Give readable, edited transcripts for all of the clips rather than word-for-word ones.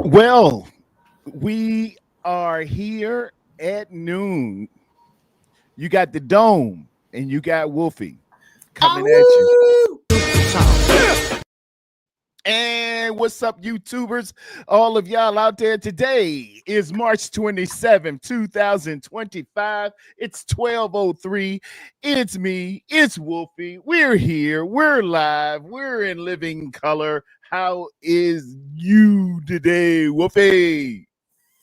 Well, we are here at noon. You got the dome and you got Wolfie coming at you. And what's up, YouTubers? All of y'all out there. Today is March 27th, 2025. It's 12:03. It's me. It's Wolfie. We're here. We're live. We're in living color. How is you today, Wolfie?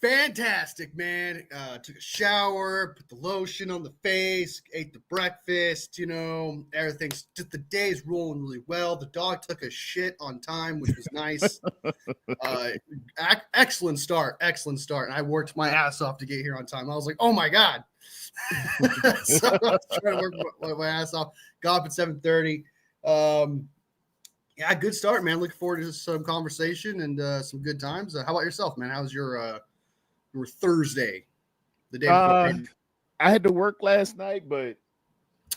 Fantastic, man. Took a shower, put the lotion on the face, ate the breakfast, everything's just the day's rolling really well. The dog took a shit on time, which was nice. Excellent start. And I worked my ass off to get here on time. I was like, oh my God. So I was trying to work my ass off. Got up at 7:30. Yeah, good start, man. Looking forward to some conversation and some good times. How about yourself, man? How's your Thursday, the day before? I had to work last night, but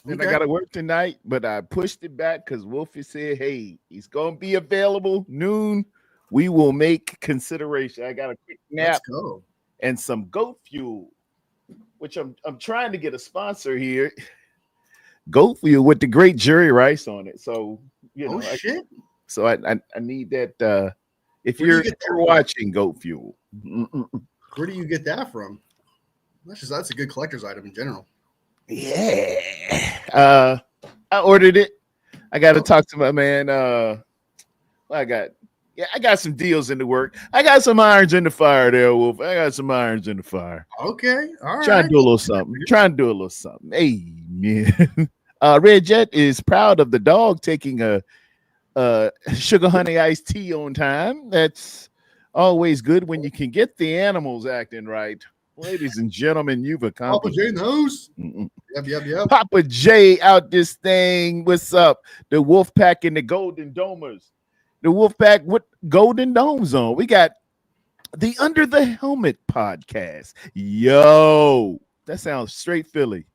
then I got to work tonight. But I pushed it back because Wolfie said, "Hey, he's gonna be available noon. We will make consideration." I got a quick nap and some goat fuel, which I'm trying to get a sponsor here. Goat fuel with the great Jerry Rice on it. So shit. So I need that. If you're watching goat fuel. Where do you get that from? That's a good collector's item in general. Yeah. I ordered it. I got to talk to my man. I got some deals in the work. I got some irons in the fire there, Wolf. I got some irons in the fire. Okay. All right. Trying to do a little something. Hey, man. Red Jet is proud of the dog taking a sugar honey iced tea on time. That's always good when you can get the animals acting right. Ladies and gentlemen, you've accomplished. Papa J in the house. Yep. Papa J out this thing. What's up? The Wolf Pack and the Golden Domers. The Wolf Pack with Golden Domes on. We got the Under the Helmet podcast. Yo, that sounds straight Philly.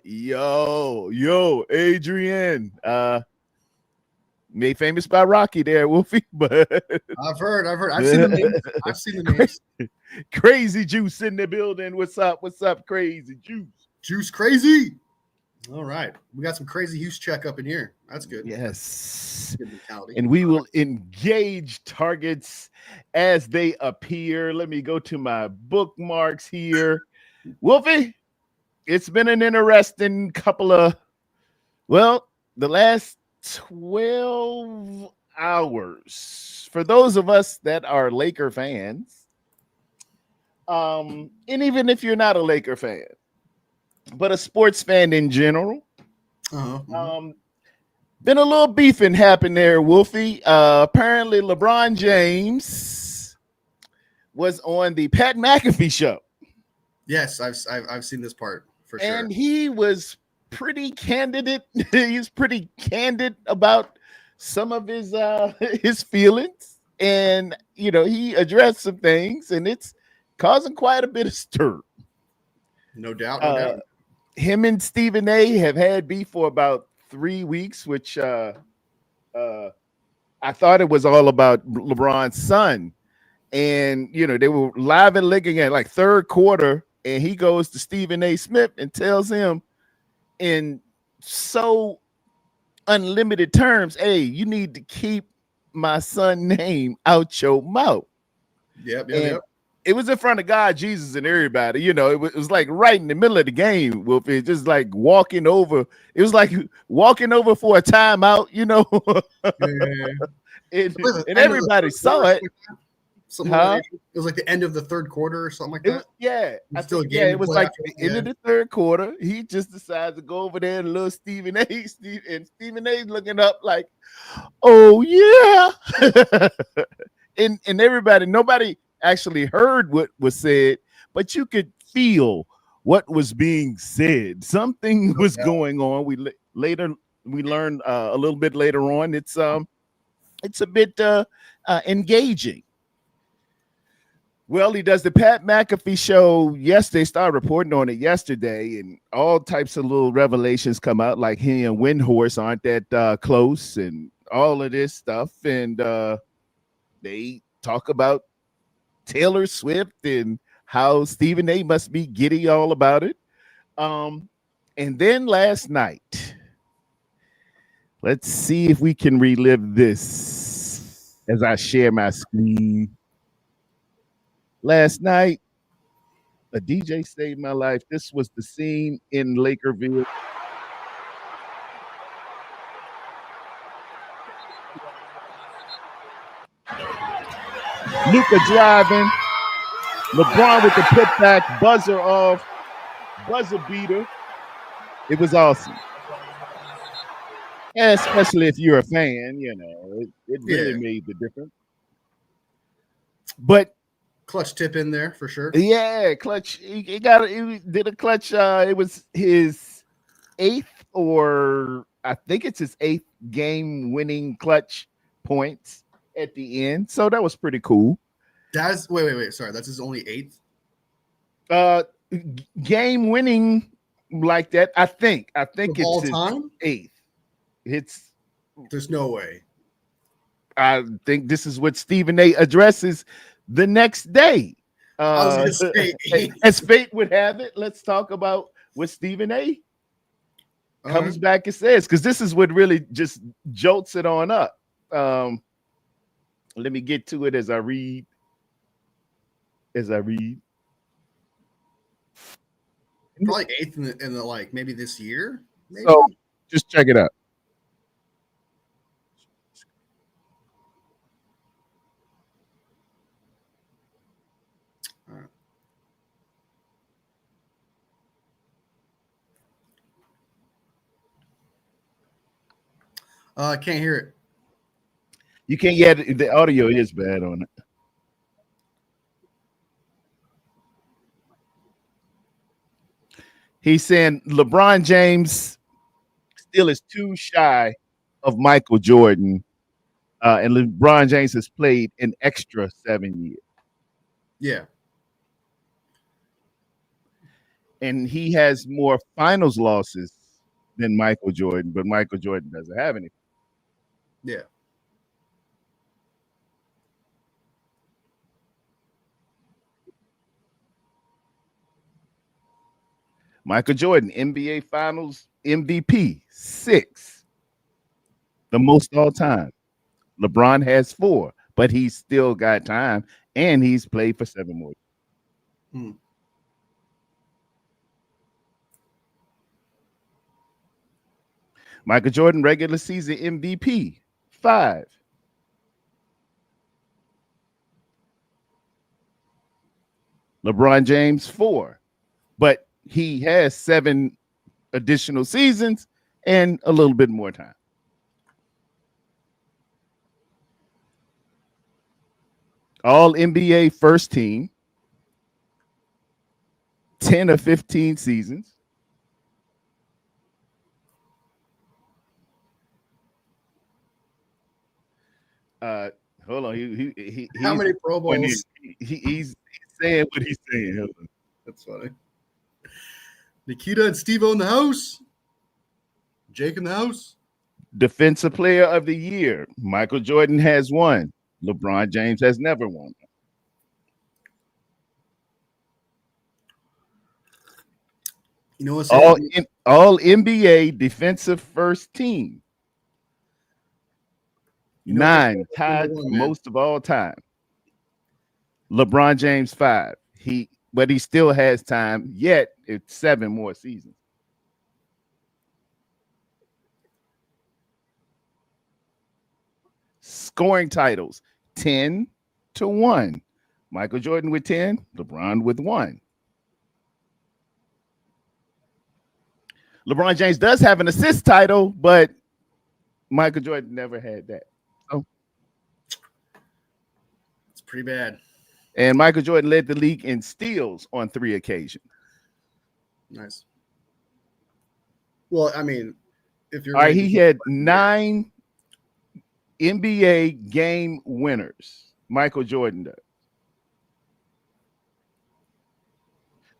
Yo, Adrian. Made famous by Rocky there, Wolfie. But I've heard. I've seen the names. Crazy Juice in the building. What's up, Crazy Juice? Juice Crazy. All right. We got some Crazy Juice check up in here. That's good. Yes. Good mentality. And we will engage targets as they appear. Let me go to my bookmarks here. Wolfie, it's been an interesting couple of, the last 12 hours for those of us that are Laker fans, and even if you're not a Laker fan but a sports fan in general, been a little beefing happened there, Wolfie. Apparently LeBron James was on the Pat McAfee show. Yes, I've seen this part for sure, and he was pretty candid. He's pretty candid about some of his feelings, and he addressed some things, and it's causing quite a bit of stir. No doubt. Him and Stephen A have had beef for about 3 weeks, which I thought it was all about LeBron's son, and they were live and licking at like third quarter, and he goes to Stephen A Smith and tells him in so unlimited terms, hey, you need to keep my son's name out your mouth. Yep. It was in front of God, Jesus, and everybody. It was like right in the middle of the game, Wolfie. Just like walking over. It was like walking over for a timeout, and everybody saw it. It was like the end of the third quarter or something like that. It was like the end of the third quarter. He just decides to go over there and little Stephen A. And Stephen A. looking up like, oh yeah. and everybody, nobody actually heard what was said, but you could feel what was being said. Something was going on. We learned a little bit later on. It's a bit engaging. Well, he does the Pat McAfee show yesterday, started reporting on it yesterday, and all types of little revelations come out, like he and Windhorse aren't that close and all of this stuff. And they talk about Taylor Swift and how Stephen A must be giddy all about it. And then last night, let's see if we can relive this as I share my screen. Last night, a DJ saved my life. This was the scene in Lakerville. Luka driving, LeBron with the putback, buzzer off, buzzer beater. It was awesome. And especially if you're a fan, it really made the difference. But clutch tip in there for sure. Yeah, clutch. He did a clutch. It was his 8th, or I think it's his 8th game-winning clutch points at the end. So that was pretty cool. That's wait. Sorry, that's his only 8th. Game-winning like that. I think it's all his time 8th. There's no way. I think this is what Stephen A addresses the next day. I was gonna say, as fate would have it, let's talk about what Stephen A comes back and says, because this is what really just jolts it on up. Let me get to it as I read. Probably 8th in the like maybe this year. Maybe? So just check it out. I can't hear it. You can't get the audio is bad on it. He's saying LeBron James still is too shy of Michael Jordan, and LeBron James has played an extra 7 years. Yeah. And he has more finals losses than Michael Jordan, but Michael Jordan doesn't have any. Yeah. Michael Jordan, NBA Finals MVP, 6. The most all time. LeBron has 4, but he's still got time, and he's played for 7 more. Michael Jordan, regular season MVP, 5. LeBron James, 4. But he has 7 additional seasons and a little bit more time. All NBA first team, 10 or 15 seasons. Hold on. How many Pro Bowls? He's saying what he's saying. Hold on. That's funny. Nikita and Steve-O in the house. Jake in the house. Defensive Player of the Year. Michael Jordan has won. LeBron James has never won. You know what's all NBA defensive first team. 9, tied most of all time. LeBron James 5. But he still has time. Yet it's 7 more seasons. Scoring titles, 10-1. Michael Jordan with 10, LeBron with 1. LeBron James does have an assist title, but Michael Jordan never had that. So it's pretty bad. And Michael Jordan led the league in steals on 3 occasions. Nice. Well, I mean, if you're he had 9 NBA game winners. Michael Jordan does.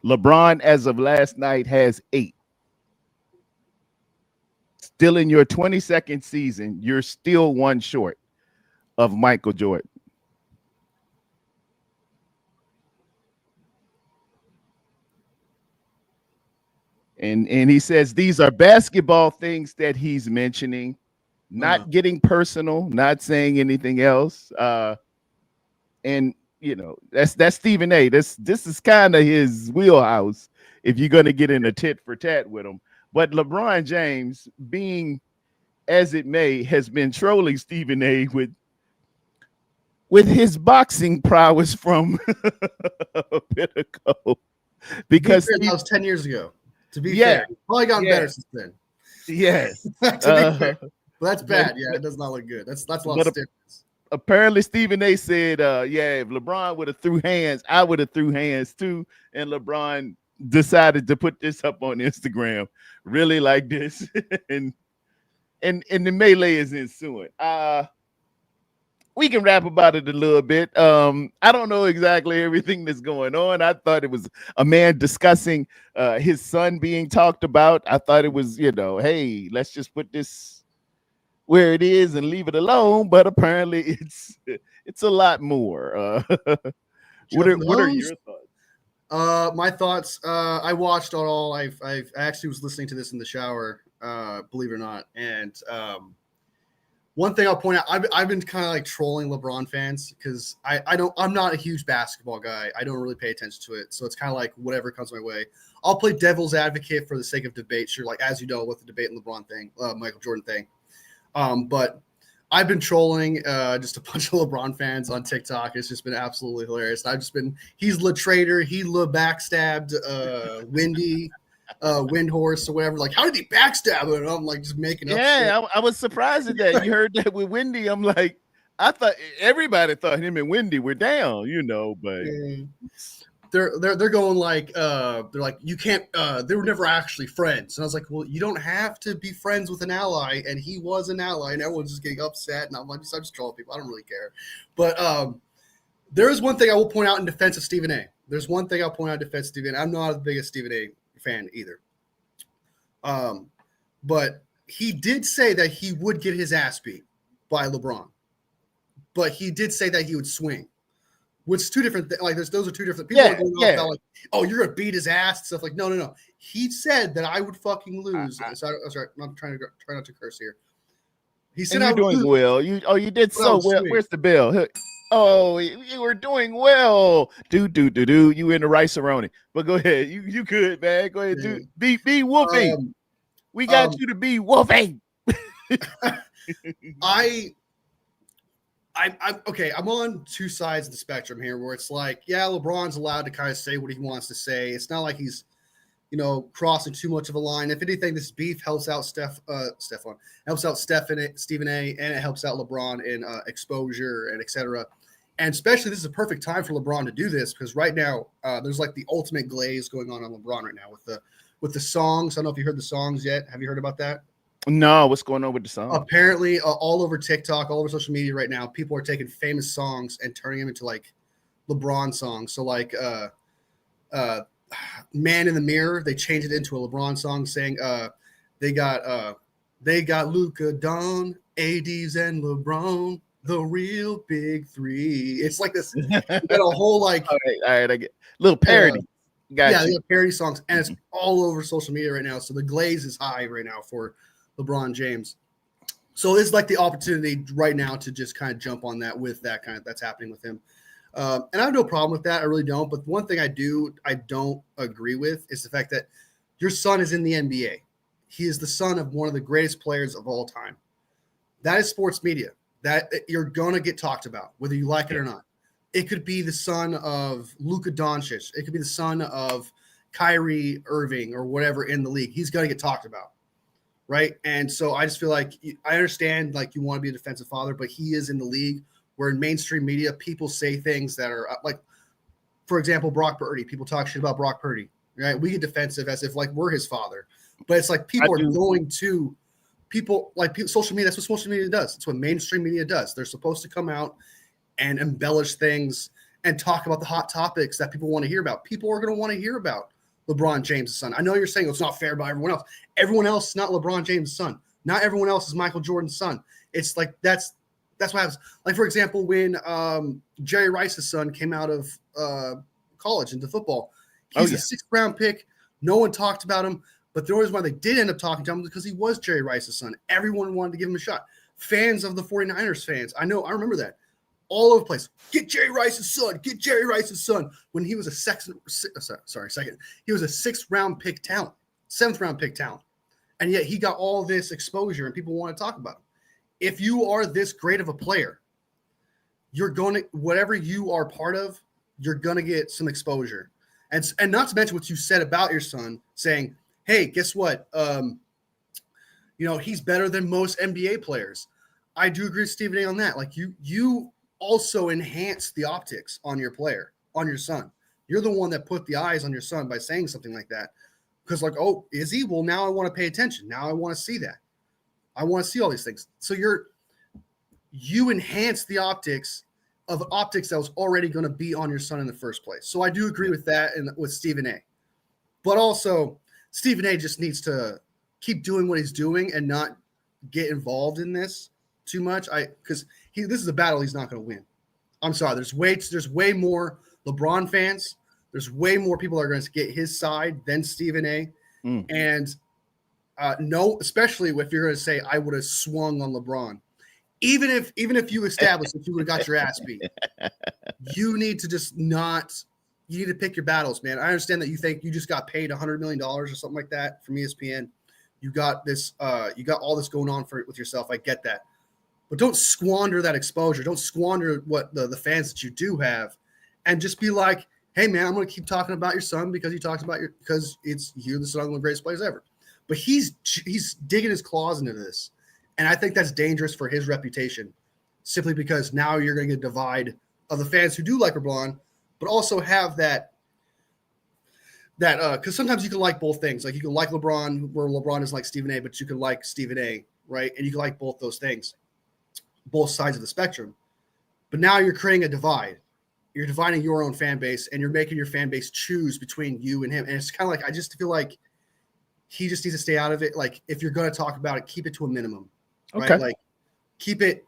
LeBron, as of last night, has 8. Still in your 22nd season, you're still 1 short of Michael Jordan. And he says these are basketball things that he's mentioning, not getting personal, not saying anything else. And that's Stephen A. This is kind of his wheelhouse if you're going to get in a tit for tat with him. But LeBron James, being as it may, has been trolling Stephen A. with his boxing prowess from a bit ago. Because fair, that was 10 years ago. To be yeah, fair, probably gotten better since then. Yes. To be fair. But that's bad. Yeah, it does not look good. That's a lot of stiffness. Apparently Stephen A said, if LeBron would have threw hands, I would have threw hands too. And LeBron decided to put this up on Instagram, really like this. and the melee is ensuing. We can rap about it a little bit. I don't know exactly everything that's going on. I thought it was a man discussing his son being talked about. I thought it was, hey, let's just put this where it is and leave it alone. But apparently it's a lot more. What are your thoughts? My thoughts. I watched it all. I actually was listening to this in the shower, believe it or not. And one thing I'll point out, I've been kind of like trolling LeBron fans because I'm not a huge basketball guy. I don't really pay attention to it, so it's kind of like whatever comes my way. I'll play devil's advocate for the sake of debate. Sure, like as you know, with the debate and LeBron thing, Michael Jordan thing. But I've been trolling just a bunch of LeBron fans on TikTok. It's just been absolutely hilarious. He's Le Traitor, he Le backstabbed Windy, Windhorse or whatever. Like, how did he backstab him? And I'm like just making up. Yeah, I was surprised at that. You heard that with Windy. I'm like, I thought everybody thought him and Windy were down, but they're going like they're like, you can't they were never actually friends. And I was like, well, you don't have to be friends with an ally, and he was an ally, and everyone's just getting upset, and I'm just trolling people. I don't really care. But there is one thing I will point out in defense of Stephen A. There's one thing I'll point out in defense of Stephen A. I'm not the biggest Stephen A fan either. But he did say that he would get his ass beat by LeBron. But he did say that he would swing. Which is two different things. Like those are two different people are going off about like, oh, you're gonna beat his ass and stuff. Like, no. He said that I would fucking lose. Sorry, I'm try not to curse here. He said you're doing well. You did so well. Where's the bell? Oh, you were doing well. Do. You in the rice-a-roni. But go ahead. You good, man. Go ahead. Be Wolfie. We got you to be Wolfie. I'm okay. I'm on two sides of the spectrum here, where it's like, yeah, LeBron's allowed to kind of say what he wants to say. It's not like he's, crossing too much of a line. If anything, this beef helps out helps out Stephen A, and it helps out LeBron in exposure and etc. And especially, this is a perfect time for LeBron to do this because right now there's like the ultimate glaze going on LeBron right now with the songs. I don't know if you heard the songs yet. Have you heard about that? No, what's going on with the song? Apparently, all over TikTok, all over social media right now, people are taking famous songs and turning them into like LeBron songs. So like Man in the Mirror, they changed it into a LeBron song saying they got Luka, Don, ADs, and LeBron, the real big three. It's like this. You got a whole like all right, I get little parody. They got parody songs, and it's all over social media right now. So the glaze is high right now for LeBron James. So it's like the opportunity right now to just kind of jump on that with that kind of that's happening with him. And I have no problem with that. I really don't. But one thing I don't agree with is the fact that your son is in the NBA. He is the son of one of the greatest players of all time. That is sports media. That you're going to get talked about, whether you like it or not. It could be the son of Luka Doncic. It could be the son of Kyrie Irving or whatever in the league. He's going to get talked about. Right. And so I just feel like I understand like you want to be a defensive father, but he is in the league where in mainstream media, people say things that are like, for example, Brock Purdy. People talk shit about Brock Purdy. Right. We get defensive as if like we're his father. But it's like people are going to people like social media. That's what social media does. It's what mainstream media does. They're supposed to come out and embellish things and talk about the hot topics that people want to hear about. People are going to want to hear about LeBron James' son. I know you're saying it's not fair by everyone else. Everyone else is not LeBron James' son. Not everyone else is Michael Jordan's son. It's like that's what happens. Like, for example, when Jerry Rice's son came out of college into football, he's a 6th round pick. No one talked about him. But the reason why they did end up talking to him was because he was Jerry Rice's son. Everyone wanted to give him a shot. Fans of the 49ers fans, I remember that. All over the place. Get Jerry Rice's son. Get Jerry Rice's son. When he was a second. He was a 6th-round pick talent, 7th-round pick talent. And yet he got all this exposure and people want to talk about him. If you are this great of a player, you're going to, whatever you are part of, you're going to get some exposure. And not to mention what you said about your son, saying, hey, guess what? He's better than most NBA players. I do agree with Stephen A on that. Like you also enhance the optics on your player, on your son. You're the one that put the eyes on your son by saying something like that. Because like, oh, is he? Well, now I want to pay attention. Now I want to see that. I want to see all these things. So you enhance the optics of optics that was already going to be on your son in the first place. So I do agree with that and with Stephen A. But also Stephen A just needs to keep doing what he's doing and not get involved in this too much. Because this is a battle he's not going to win. I'm sorry. There's way more LeBron fans. There's way more people that are going to get his side than Stephen A. And no, especially if you're going to say I would have swung on LeBron. Even if you establish that you would have got your ass beat, you need to just not. You need to pick your battles, man. I understand that you think you just got paid $100 million or something like that from ESPN. You got this. You got all this going on with yourself. I get that, but don't squander that exposure. Don't squander what the fans that you do have, and just be like, hey, man, I'm going to keep talking about your son because because you're the son of one of the greatest players ever. But he's digging his claws into this. And I think that's dangerous for his reputation, simply because now you're going to get a divide of the fans who do like LeBron, but also have that because sometimes you can like both things. Like you can like LeBron, where LeBron is like Stephen A, but you can like Stephen A, right? And you can like both those things, both sides of the spectrum. But now you're creating a divide. You're dividing your own fan base, and you're making your fan base choose between you and him. And it's kind of like, I just feel like he just needs to stay out of it. Like if you're going to talk about it, keep it to a minimum. Right? Okay. Like keep it.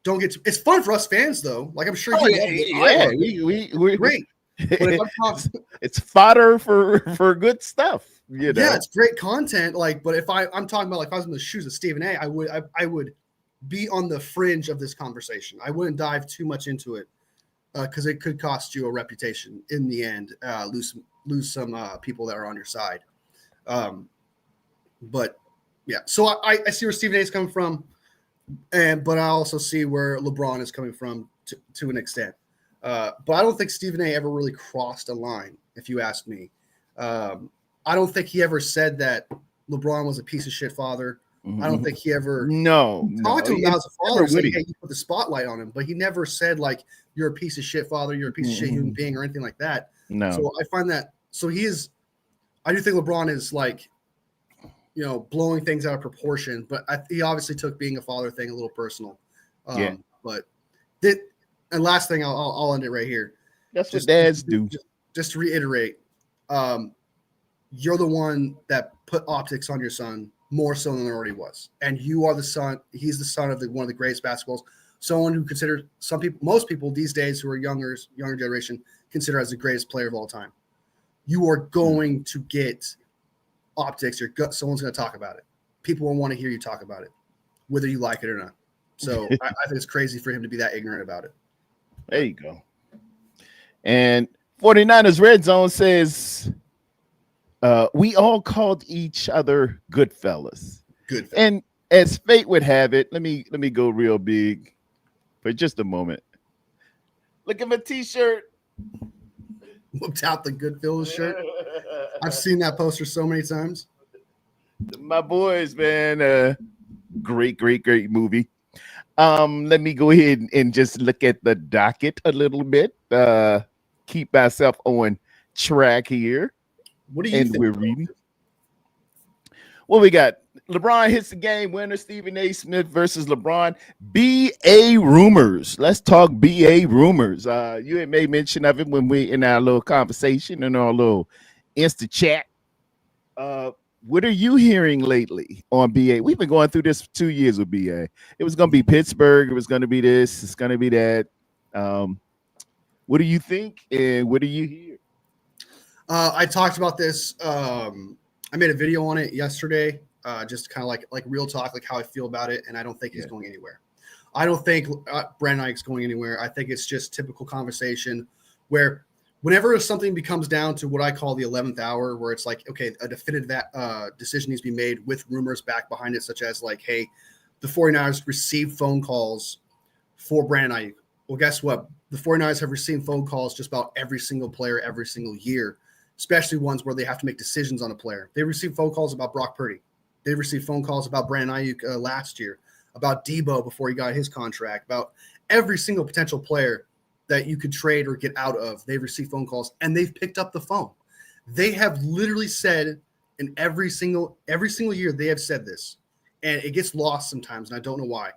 Don't get. It's fun for us fans, though. Like I'm sure we great. But if I'm talking, it's fodder for good stuff. Yeah, it's great content. Like, but if I'm talking about like if I was in the shoes of Stephen A, I would be on the fringe of this conversation. I wouldn't dive too much into it because it could cost you a reputation in the end. Lose some people that are on your side. But. Yeah, so I see where Stephen A is coming from, but I also see where LeBron is coming from to an extent. But I don't think Stephen A ever really crossed a line, if you ask me. I don't think he ever said that LeBron was a piece of shit father. Mm-hmm. I don't think he ever talked to him about as a father, saying, hey, you put the spotlight on him, but he never said like you're a piece of shit father, you're a piece of shit human being, or anything like that. No. So I find that I do think LeBron is like, blowing things out of proportion, but he obviously took being a father thing a little personal. But and last thing, I'll end it right here. That's what dads do. Just to reiterate, you're the one that put optics on your son more so than there already was, and you are the son. He's the son of one of the greatest basketballs. Someone who considered most people these days who are younger generation consider as the greatest player of all time. You are going to get optics. Someone's going to talk about it. People will want to hear you talk about it, whether you like it or not. So I think it's crazy for him to be that ignorant about it. There you go. And 49ers Red Zone says, we all called each other good fellas. Good. And as fate would have it, let me go real big for just a moment. Look at my t-shirt. Whipped out the Goodfellas shirt. I've seen that poster so many times. My boys, man. Great movie. Let me go ahead and just look at the docket a little bit. Keep myself on track here. What do you think? We're reading. What we got? LeBron hits the game winner. Stephen A. Smith versus LeBron. BA rumors. Let's talk BA rumors. You had made mention of it when we in our little conversation in our little Insta chat. What are you hearing lately on BA? We've been going through this for 2 years with BA. It was going to be Pittsburgh. It was going to be this. It's going to be that. What do you think? And what do you hear? I talked about this I made a video on it yesterday, just kind of like real talk, like how I feel about it, and I don't think he's going anywhere. I don't think Brandon Ayuk's going anywhere. I think it's just typical conversation where whenever something becomes down to what I call the 11th hour, where it's like, okay, a definitive decision needs to be made with rumors back behind it, such as like, hey, the 49ers received phone calls for Brandon Ayuk. Well, guess what? The 49ers have received phone calls just about every single player every single year, especially ones where they have to make decisions on a player. They received phone calls about Brock Purdy. They received phone calls about Brandon Ayuk last year, about Debo before he got his contract, about every single potential player that you could trade or get out of. They've received phone calls, and they've picked up the phone. They have literally said in every single year they have said this, and it gets lost sometimes, and I don't know why.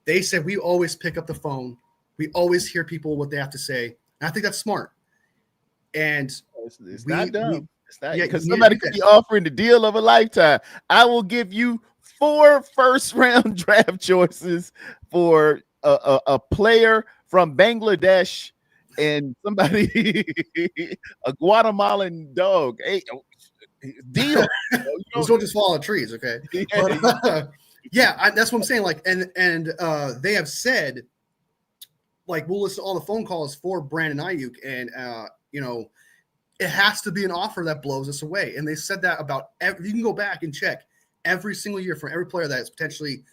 They said we always pick up the phone. We always hear people what they have to say. And I think that's smart. And it's not dumb. It's not, yeah, because somebody could be offering the deal of a lifetime. I will give you 4 first-round draft choices for a player from Bangladesh and somebody, a Guatemalan dog. Hey, deal. Those don't just fall on trees, okay? But, yeah, that's what I'm saying. Like, and they have said, like, we'll listen to all the phone calls for Brandon Ayuk, and you know, it has to be an offer that blows us away. And they said that about you can go back and check every single year from every player that is potentially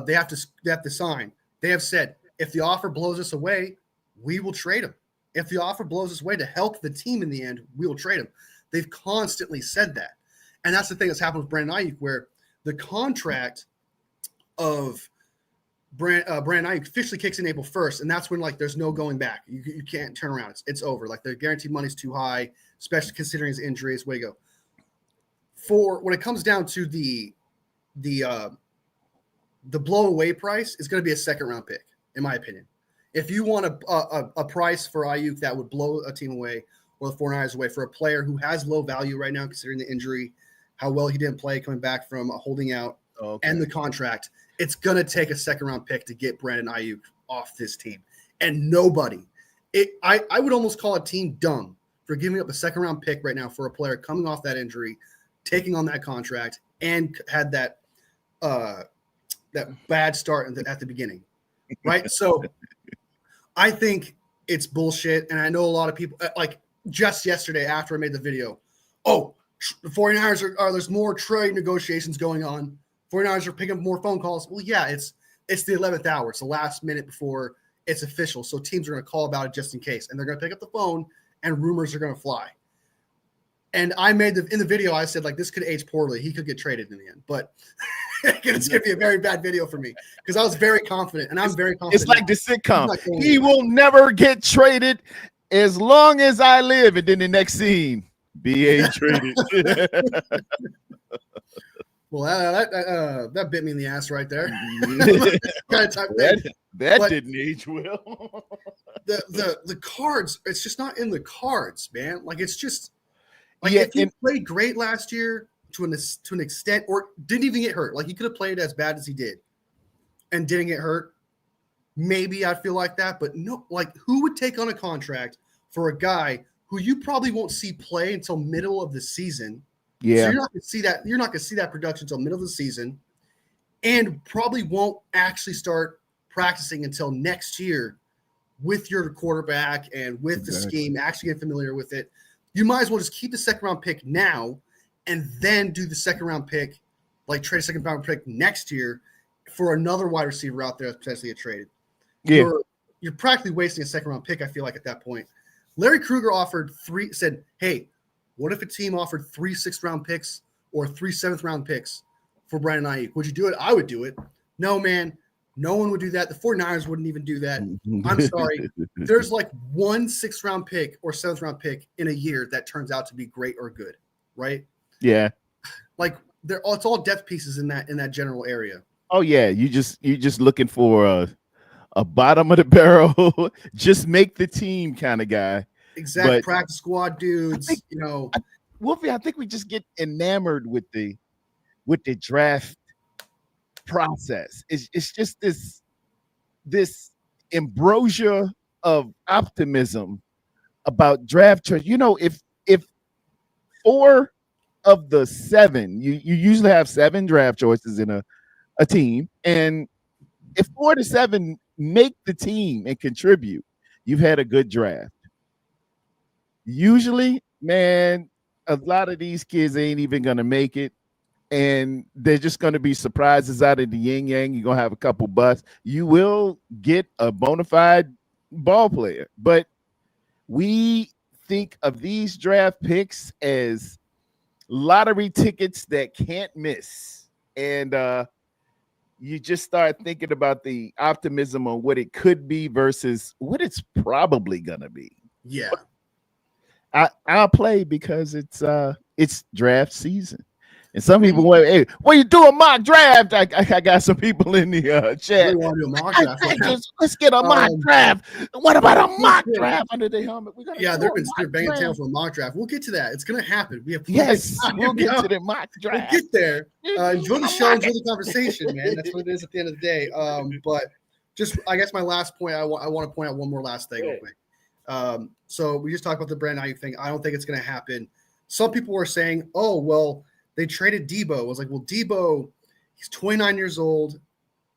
they have to sign. They have said if the offer blows us away, we will trade him. If the offer blows us away to help the team in the end, we will trade him. They've constantly said that, and that's the thing that's happened with Brandon Ayuk, where the contract of Brandon Ayuk officially kicks in April 1st, and that's when like there's no going back. You can't turn around. It's over. Like the guaranteed money's too high, especially considering his injuries. Way to go. For when it comes down to the blow away price, is going to be a second round pick, in my opinion. If you want a price for Ayuk that would blow a team away or the 49ers away for a player who has low value right now, considering the injury, how well he didn't play coming back from holding out, and the contract, it's going to take a second-round pick to get Brandon Ayuk off this team. And nobody – I would almost call a team dumb for giving up a second-round pick right now for a player coming off that injury, taking on that contract, and had that bad start at the beginning, right? So I think it's bullshit, and I know a lot of people – like just yesterday after I made the video, the 49ers there's more trade negotiations going on. 49ers are picking up more phone calls. Well, yeah, it's the 11th hour. It's the last minute before it's official. So teams are going to call about it just in case. And they're going to pick up the phone and rumors are going to fly. And I made in the video, I said, like, this could age poorly. He could get traded in the end. But it's going to be a very bad video for me because I was very confident. And I'm very confident. It's like the sitcom. He will never get traded as long as I live. And then the next scene, BA traded. Well, that bit me in the ass right there. that didn't age well. the cards, it's just not in the cards, man. Like it's just like if he played great last year to an extent, or didn't even get hurt, like he could have played as bad as he did and didn't get hurt. Maybe I'd feel like that, but no. Like who would take on a contract for a guy who you probably won't see play until middle of the season? Yeah, so you're not going to see that. You're not going to see that production until middle of the season, and probably won't actually start practicing until next year with your quarterback and with the scheme. Actually get familiar with it. You might as well just keep the second round pick now, and then do the second round pick, like trade a second round pick next year for another wide receiver out there that's potentially get traded. Yeah, you're practically wasting a second round pick. I feel like at that point, Larry Krueger said, "Hey, what if a team offered 3 6th-round picks or 3 7th-round picks for Brandon Ayuk? Would you do it?" I would do it. No, man. No one would do that. The 49ers wouldn't even do that. I'm sorry. There's like 1 6th-round pick or 7th-round pick in a year that turns out to be great or good, right? Yeah. Like it's all depth pieces in that general area. Oh yeah, you just looking for a bottom of the barrel, just make the team kind of guy. Exact practice squad dudes, Wolfie, I think we just get enamored with the draft process. It's just this ambrosia of optimism about draft choice. If 4 of the 7, you usually have 7 draft choices in a team, and if 4 to 7 make the team and contribute, you've had a good draft. Usually, man, a lot of these kids ain't even gonna make it, and they're just gonna be surprises out of the yin yang. You're gonna have a couple busts. You will get a bona fide ball player, but we think of these draft picks as lottery tickets that can't miss. And you just start thinking about the optimism on what it could be versus what it's probably gonna be. Yeah. I'll play because it's draft season. And some people went, hey, what you do a mock draft? I got some people in the chat. We want to do a mock draft. Let's get a mock draft. What about a mock draft under the helmet? They've been banging tail for a mock draft. We'll get to that. It's going to happen. We have we'll get to the mock draft. We'll get there. Enjoy the show. Enjoy the conversation, man. That's what it is at the end of the day. But just, I guess my last point, I want to point out one more last thing real quick. So we just talked about the Brandon Ayuk thing. I don't think it's going to happen. Some people were saying, oh, well, they traded Debo. I was like, well, Debo, he's 29 years old.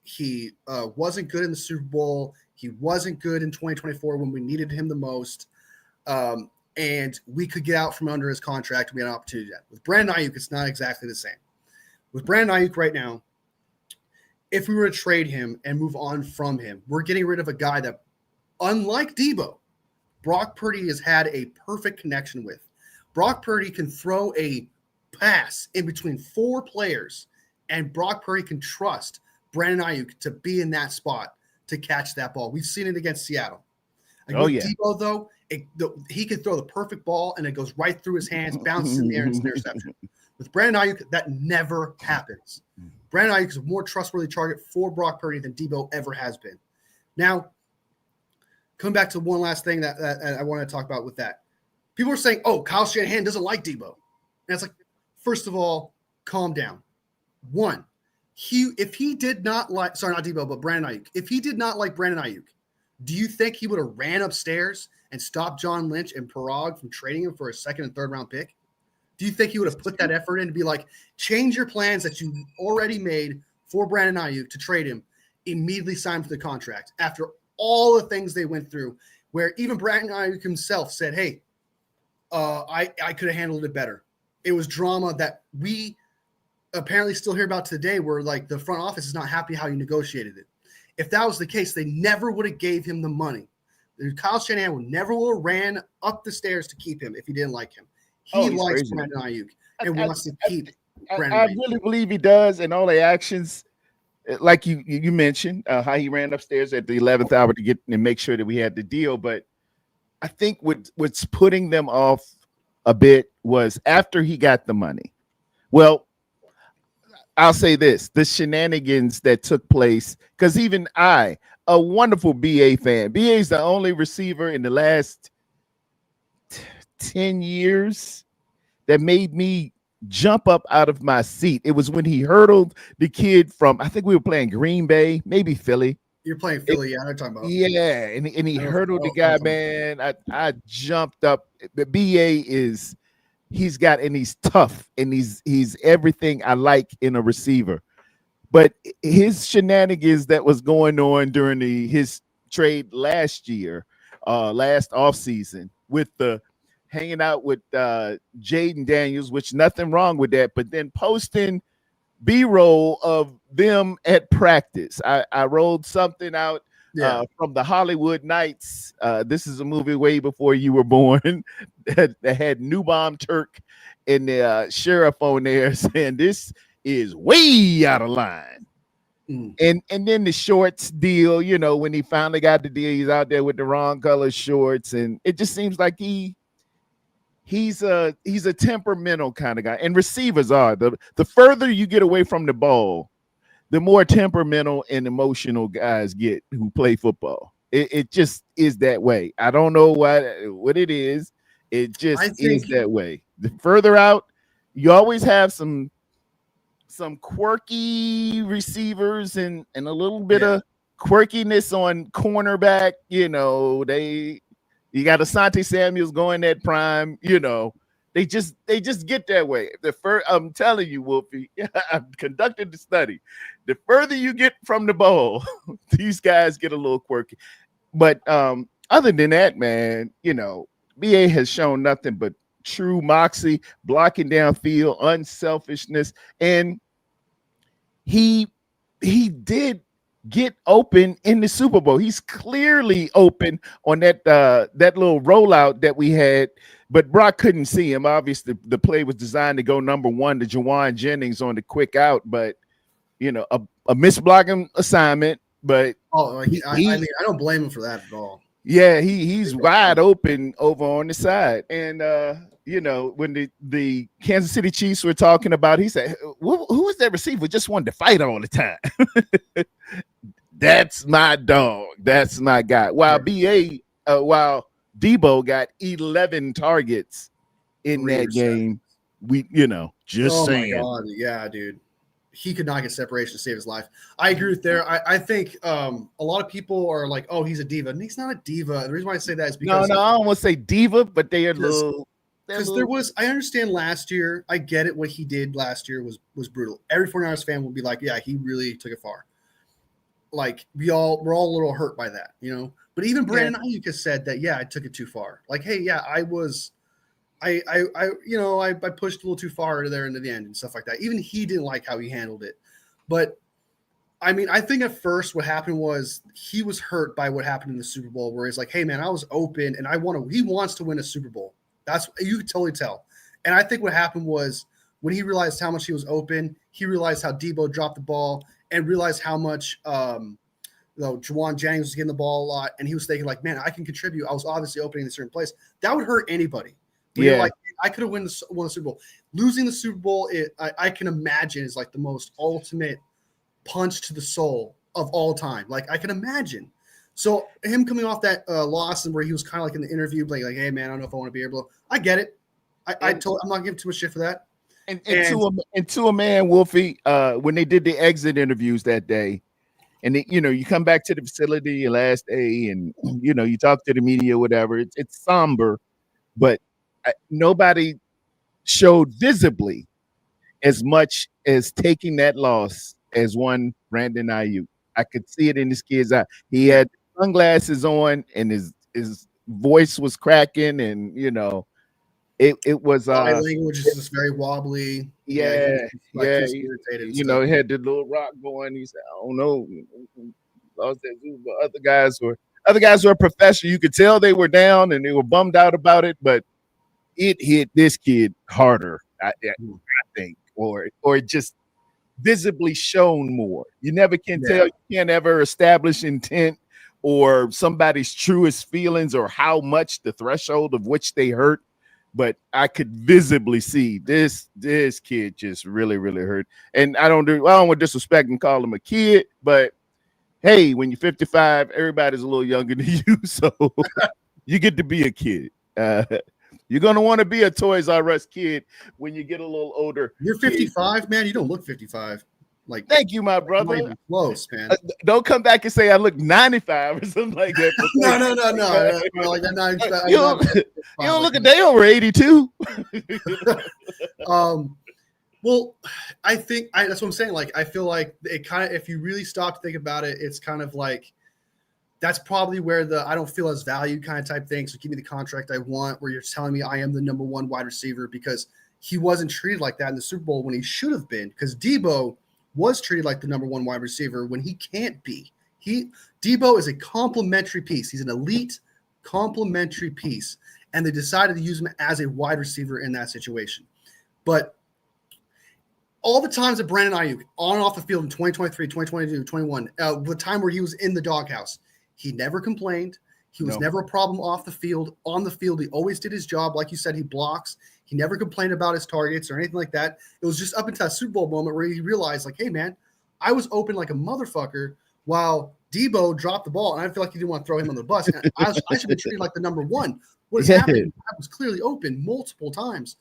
He wasn't good in the Super Bowl. He wasn't good in 2024 when we needed him the most. And we could get out from under his contract. We had an opportunity to do that. With Brandon Ayuk, it's not exactly the same. With Brandon Ayuk right now, if we were to trade him and move on from him, we're getting rid of a guy that, unlike Debo, Brock Purdy has had a perfect connection with. Brock Purdy can throw a pass in between 4 players, and Brock Purdy can trust Brandon Ayuk to be in that spot to catch that ball. We've seen it against Seattle. Debo, though, he can throw the perfect ball, and it goes right through his hands, bounces in the air, and it's an interception. With Brandon Ayuk, that never happens. Brandon Ayuk is a more trustworthy target for Brock Purdy than Debo ever has been. Now, coming back to one last thing that I want to talk about with that. People are saying, oh, Kyle Shanahan doesn't like Debo. And it's like, first of all, calm down. One, if he did not like, sorry, not Debo, but Brandon Ayuk. If he did not like Brandon Ayuk, do you think he would have ran upstairs and stopped John Lynch and Parag from trading him for a 2nd and 3rd round pick? Do you think he would have put that effort in to be like, change your plans that you already made for Brandon Ayuk to trade him, immediately sign for the contract after all the things they went through, where even Brandon Ayuk himself said, hey, I could have handled it better. It was drama that we apparently still hear about today, where like the front office is not happy how you negotiated it. If that was the case, they never would have gave him the money. Kyle Shanahan would never would have ran up the stairs to keep him if he didn't like him. He likes Brandon Ayuk and wants to keep Brandon Ayuk. I really believe he does, and all the actions, like you mentioned, how he ran upstairs at the 11th hour to get and make sure that we had the deal. But I think what's putting them off a bit was after he got the money. Well, I'll say this, the shenanigans that took place, because even I, a wonderful BA fan, BA is the only receiver in the last 10 years that made me jump up out of my seat. It was when he hurdled the kid from, I think we were playing Green Bay, maybe Philly. You're playing Philly, I'm talking about. Yeah, and he hurdled the guy, man. I jumped up. The BA he's got, and he's tough, and he's everything I like in a receiver. But his shenanigans that was going on during his trade last year, last offseason, with the hanging out with Jaden Daniels, which nothing wrong with that, but then posting B-roll of them at practice. I rolled something out from the Hollywood Nights. This is a movie way before you were born that had Newbomb Turk and the sheriff on there saying this is way out of line. And then the shorts deal, when he finally got the deal, he's out there with the wrong color shorts, and it just seems like he's a temperamental kind of guy, and receivers are the further you get away from the ball, the more temperamental and emotional guys get who play football. It just is that way. I don't know what it is. It just is that way. The further out, you always have some quirky receivers and a little bit of quirkiness on cornerback. You got Asante Samuels going at prime, They just get that way. I'm telling you, Wolfie, I've conducted the study. The further you get from the ball, these guys get a little quirky. But other than that, man, BA has shown nothing but true moxie, blocking downfield, unselfishness, and he did get open in the Super Bowl. He's clearly open on that little rollout that we had, but Brock couldn't see him. Obviously, the play was designed to go number one to Jawan Jennings on the quick out, but a misblocking assignment. But I mean, I don't blame him for that at all. Yeah, he's wide open over on the side. And when the Kansas City Chiefs were talking about, he said, who was that receiver just wanted to fight all the time? That's my dog. That's my guy. While Debo got 11 targets in that game, just saying. My God. Yeah, dude. He could not get separation to save his life. I agree with there. I think a lot of people are like, "Oh, he's a diva." And he's not a diva. The reason why I say that is because no, I don't want to say diva, but they are little. Because there was, I understand last year. I get it. What he did last year was brutal. Every 49ers fan will be like, "Yeah, he really took it far." Like we're all a little hurt by that, But even Brandon Ayuk has said that, yeah, I took it too far. Like, hey, yeah, I was. I pushed a little too far there into the end and stuff like that. Even he didn't like how he handled it. But I mean, I think at first what happened was he was hurt by what happened in the Super Bowl, where he's like, hey man, I was open and he wants to win a Super Bowl. You could totally tell. And I think what happened was when he realized how much he was open, he realized how Debo dropped the ball and realized how much Jawan Jennings was getting the ball a lot. And he was thinking like, man, I can contribute. I was obviously opening in a certain place. That would hurt anybody. Yeah, like I could have won the Super Bowl. Losing the Super Bowl, I can imagine is like the most ultimate punch to the soul of all time. Like I can imagine. So him coming off that loss and where he was kind of like in the interview, like, hey man, I don't know if I want to be able to. I get it. I'm not giving too much shit for that. And to a man, Wolfie, when they did the exit interviews that day, and you come back to the facility your last day, and you talk to the media, whatever. It's somber, but nobody showed visibly as much as taking that loss as one Brandon Ayuk. I could see it in this kid's eye. He had sunglasses on and his voice was cracking, and it was body language is just very wobbly. Yeah. He had the little rock going. He said, I don't know. Lost that Zoom, but other guys were professional. You could tell they were down and they were bummed out about it, but it hit this kid harder, I think, or it just visibly shown more. You never can tell. You can't ever establish intent or somebody's truest feelings or how much the threshold of which they hurt. But I could visibly see this kid just really, really hurt. And I don't want to disrespect and call him a kid, but hey, when you're 55, everybody's a little younger than you, so you get to be a kid. You're going to want to be a Toys R Us kid when you get a little older. You're 55, man. You don't look 55. Like, thank you, my brother. Close, man. Don't come back and say I look 95 or something like that. No. Like you don't look a day over 82. Well, I think that's what I'm saying. Like, I feel like it kind of, if you really stop to think about it, it's kind of like that's probably where I don't feel as valued kind of type thing. So give me the contract I want, where you're telling me I am the number one wide receiver, because he wasn't treated like that in the Super Bowl when he should have been, because Debo was treated like the number one wide receiver when he can't be. Debo is a complementary piece. He's an elite complementary piece, and they decided to use him as a wide receiver in that situation. But all the times that Brandon Ayuk on and off the field in 2023, 2022, 21, the time where he was in the doghouse, he never complained. He was never a problem off the field. On the field, he always did his job. Like you said, he blocks. He never complained about his targets or anything like that. It was just up until that Super Bowl moment where he realized, like, hey, man, I was open like a motherfucker while Debo dropped the ball, and I feel like he didn't want to throw him on the bus. And I should be treated like the number one. What is happening? I was clearly open multiple times.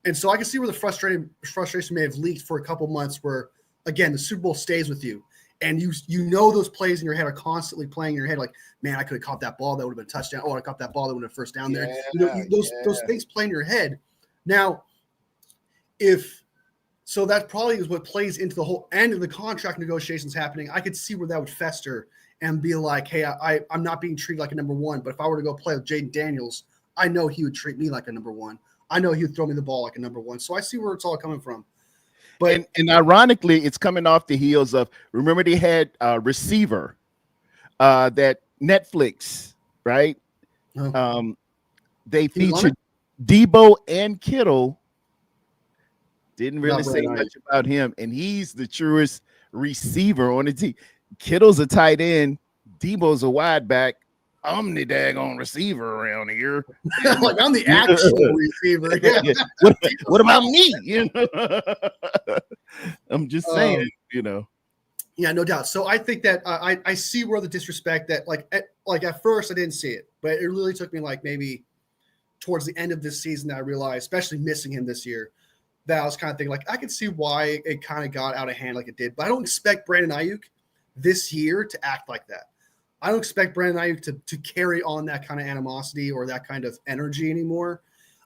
And so I can see where the frustration may have leaked for a couple months where, again, the Super Bowl stays with you. And you know those plays in your head are constantly playing in your head, like, man, I could have caught that ball. That would have been a touchdown. Oh, I caught that ball. That would have been a first down there. Those things play in your head. Now, so that probably is what plays into the whole end of the contract negotiations happening. I could see where that would fester and be like, hey, I'm not being treated like a number one, but if I were to go play with Jaden Daniels, I know he would treat me like a number one. I know he would throw me the ball like a number one. So I see where it's all coming from. But and ironically, it's coming off the heels of, remember they had Receiver, that Netflix, right? They featured Debo and Kittle. Didn't really say much about him, and he's the truest receiver on the team. Kittle's a tight end, Debo's a wide back. I'm the daggone receiver around here. Like I'm the actual receiver. Yeah. What about me? You know, I'm just saying. You know. Yeah, no doubt. So I think that I see where the disrespect that like at first I didn't see it, but it really took me like maybe towards the end of this season that I realized, especially missing him this year, that I was kind of thinking like I could see why it kind of got out of hand like it did. But I don't expect Brandon Ayuk this year to act like that. I don't expect Brandon Ayuk to carry on that kind of animosity or that kind of energy anymore.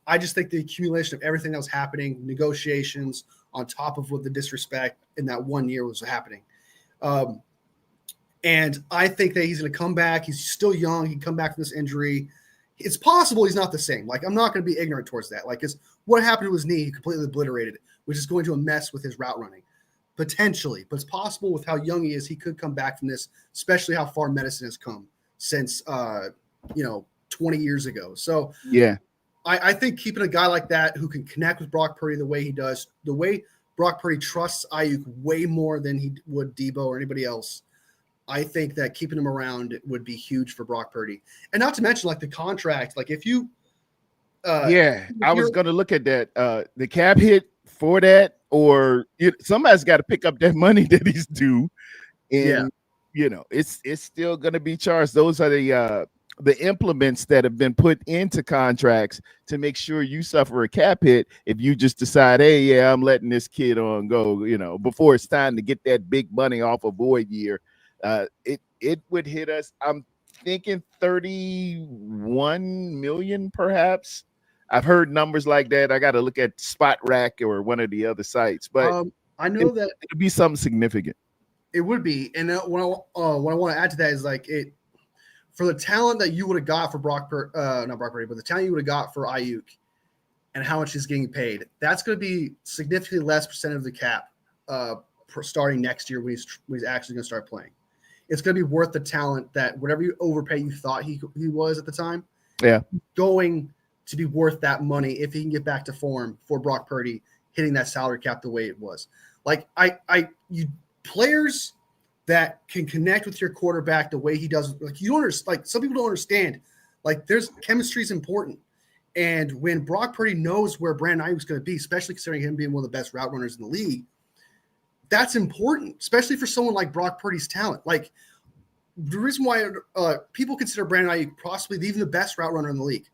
I just think the accumulation of everything that was happening, negotiations on top of what the disrespect in that 1 year was happening. And I think that he's going to come back. He's still young. He can come back from this injury. It's possible he's not the same. Like, I'm not going to be ignorant towards that. Like, what happened to his knee, he completely obliterated it, which is going to mess with his route running. Potentially. But it's possible with how young he is, he could come back from this, especially how far medicine has come since, 20 years ago. So, yeah, I think keeping a guy like that who can connect with Brock Purdy the way he does, the way Brock Purdy trusts Ayuk way more than he would Debo or anybody else, I think that keeping him around would be huge for Brock Purdy. And not to mention, like, the contract. Like, if you I was going to look at that. The cap hit for that, or somebody's got to pick up that money that he's due. And, it's still going to be charged. Those are the implements that have been put into contracts to make sure you suffer a cap hit if you just decide, hey, yeah, I'm letting this kid on go, before it's time to get that big money off a void year. It would hit us, I'm thinking 31 million perhaps. I've heard numbers like that. I got to look at Spot Rack or one of the other sites, but I know that it'll be something significant. It would be. And what I want to add to that is like for the talent that you would have got for not Brock Purdy, but the talent you would have got for Ayuk and how much he's getting paid, that's going to be significantly less percent of the cap starting next year when he's actually going to start playing. It's going to be worth the talent that whatever you overpay you thought he was at the time, going to be worth that money if he can get back to form for Brock Purdy hitting that salary cap the way it was. Like you players that can connect with your quarterback the way he does. Like, you don't understand, like, some people don't understand. Like, there's chemistry is important. And when Brock Purdy knows where Brandon Ayuk is going to be, especially considering him being one of the best route runners in the league, that's important, especially for someone like Brock Purdy's talent. Like, the reason why people consider Brandon Ayuk possibly even the best route runner in the league,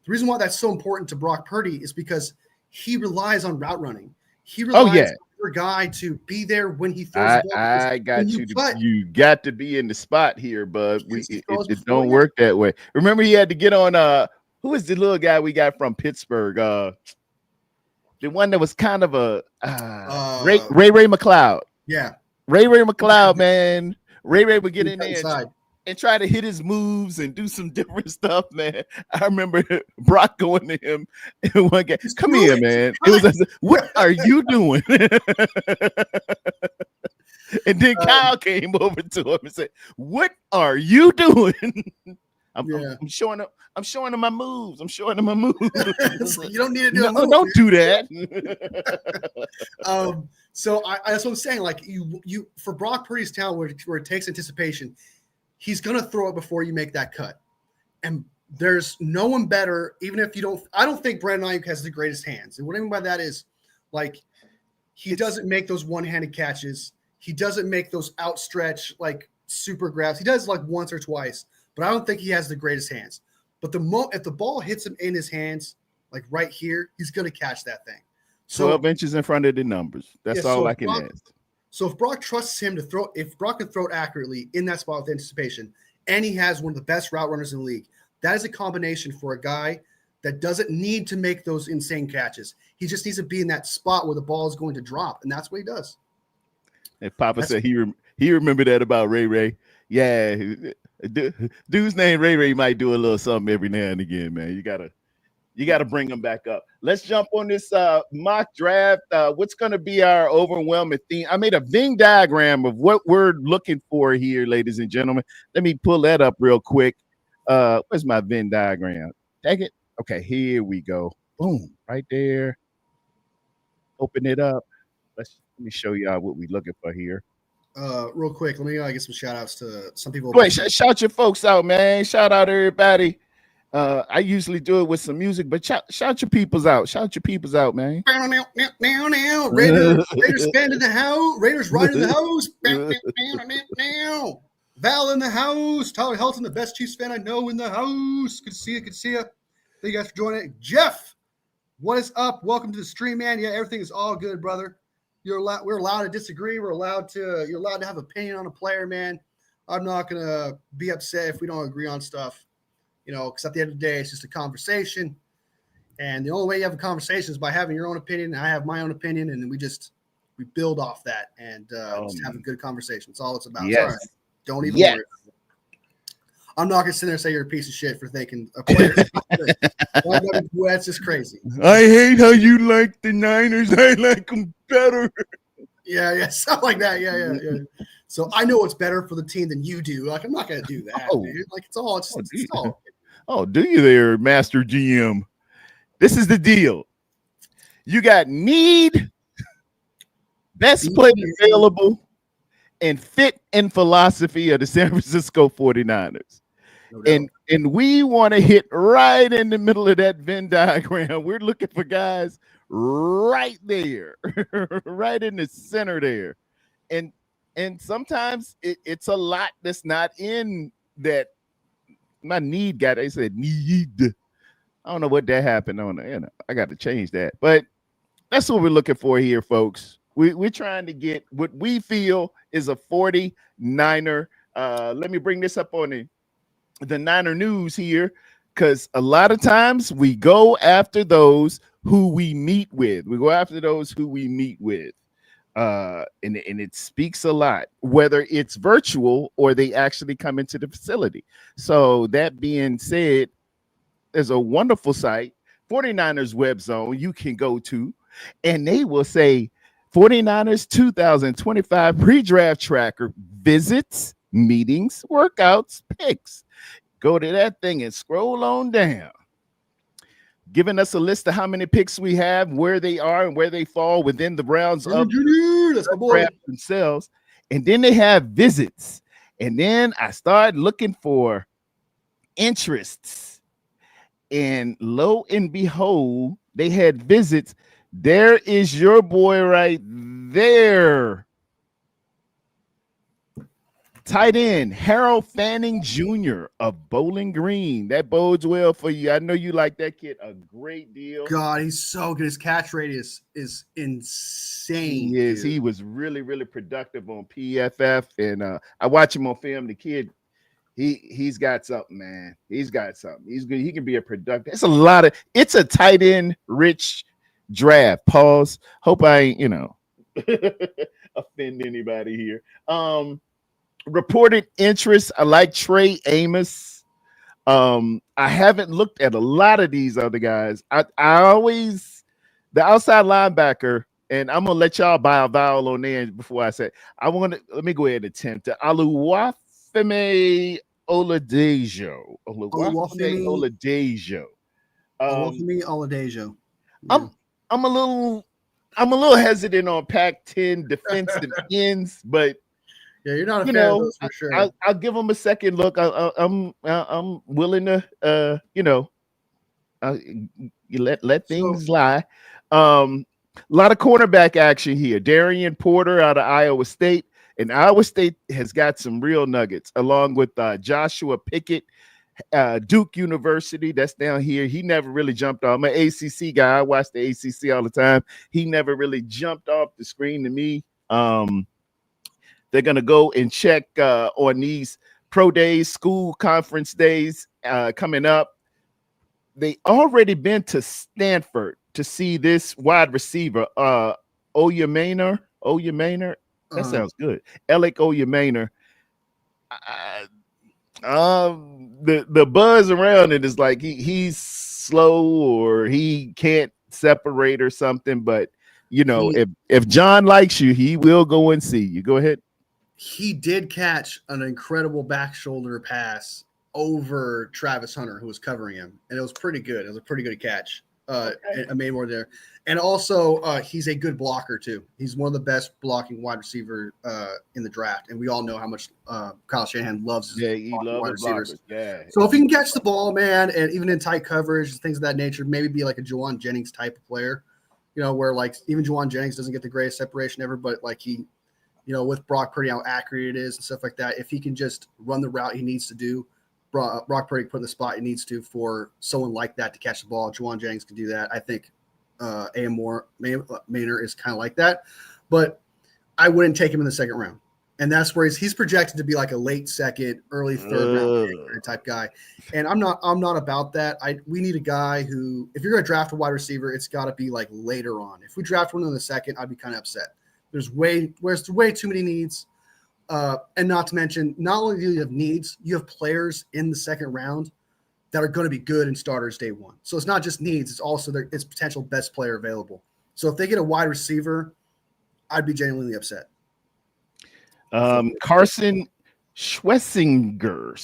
the reason why that's so important to Brock Purdy is because he relies on route running. He relies on your guy to be there when he throws the ball. I got you. You got to be in the spot here, bud. It don't work that way. Remember, he had to get on. Who is the little guy we got from Pittsburgh? The one that was kind of a Ray McLeod. Yeah, Ray McLeod, man. Ray would get in there and try to hit his moves and do some different stuff, man. I remember Brock going to him and one guy, come here, man. It was like, what are you doing? And then Kyle came over to him and said, what are you doing? I'm showing him my moves. I'm showing him my moves. You don't need to do it. No, don't do that. So that's what I'm saying. Like, you for Brock Purdy's talent, where it takes anticipation, he's going to throw it before you make that cut. And there's no one better, even if you don't – I don't think Brandon Ayuk has the greatest hands. And what I mean by that is, like, he doesn't make those one-handed catches. He doesn't make those outstretch, like, super grabs. He does, like, once or twice. But I don't think he has the greatest hands. But if the ball hits him in his hands, like right here, he's going to catch that thing. 12 inches in front of the numbers. That's all I can ask. So if Brock trusts him to throw, if Brock can throw it accurately in that spot with anticipation, and he has one of the best route runners in the league, that is a combination for a guy that doesn't need to make those insane catches. He just needs to be in that spot where the ball is going to drop, and that's what he does. And Papa said he remembered that about Ray Ray. Yeah, dude's name Ray Ray might do a little something every now and again, man. You gotta bring him back up. Let's jump on this mock draft. What's gonna be our overwhelming theme? I made a Venn diagram of what we're looking for here, ladies and gentlemen. Let me pull that up real quick. Where's my Venn diagram? Take it. Okay, here we go. Boom, right there. Open it up. Let me show y'all what we're looking for here. Real quick, let me get some shout outs to some people. Wait, shout your folks out, man. Shout out everybody. I usually do it with some music, but shout your peoples out. Shout your peoples out, man. Raiders fan in the house. Raiders right in the house. Val in the house. Tyler Helton, the best Chiefs fan I know in the house. Good to see you. Good to see you. Thank you guys for joining. Jeff, what is up? Welcome to the stream, man. Yeah, everything is all good, brother. We're allowed to disagree. You're allowed to have opinion on a player, man. I'm not gonna be upset if we don't agree on stuff, because at the end of the day, it's just a conversation. And the only way you have a conversation is by having your own opinion. And I have my own opinion, and we build off that and just have a good conversation. That's all it's about. Yes. Right. Don't even worry. I'm not gonna sit there and say you're a piece of shit for thinking a player. That's just crazy. I hate how you like the Niners. I like them better. Yeah, stuff like that. Yeah. So I know what's better for the team than you do. Like, I'm not gonna do that, dude. Like, it's all. Oh, do you there, Master GM? This is the deal. You got need, best player available, and fit in philosophy of the San Francisco 49ers. No, and we want to hit right in the middle of that Venn diagram. We're looking for guys right there, right in the center there. And sometimes it's a lot that's not in that. My need guy, they said need. I don't know what that happened on. I got to change that. But that's what we're looking for here, folks. We're trying to get what we feel is a 49er. Let me bring this up on the Niner news here, because a lot of times we go after those who we meet with. And it speaks a lot, whether it's virtual or they actually come into the facility. So that being said, there's a wonderful site, 49ers Web Zone, you can go to, and they will say 49ers 2025 pre-draft tracker, visits, meetings, workouts, picks. Go to that thing and scroll on down, giving us a list of how many picks we have, where they are, and where they fall within the rounds of the draft themselves. And then they have visits. And then I started looking for interests. And lo and behold, they had visits. There is your boy right there. Tight end Harold Fanning Jr. of Bowling Green. That bodes well for you. I know you like that kid a great deal. God, he's so good. His catch radius is insane. He is. Dude. He was really, really productive on PFF, and I watch him on film. The kid, he's got something, man. He's got something. He's good. He can be a productive. It's a tight end rich draft. Pause. Hope I ain't, offend anybody here. Reported interest. I like Trey Amos. I haven't looked at a lot of these other guys. I always the outside linebacker, and I'm gonna let y'all buy a vowel on there before I say. Let me go ahead and attempt it. Oluwafemi Oladejo. Oladejo. Oladejo. I'm a little hesitant on Pac-10 defensive ends, but. Yeah, you're not a fan of those for sure. I'll give them a second look. I'm willing to, you let things lie. A lot of cornerback action here. Darian Porter out of Iowa State, and Iowa State has got some real nuggets, along with Joshua Pickett, Duke University. That's down here. He never really jumped off. I'm an ACC guy. I watch the ACC all the time. He never really jumped off the screen to me. They're going to go and check on these pro days, school conference days coming up. they already been to Stanford to see this wide receiver, Oyemaner. That sounds good. Alec Oyemaner. The buzz around it is like he's slow or he can't separate or something. But you know, if John likes you, he will go and see you. Go ahead. He did catch an incredible back shoulder pass over Travis Hunter, who was covering him, and it was pretty good. It was a pretty good catch. I made more there, and also he's a good blocker too. He's one of the best blocking wide receiver in the draft, and we all know how much Kyle Shanahan loves he loves wide receivers. Yeah. So if he can catch the ball, man, and even in tight coverage, things of that nature, maybe be like a Juwan Jennings type of player, you know, where like even Juwan Jennings doesn't get the greatest separation ever, but like he, you know, with Brock Purdy, how accurate it is and stuff like that. If he can just run the route he needs to do, Brock Purdy put in the spot he needs to for someone like that to catch the ball. Juwan Jennings can do that. I think Maynor is kind of like that, but I wouldn't take him in the second round. And that's where he's projected to be like a late second, early third round type guy. And I'm not about that. We need a guy who, if you're going to draft a wide receiver, it's got to be like later on. If we draft one in the second, I'd be kind of upset. There's way too many needs. And not to mention, not only do you have needs, you have players in the second round that are going to be good and starters day one. So it's not just needs, it's also its potential best player available. So if they get a wide receiver, I'd be genuinely upset. Carson Schwessinger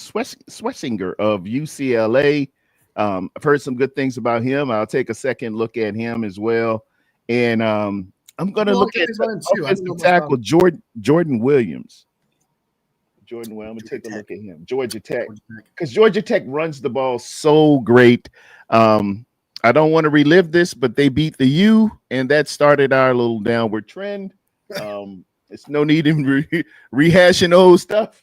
of UCLA. I've heard some good things about him. I'll take a second look at him as well. And I'm going to look at offensive tackle Jordan Williams. I'm going to take a look at him. Georgia Tech. Because Georgia Tech runs the ball so great. I don't want to relive this, but they beat the U, and that started our little downward trend. It's no need in rehashing old stuff.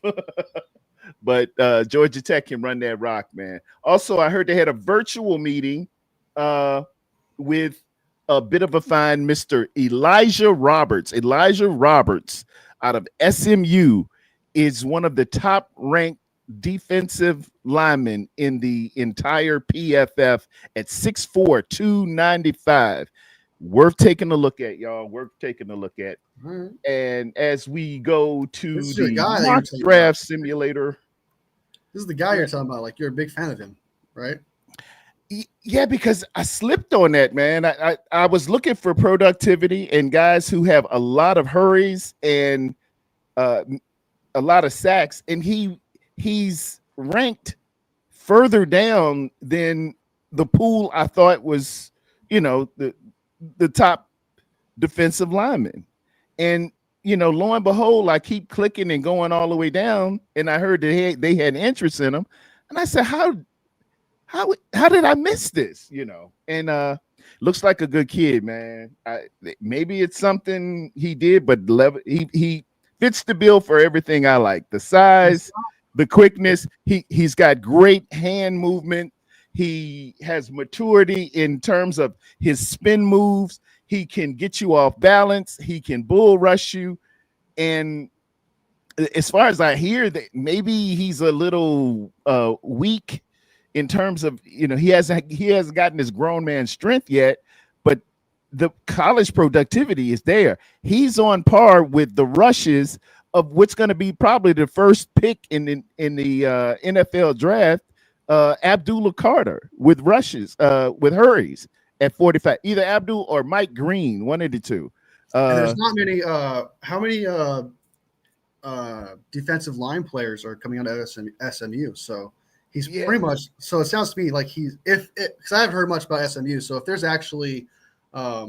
But Georgia Tech can run that rock, man. Also, I heard they had a virtual meeting with a bit of a fine Mr. Elijah Roberts. Elijah Roberts out of SMU is one of the top-ranked defensive linemen in the entire PFF at 6'4", 295. Worth taking a look at, y'all. Worth taking a look at. Right. And as we go to the mock draft simulator. This is the guy you're talking about. Like, you're a big fan of him, right? Yeah, because I slipped on that, man. I was looking for productivity and guys who have a lot of hurries and a lot of sacks, and he's ranked further down than the pool I thought was, you know, the top defensive lineman. And, you know, lo and behold, I keep clicking and going all the way down, and I heard that they had interest in him. And I said, how did I miss this? You know, and looks like a good kid, man. Maybe it's something he did, but he fits the bill for everything I like. The size, the quickness. He's got great hand movement. He has maturity in terms of his spin moves. He can get you off balance. He can bull rush you. And as far as I hear, that maybe he's a little weak in terms of, you know, he hasn't gotten his grown man strength yet, but the college productivity is there. He's on par with the rushes of what's going to be probably the first pick in the NFL draft, Abdullah Carter, with rushes, with hurries at 45. Either Abdul or Mike Green, one of the two. And there's not many. How many defensive line players are coming out of SMU? So he's pretty much. So it sounds to me like because I haven't heard much about SMU. So if there's actually, I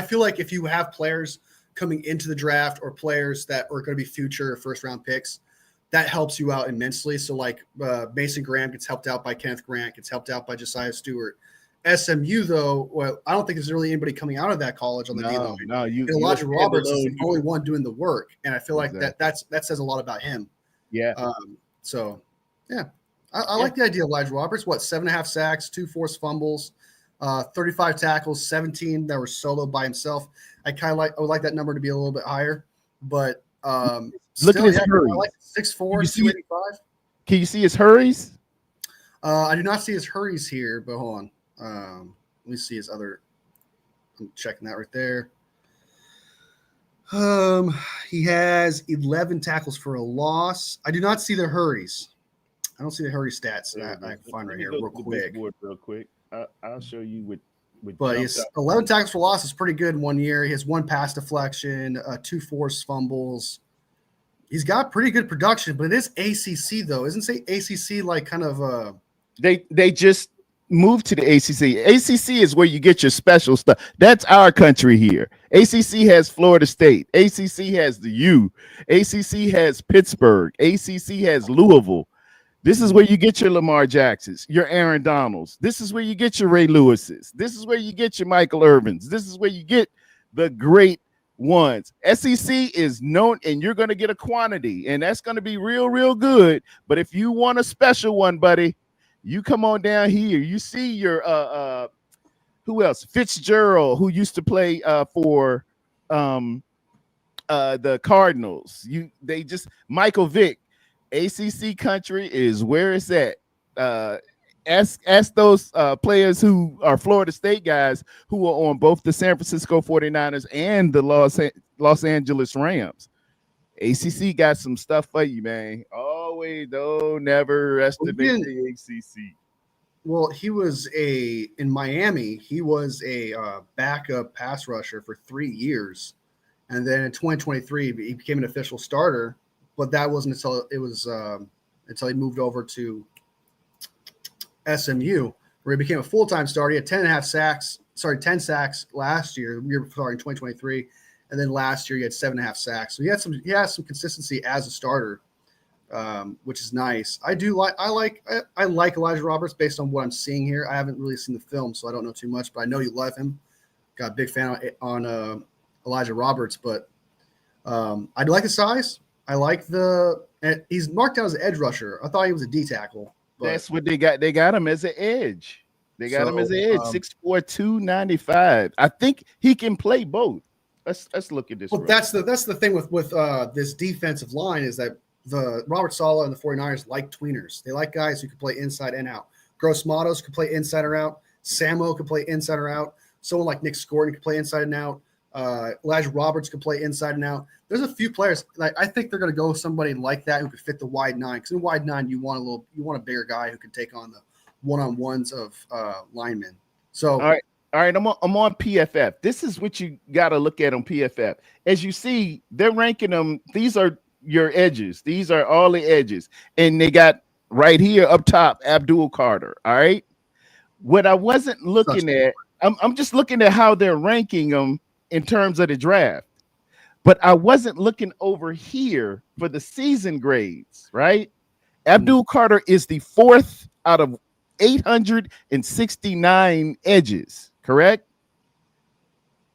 feel like if you have players coming into the draft or players that are going to be future first round picks, that helps you out immensely. So like Mason Graham gets helped out by Kenneth Grant, gets helped out by Josiah Stewart. SMU, though, well, I don't think there's really anybody coming out of that college on the D line. No, Elijah Roberts is the only one doing the work, and I feel like that says a lot about him. Yeah. I like the idea of Elijah Roberts. 7.5 sacks, 2 forced fumbles, 35 tackles, 17 that were solo by himself. I would like that number to be a little bit higher, but look at his hurries. I like 6'4", 285. Can you see his hurries? I do not see his hurries here, but hold on. Let me see his other. I'm checking that right there. Um, he has 11 tackles for a loss. I do not see the hurries. I don't see the hurry stats that I can find Let right me here go real to the big quick. board real quick. I'll show you what But jumped he's out. 11 tackles for loss is pretty good in 1 year. He has one pass deflection, two forced fumbles. He's got pretty good production, but it is ACC though. Isn't say ACC like kind of They just moved to the ACC. ACC is where you get your special stuff. That's our country here. ACC has Florida State. ACC has the U. ACC has Pittsburgh. ACC has Louisville. This is where you get your Lamar Jacksons, your Aaron Donalds. This is where you get your Ray Lewises. This is where you get your Michael Irvins. This is where you get the great ones. SEC is known, and you're going to get a quantity, and that's going to be real, real good. But if you want a special one, buddy, you come on down here. You see your who else? Fitzgerald, who used to play for the Cardinals. They just Michael Vick. ACC country is where it's at. Ask those players who are Florida State guys who are on both the San Francisco 49ers and the Los Angeles Rams. ACC got some stuff for you, man. Always, don't never estimate the ACC. Well, he was in Miami. He was a backup pass rusher for 3 years, and then in 2023 he became an official starter. But that wasn't until he moved over to SMU, where he became a full-time starter. He had 10 sacks last year, in 2023, and then last year he had 7.5 sacks. So he has some consistency as a starter, which is nice. I like Elijah Roberts based on what I'm seeing here. I haven't really seen the film, so I don't know too much, but I know you love him. Got a big fan on Elijah Roberts, but I do like the size. I like he's marked down as an edge rusher. I thought he was a D tackle. That's what they got. They got him as an edge. They got him as an edge. 6'4", 295. I think he can play both. Let's look at this. Well, that's the thing with this defensive line is that the Robert Saleh and the 49ers like tweeners. They like guys who can play inside and out. Gross Matos could play inside or out. Samo could play inside or out. Someone like Nick Scorton could play inside and out. Elijah Roberts could play inside and out. There's a few players like I think they're going to go with somebody like that who could fit the wide nine. Because in wide nine, you want a bigger guy who can take on the one-on-ones of linemen. So all right. I'm on PFF. This is what you got to look at on PFF. As you see, they're ranking them. These are your edges. These are all the edges, and they got right here up top Abdul Carter. All right. What I wasn't looking at, I'm just looking at how they're ranking them in terms of the draft. But I wasn't looking over here for the season grades, right? Abdul Carter is the 4th out of 869 edges, correct?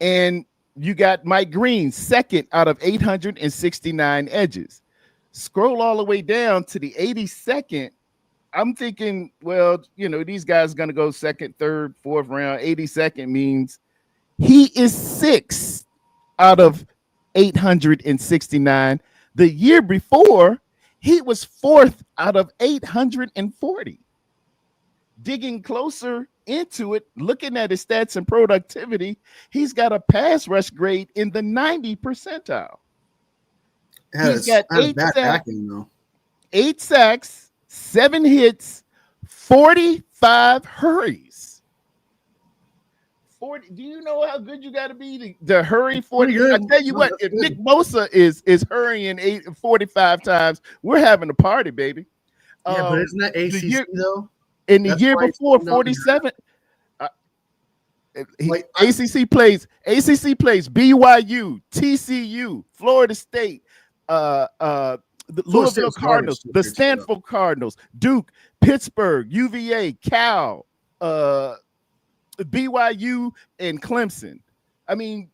And you got Mike Green, 2nd out of 869 edges. Scroll all the way down to the 82nd. I'm thinking, well, these guys are going to go 2nd, 3rd, 4th round. 82nd means he is 6th out of 869. The year before, he was 4th out of 840. Digging closer into it, looking at his stats and productivity, he's got a pass rush grade in the 90 percentile. He's got 8 sacks, 7 hits, 45 hurries. 40. Do you know how good you got to be to hurry 40? I tell you what, if Nick Bosa is hurrying 45 times, we're having a party, baby. Yeah, but isn't that ACC though? In the year before, 47. ACC plays BYU, TCU, Florida State, the Louisville Cardinals, the Stanford Cardinals, Duke, Pittsburgh, UVA, Cal, BYU, and Clemson. I mean,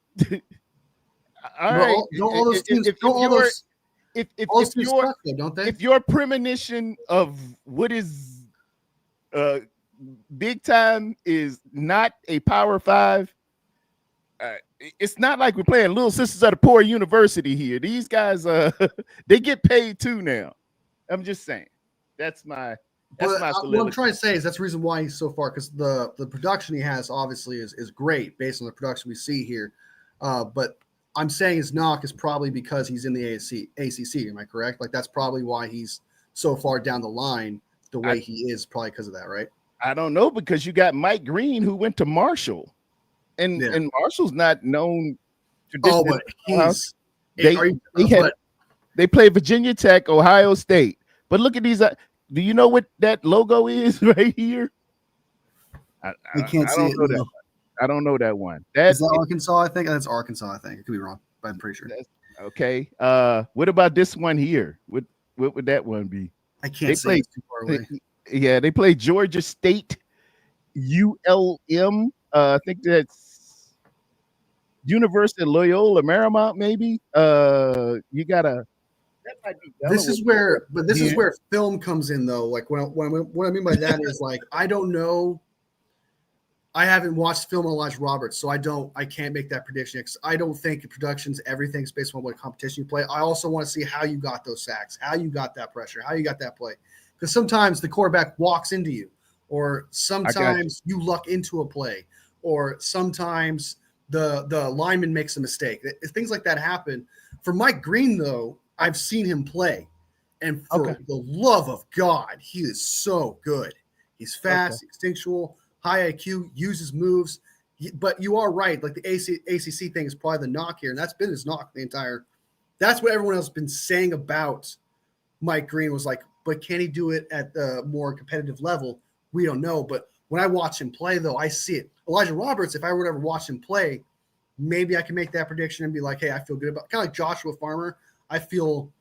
if your premonition of what is big time is not a Power 5, it's not like we're playing Little Sisters of the Poor University here. These guys, they get paid too now. I'm just saying. That's my That's But my what I'm soliloquy. trying to say is that's the reason why he's so far, because the production he has obviously is great based on the production we see here. But I'm saying his knock is probably because he's in the ACC. Am I correct? Like that's probably why he's so far down the line the way he is, probably because of that, right? I don't know, because you got Mike Green who went to Marshall, and Yeah. Marshall's not known Oh, traditionally. but he's They are you, they had but they played Virginia Tech, Ohio State. But look at these. Do you know what that logo is right here? we can't I see don't it. know that. No. I don't know that one. Is that Arkansas? I think that's Arkansas. I think I could be wrong, but I'm pretty sure. That's okay. What about this one here? What would that one be? I can't They say play. it's too far away. Yeah, they play Georgia State ULM. I think that's University of Loyola Marymount. Maybe. You gotta. That might be This Delaware. is where, but this is where film comes in, though. Like what I mean by that is like I don't know. I haven't watched film on Elijah Roberts, so I can't make that prediction because I don't think production's everything's based on what competition you play. I also want to see how you got those sacks, how you got that pressure, how you got that play, because sometimes the quarterback walks into you, or sometimes you luck into a play, or sometimes the lineman makes a mistake. Things like that happen. For Mike Green, though, I've seen him play, and for the love of God, he is so good. He's fast, instinctual, high IQ, uses moves. But you are right. Like the ACC thing is probably the knock here, and that's been his knock the entire. That's what everyone else has been saying about Mike Green was like, but can he do it at the more competitive level? We don't know. But when I watch him play, though, I see it. Elijah Roberts, if I were to ever watch him play, maybe I can make that prediction and be like, hey, I feel good about kind of like Joshua Farmer. I feel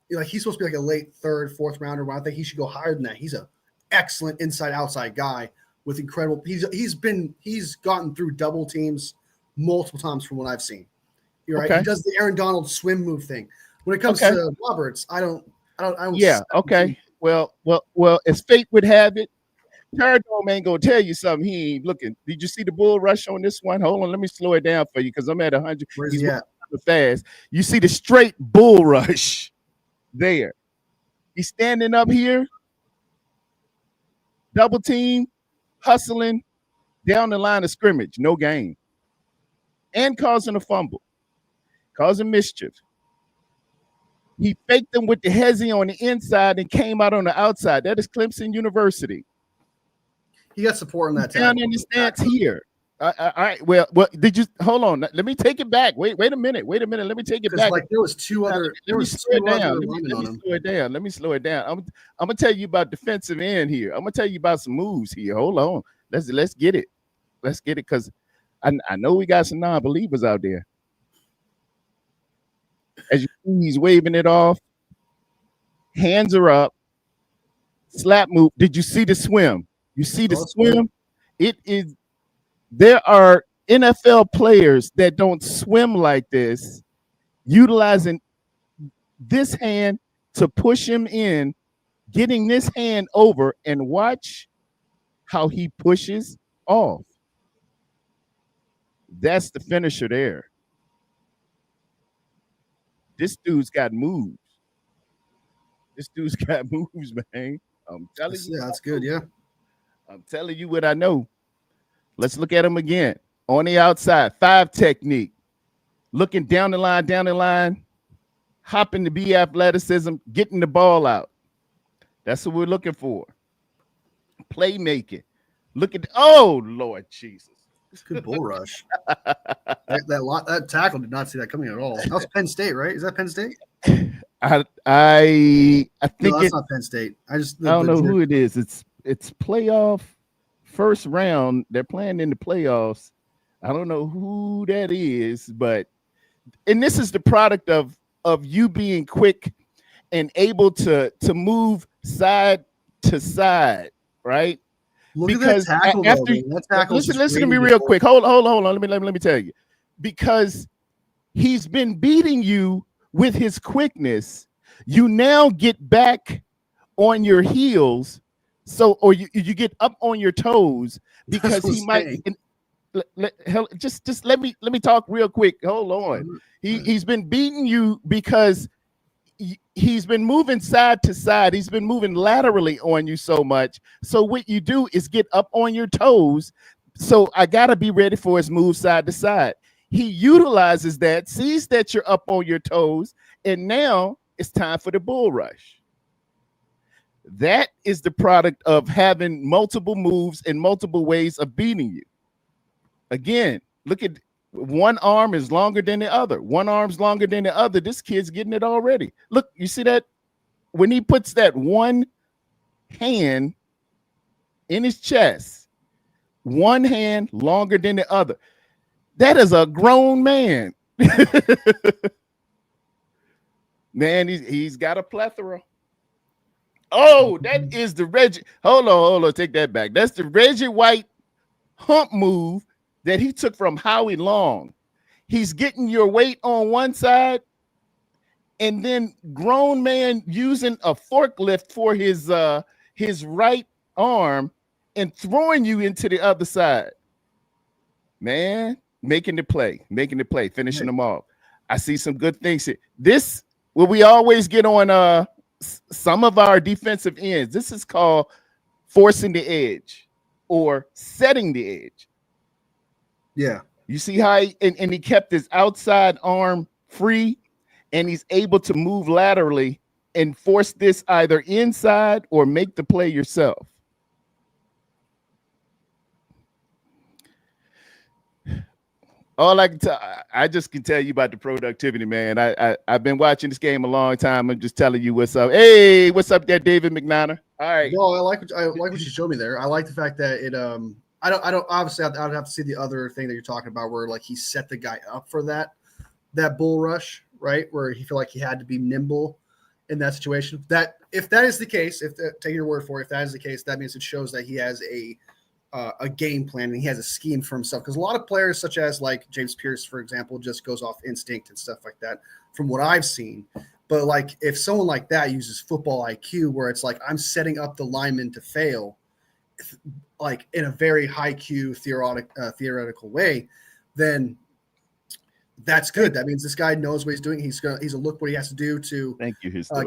like he's supposed to be like a late third, fourth rounder, but I think he should go higher than that. He's an excellent inside outside guy with incredible. He's gotten through double teams multiple times from what I've seen. You're right. He does the Aaron Donald swim move thing. When it comes to Roberts, I don't. Yeah. Okay. Well. As fate would have it, Tarrerdome ain't gonna tell you something he ain't looking. Did you see the bull rush on this one? Hold on, let me slow it down for you because I'm at 100. Where's he at? Fast. You see the straight bull rush there. He's standing up here, double team, hustling down the line of scrimmage, no gain, and causing a fumble, causing mischief. He faked them with the hezzy on the inside and came out on the outside. That is Clemson University. He got support on that down in the stance here. All right. Well, did you hold on? Let me take it back. Wait a minute. Let me take it back. Like there was two other. Let me slow it down. I'm gonna tell you about defensive end here. I'm gonna tell you about some moves here. Hold on. Let's get it. Let's get it because I know we got some non-believers out there. As you see, he's waving it off. Hands are up. Slap move. Did you see the swim? You see the swim? It is. There are NFL players that don't swim like this, utilizing this hand to push him in, getting this hand over, and watch how he pushes off. That's the finisher there. This dude's got moves. Man. I'm telling you. Yeah, that's good. Yeah. I'm telling you what I know. Let's look at him again. On the outside, 5 technique. Looking down the line, hopping to be athleticism, getting the ball out. That's what we're looking for. Playmaking. Look at oh Lord Jesus. Good bull rush. that tackle did not see that coming at all. That was Penn State, right? Is that Penn State? I think no, that's not Penn State. I don't know who it is. It's playoff first round. They're playing in the playoffs. I don't know who that is, but this is the product of you being quick and able to move side to side, right? Look because at that tackle, after that tackle listen to me real quick. Hold on. Let me tell you. Because he's been beating you with his quickness, you now get back on your heels, or you get up on your toes because he might. Just let me talk real quick. Hold on. He's been beating you because he's been moving side to side. He's been moving laterally on you so much. So what you do is get up on your toes. So I got to be ready for his move side to side. He utilizes that, sees that you're up on your toes, and now it's time for the bull rush. That is the product of having multiple moves and multiple ways of beating you. Again, look at one arm is longer than the other. One arm's longer than the other. This kid's getting it already. Look, you see that? When he puts that one hand in his chest, one hand longer than the other. That is a grown man. Man, he's got a plethora. Oh, that is the Reggie. Hold on. Take that back. That's the Reggie White hump move that he took from Howie Long. He's getting your weight on one side, and then grown man using a forklift for his right arm and throwing you into the other side. Man, making the play, finishing them off. I see some good things here. This, what we always get on some of our defensive ends, this is called forcing the edge or setting the edge. Yeah. You see how and he kept his outside arm free, and he's able to move laterally and force this either inside or make the play yourself. All I can tell, I just can tell you about the productivity, man. I've been watching this game a long time. I'm just telling you what's up. Hey, what's up there, David McNanna? All right. No, I like what you showed me there. I like the fact that it I don't obviously I would have to see the other thing that you're talking about where like he set the guy up for that bull rush, right? Where he felt like he had to be nimble in that situation. That if that is the case, take your word for it, if that is the case, that means it shows that he has a game plan and he has a scheme for himself. Because a lot of players, such as like James Pierce, for example, just goes off instinct and stuff like that, from what I've seen. But like if someone like that uses football IQ, where it's like I'm setting up the lineman to fail, like in a very high Q theoretical way, then that's good. That means this guy knows what he's doing. He's a look what he has to do to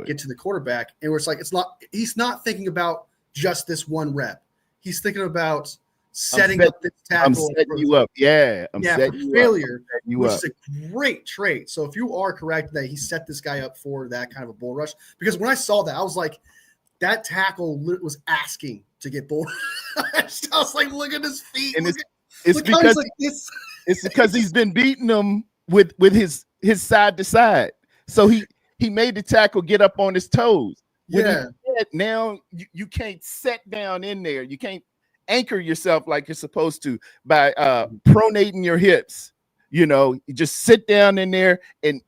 get to the quarterback. And where it's like he's not thinking about just this one rep. He's thinking about setting up this tackle. I'm setting you up. Yeah. I'm setting you failure, which is a great trait. So if you are correct that he set this guy up for that kind of a bull rush, because when I saw that, I was like, that tackle was asking to get bull rushed. I was like, look at his feet. And it's because he's been beating them with his side to side. So he made the tackle get up on his toes. Yeah. Now you can't set down in there. You can't anchor yourself like you're supposed to by pronating your hips. You know, you just sit down in there and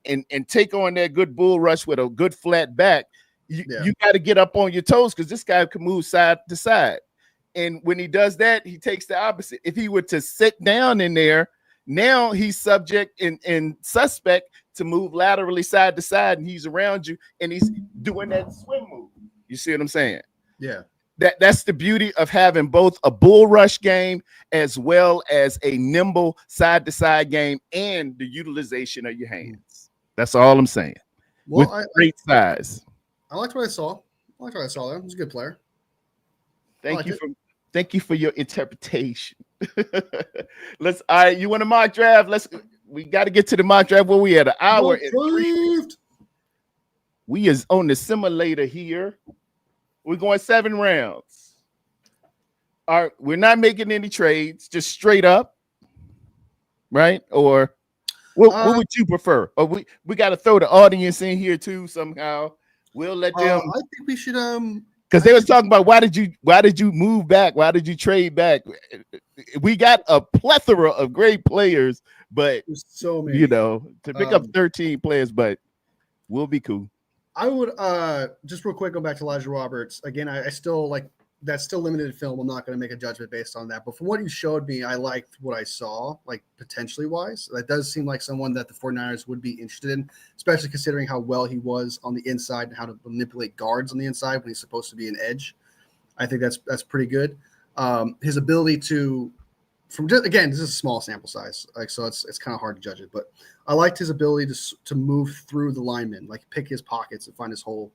take on that good bull rush with a good flat back. You got to get up on your toes because this guy can move side to side. And when he does that, he takes the opposite. If he were to sit down in there, now he's subject and suspect to move laterally side to side, and he's around you, and he's doing that swim move. You see what I'm saying? Yeah. That's the beauty of having both a bull rush game as well as a nimble side to side game and the utilization of your hands. That's all I'm saying. Well, with great size. I liked what I saw. There. He's a good player. Thank you for your interpretation. All right, you want a mock draft? We got to get to the mock draft where we at an hour and 3. We is on the simulator here. We're going 7 rounds. All right, we're not making any trades, just straight up, right? Or what would you prefer? Or we got to throw the audience in here too somehow. We'll let them. I think we should because they was talking about why did you move back? Why did you trade back? We got a plethora of great players, but there's so many, to pick up 13 players, but we'll be cool. I would just real quick go back to Elijah Roberts again. I still like that's still limited film. I'm not going to make a judgment based on that, but from what you showed me, I liked what I saw, like potentially wise. That does seem like someone that the 49ers would be interested in, especially considering how well he was on the inside and how to manipulate guards on the inside when he's supposed to be an edge. I think that's pretty good. His ability to from just, again, this is a small sample size, like so it's kind of hard to judge it. But I liked his ability to move through the linemen, like pick his pockets and find his hole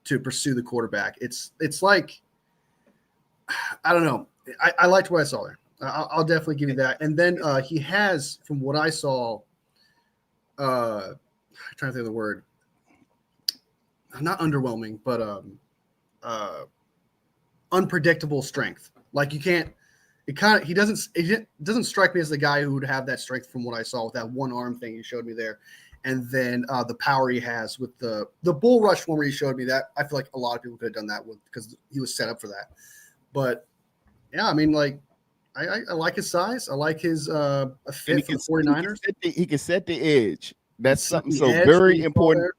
to pursue the quarterback. It's like I don't know. I liked what I saw there. I'll definitely give you that. And then he has, from what I saw, I'm trying to think of the word, not underwhelming, but unpredictable strength. Like you can't. It doesn't strike me as the guy who would have that strength from what I saw with that one arm thing you showed me there, and then the power he has with the bull rush one where you showed me that. I feel like a lot of people could have done that with because he was set up for that. But yeah, I mean, like I like his size. I like his a fit for the 49ers. He can set the edge. That's something so very important.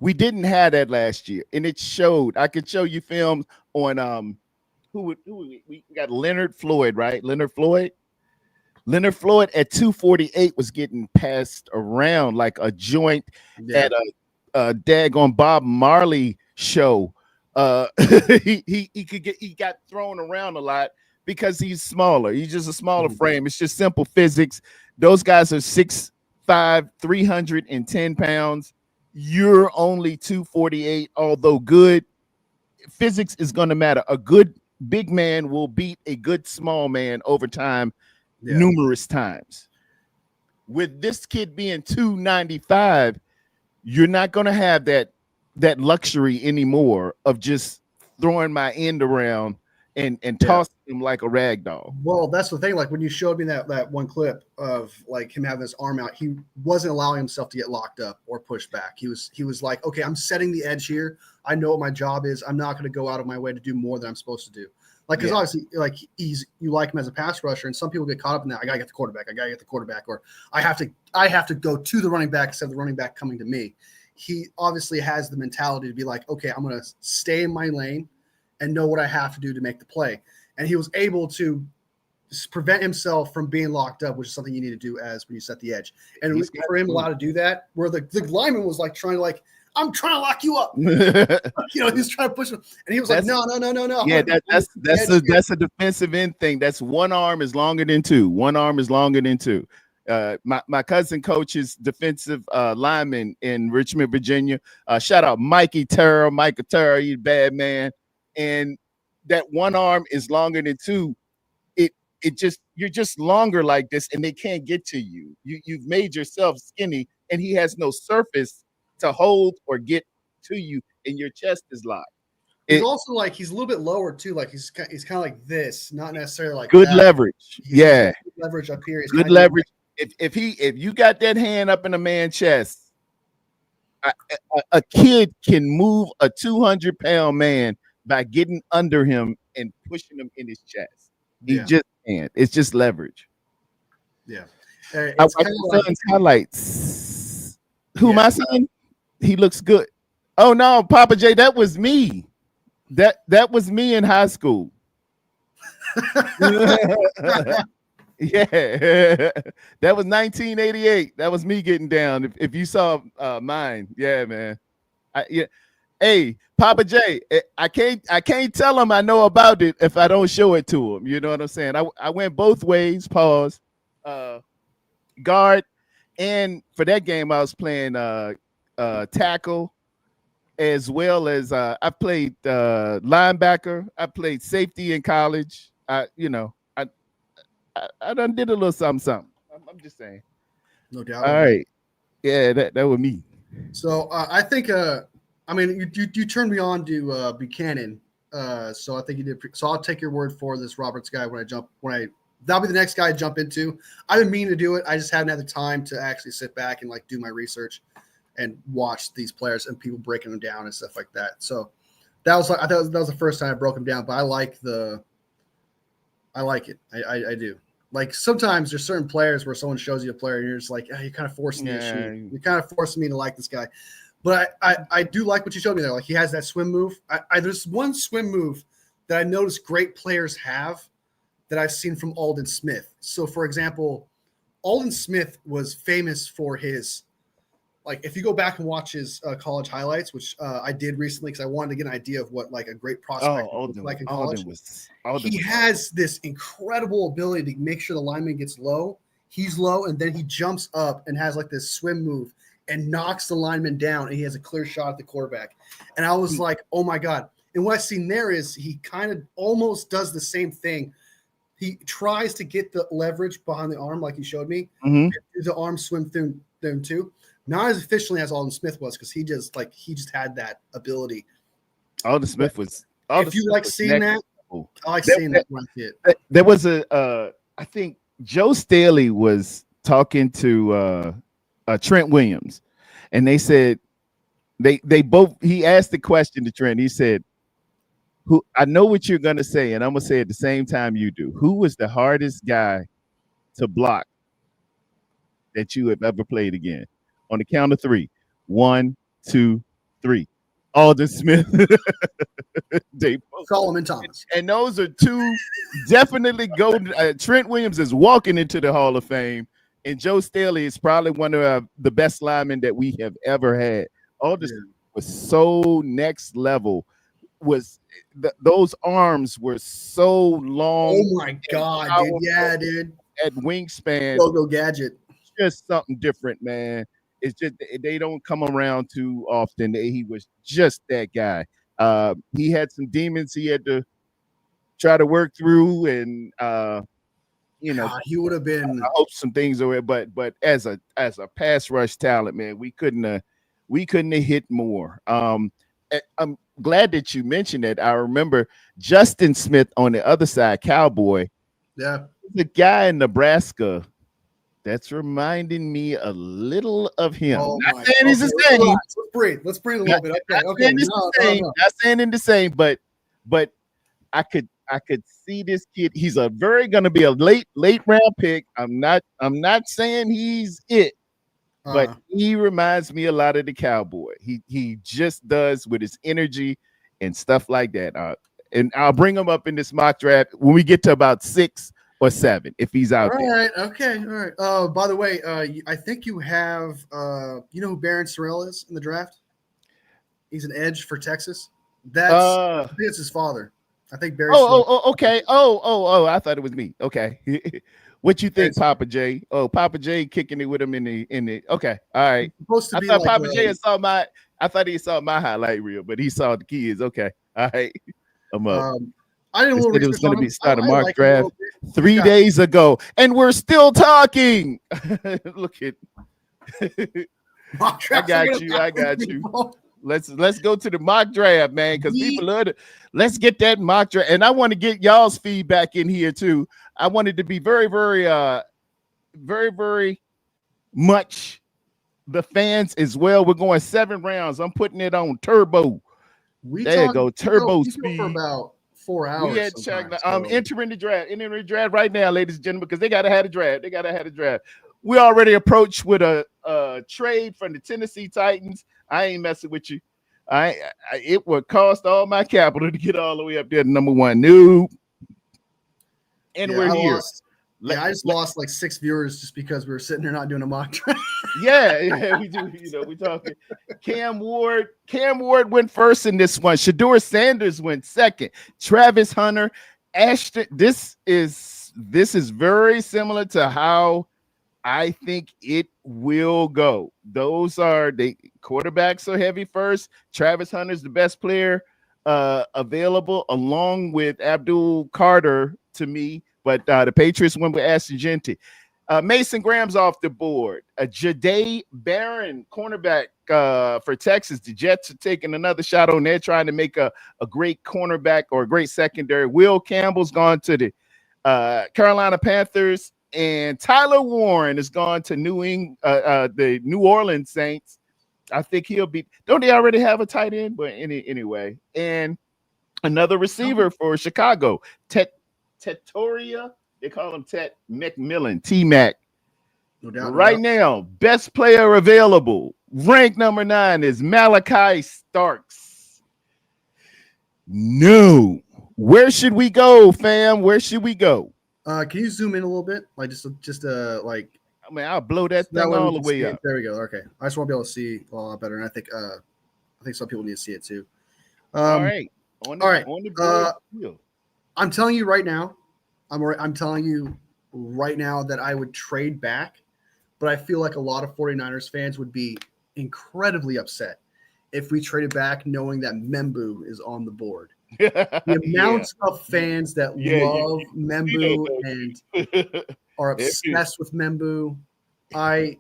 We didn't have that last year, and it showed. I could show you films on who we got Leonard Floyd, right? Leonard Floyd at 248 was getting passed around like a joint at a daggone Bob Marley show. He got thrown around a lot because he's smaller. He's just a smaller frame. It's just simple physics. Those guys are 6'5", 310 pounds. You're only 248, although good. Physics is going to matter. A good big man will beat a good small man over time numerous times. With this kid being 295, you're not going to have that luxury anymore of just throwing my end around and tossing him like a rag doll. Well, that's the thing. Like when you showed me that one clip of like him having his arm out, he wasn't allowing himself to get locked up or pushed back. He was like, okay, I'm setting the edge here. I know what my job is. I'm not going to go out of my way to do more than I'm supposed to do. Like, because obviously, like you like him as a pass rusher, and some people get caught up in that. I gotta get the quarterback. Or I have to go to the running back instead of the running back coming to me. He obviously has the mentality to be like, okay, I'm gonna stay in my lane and know what I have to do to make the play. And he was able to prevent himself from being locked up, which is something you need to do as when you set the edge. And for him allowed to do that, where the lineman was like trying to like, I'm trying to lock you up. He's trying to push him, and he was like, no. Yeah, that's a defensive end thing. That's one arm is longer than two. One arm is longer than two. My cousin coaches defensive lineman in Richmond, Virginia. Shout out Michael Terrell, you bad man. And that one arm is longer than two. You're just longer like this, and they can't get to you. You've made yourself skinny, and he has no surface to hold or get to you, and your chest is locked. He's also like he's a little bit lower too. Like he's kind of like this, not necessarily like good that. leverage. Good leverage up here. Good leverage. If you got that hand up in a man's chest, a kid can move a 200-pound man by getting under him and pushing him in his chest. He just can't. It's just leverage. Yeah. I watched my son's highlights. My son? He looks good. Oh no, Papa J, that was me. That was me in high school. Yeah, that was 1988. That was me getting down. If you saw mine, yeah, man. Hey, Papa J, I can't tell him I know about it if I don't show it to him. You know what I'm saying? I went both ways. Pause. Guard, and for that game I was playing tackle, as well as I played linebacker. I played safety in college. I done did a little something. I'm just saying. No doubt. All right. Yeah, that was me. So I think I mean you turned me on to Buchanan. So I think you did. So I'll take your word for this Roberts guy that'll be the next guy I jump into. I've been meaning to do it. I just haven't had the time to actually sit back and like do my research and watch these players and people breaking them down and stuff like that. So I thought that was the first time I broke them down, but I like it. I do. Like sometimes there's certain players where someone shows you a player and you're just like, you're kind of forcing me to shoot. You're kind of forcing me to like this guy. But I do like what you showed me there. Like he has that swim move. There's one swim move that I noticed great players have that I've seen from Aldon Smith. So for example, Aldon Smith was famous for his like if you go back and watch his college highlights, which I did recently because I wanted to get an idea of what like a great prospect looks like in college. He has this incredible ability to make sure the lineman gets low. He's low, and then he jumps up and has like this swim move and knocks the lineman down, and he has a clear shot at the quarterback. And I was like, oh my God. And what I've seen there is he kind of almost does the same thing. He tries to get the leverage behind the arm like he showed me. The arm swim through them too. Not as efficiently as Alden Smith was because he just had that ability. Alden Smith was. If you like seeing that, I like seeing that when I see it. There was I think Joe Staley was talking to Trent Williams, and they said they both. He asked the question to Trent. He said, "Who? I know what you're gonna say, and I'm gonna say it at the same time you do. Who was the hardest guy to block that you have ever played again?" On the count of 3. 1, 2, 3. Alden Smith. Solomon Thomas. And those are two definitely golden. Trent Williams is walking into the Hall of Fame, and Joe Staley is probably one of the best linemen that we have ever had. Alden was so next level. Those arms were so long. Oh my God, dude. Yeah, dude. At wingspan. Go gadget. Just something different, man. It's just they don't come around too often. He was just that guy. He had some demons he had to try to work through, and he would have been. I hope some things are, but as a pass rush talent, man, we couldn't have hit more. I'm glad that you mentioned it. I remember Justin Smith on the other side, Cowboy. Yeah, the guy in Nebraska. That's reminding me a little of him. Not saying he's the same. Let's breathe a little bit. Okay. Not saying in the same, but I could see this kid. He's gonna be a late round pick. I'm not saying he's it, but he reminds me a lot of the Cowboy. He just does with his energy and stuff like that. And I'll bring him up in this mock draft when we get to about 6 or 7 if he's out there. All right. Okay. All right. By the way, I think you have you know who Barron Sorrell is in the draft? He's an edge for Texas. I think it's his father. I think Barry. Okay. I thought it was me. Okay. What you think, Papa J? Oh, Papa J kicking it with him in the. Okay. All right. Supposed to be Papa J saw my. I thought he saw my highlight reel, but he saw the kids. Okay. All right. I'm up. I didn't know it was going to be started mock draft 3 days ago, and we're still talking. Look at. I got you. Let's go to the mock draft, man, because people love it. Let's get that mock draft, and I want to get y'all's feedback in here too. I wanted to be very, very, very, very much the fans as well. We're going 7 rounds. I'm putting it on turbo. There you go, turbo speed. For about 4 hours. We had checked. I'm entering the draft right now, ladies and gentlemen, because they gotta have a draft. We already approached with a trade from the Tennessee Titans. I ain't messing with you. It would cost all my capital to get all the way up there to number 1. Noob. And we're here. I just lost like 6 viewers just because we were sitting there not doing a mock draft. yeah, we do. We talking. Cam Ward went first in this one. Shedeur Sanders went second. Travis Hunter, Ashton. This is very similar to how I think it will go. Those are the quarterbacks are heavy first. Travis Hunter's the best player available, along with Abdul Carter to me. But the Patriots went with Ashton Jeanty. Mason Graham's off the board. Jahdae Barron, cornerback for Texas. The Jets are taking another shot on there, trying to make a great cornerback or a great secondary. Will Campbell's gone to the Carolina Panthers, and Tyler Warren has gone to the New Orleans Saints. I think he'll be. Don't they already have a tight end? But anyway, and another receiver for Chicago, Tetoria, they call him Tet McMillan, T-Mac. No doubt. Right now, best player available, ranked number 9 is Malachi Starks. No. Where should we go, fam? Where should we go? Can you zoom in a little bit? Like just like I mean, I'll blow that That thing way we all the can way see up. it. There we go. Okay, I just want to be able to see a lot better, and I think some people need to see it too. All right. On All right. the board field. I'm telling you right now, I'm telling you right now that I would trade back, but I feel like a lot of 49ers fans would be incredibly upset if we traded back knowing that Membu is on the board. The amount of fans that love Membu and are obsessed with Membu, I'd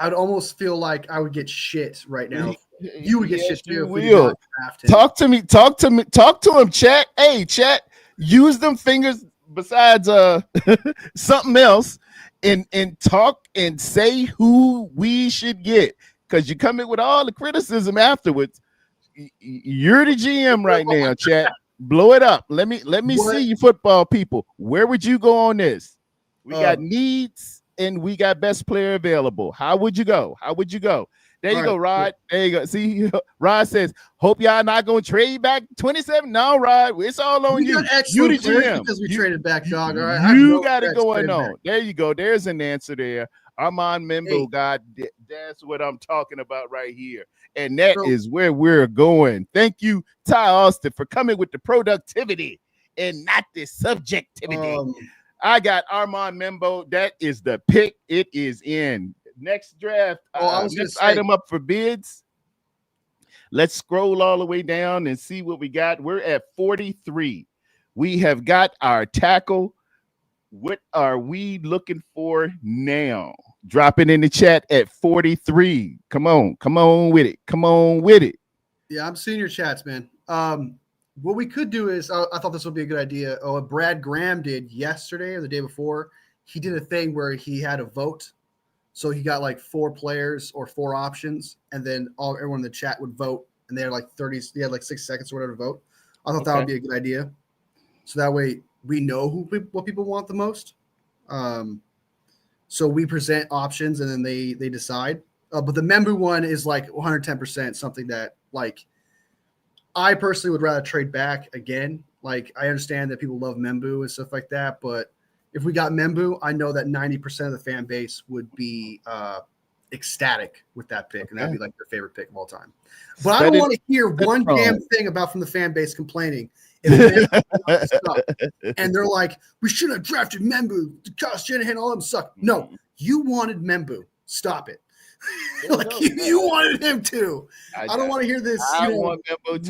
almost feel like I would get shit right now. You would get shit too if we did not draft him. Talk to me. Talk to him, chat. Hey, chat. Use them fingers besides something else and talk and say who we should get. Because you come in with all the criticism afterwards. You're the GM right now, chat. Blow it up. Let me see you football people. Where would you go on this? We got needs and we got best player available. How would you go? There you go, Rod. There you go. See, Rod says, hope y'all not going to trade back 27. No, Rod, it's all on you. You the GM. Because we traded back, dog. All right. You got it going on. There you go. There's an answer there. Armand Membo, God, that's what I'm talking about right here. And that is where we're going. Thank you, Ty Austin, for coming with the productivity and not the subjectivity. I got Armand Membo. That is the pick. It is in. Next draft, next item up for bids. Let's scroll all the way down and see what we got. We're at 43. We have got our tackle. What are we looking for now? Drop it in the chat at 43. Come on with it. Yeah, I'm seeing your chats, man. What we could do is, I thought this would be a good idea. What Brad Graham did yesterday or the day before, he did a thing where he had a vote. So he got like 4 players or 4 options, and then everyone in the chat would vote, and they had like 30. They had like 6 seconds or whatever to vote. I thought that would be a good idea. So that way we know what people want the most. So we present options, and then they decide. But the Membu one is like 110% something that like I personally would rather trade back again. Like I understand that people love Membu and stuff like that, but if we got Membu, I know that 90% of the fan base would be ecstatic with that pick, and that'd be like their favorite pick of all time. But I don't want to hear one damn thing from the fan base complaining. And they're like, we should have drafted Membu. Kyle Shanahan, all of them suck. No, you wanted Membu. Stop it. Like you wanted him to. I don't want to hear this.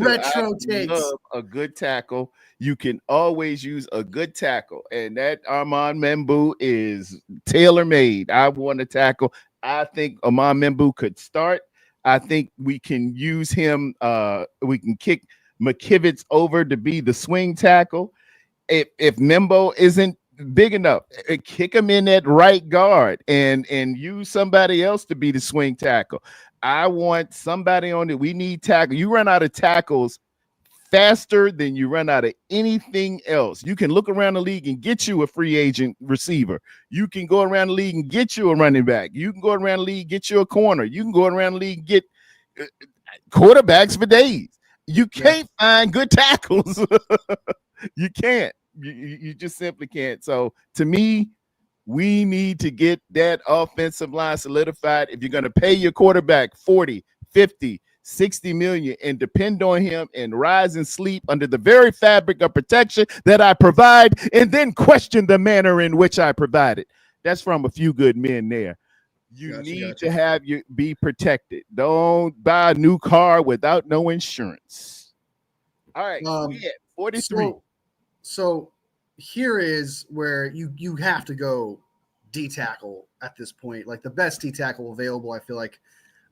Retro takes. Love a good tackle. You can always use a good tackle, and that Armand Membu is tailor-made. I want a tackle. I think Armand Membu could start. I think we can use him. We can kick McKivitz over to be the swing tackle. If Membo isn't big enough, kick him in at right guard and use somebody else to be the swing tackle. I want somebody on it. We need tackle. You run out of tackles faster than you run out of anything else. You can look around the league and get you a free agent receiver. You can go around the league and get you a running back. You can go around the league, get you a corner. You can go around the league and get quarterbacks for days. You can't find good tackles. You can't. You just simply can't. So to me, we need to get that offensive line solidified. If you're going to pay your quarterback 40, 50, 60 million and depend on him and rise and sleep under the very fabric of protection that I provide, and then question the manner in which I provide it. That's from a few good men there. You need to have you be protected. Don't buy a new car without no insurance. All right, 43. So here is where you have to go D tackle at this point, like the best D tackle available. I feel like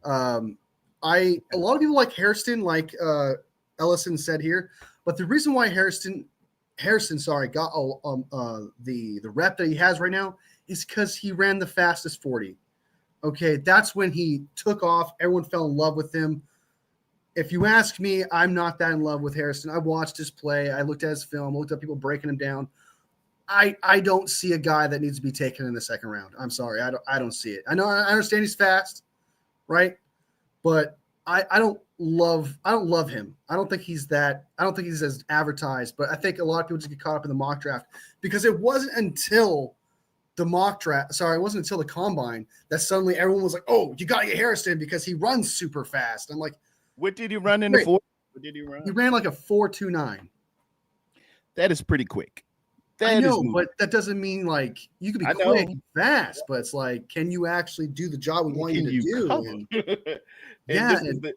a lot of people like Hairston, like Ellison said here, but the reason why Hairston got the rep that he has right now is because he ran the fastest 40. Okay, that's when he took off. Everyone fell in love with him. If you ask me, I'm not that in love with Hairston. I watched his play. I looked at his film. I looked at people breaking him down. I don't see a guy that needs to be taken in the second round. I'm sorry. I don't see it. I understand he's fast, right? But I don't love him. I don't think he's as advertised, but I think a lot of people just get caught up in the mock draft because it wasn't until the mock draft. Sorry, it wasn't until the combine that suddenly everyone was like, "Oh, you got to get Harrison because he runs super fast." I'm like, what did he run in the 4? What did he run? He ran like a 4.29. That is pretty quick. I know, but that doesn't mean like you could be quick and fast, but it's like, can you actually do the job we want you to do?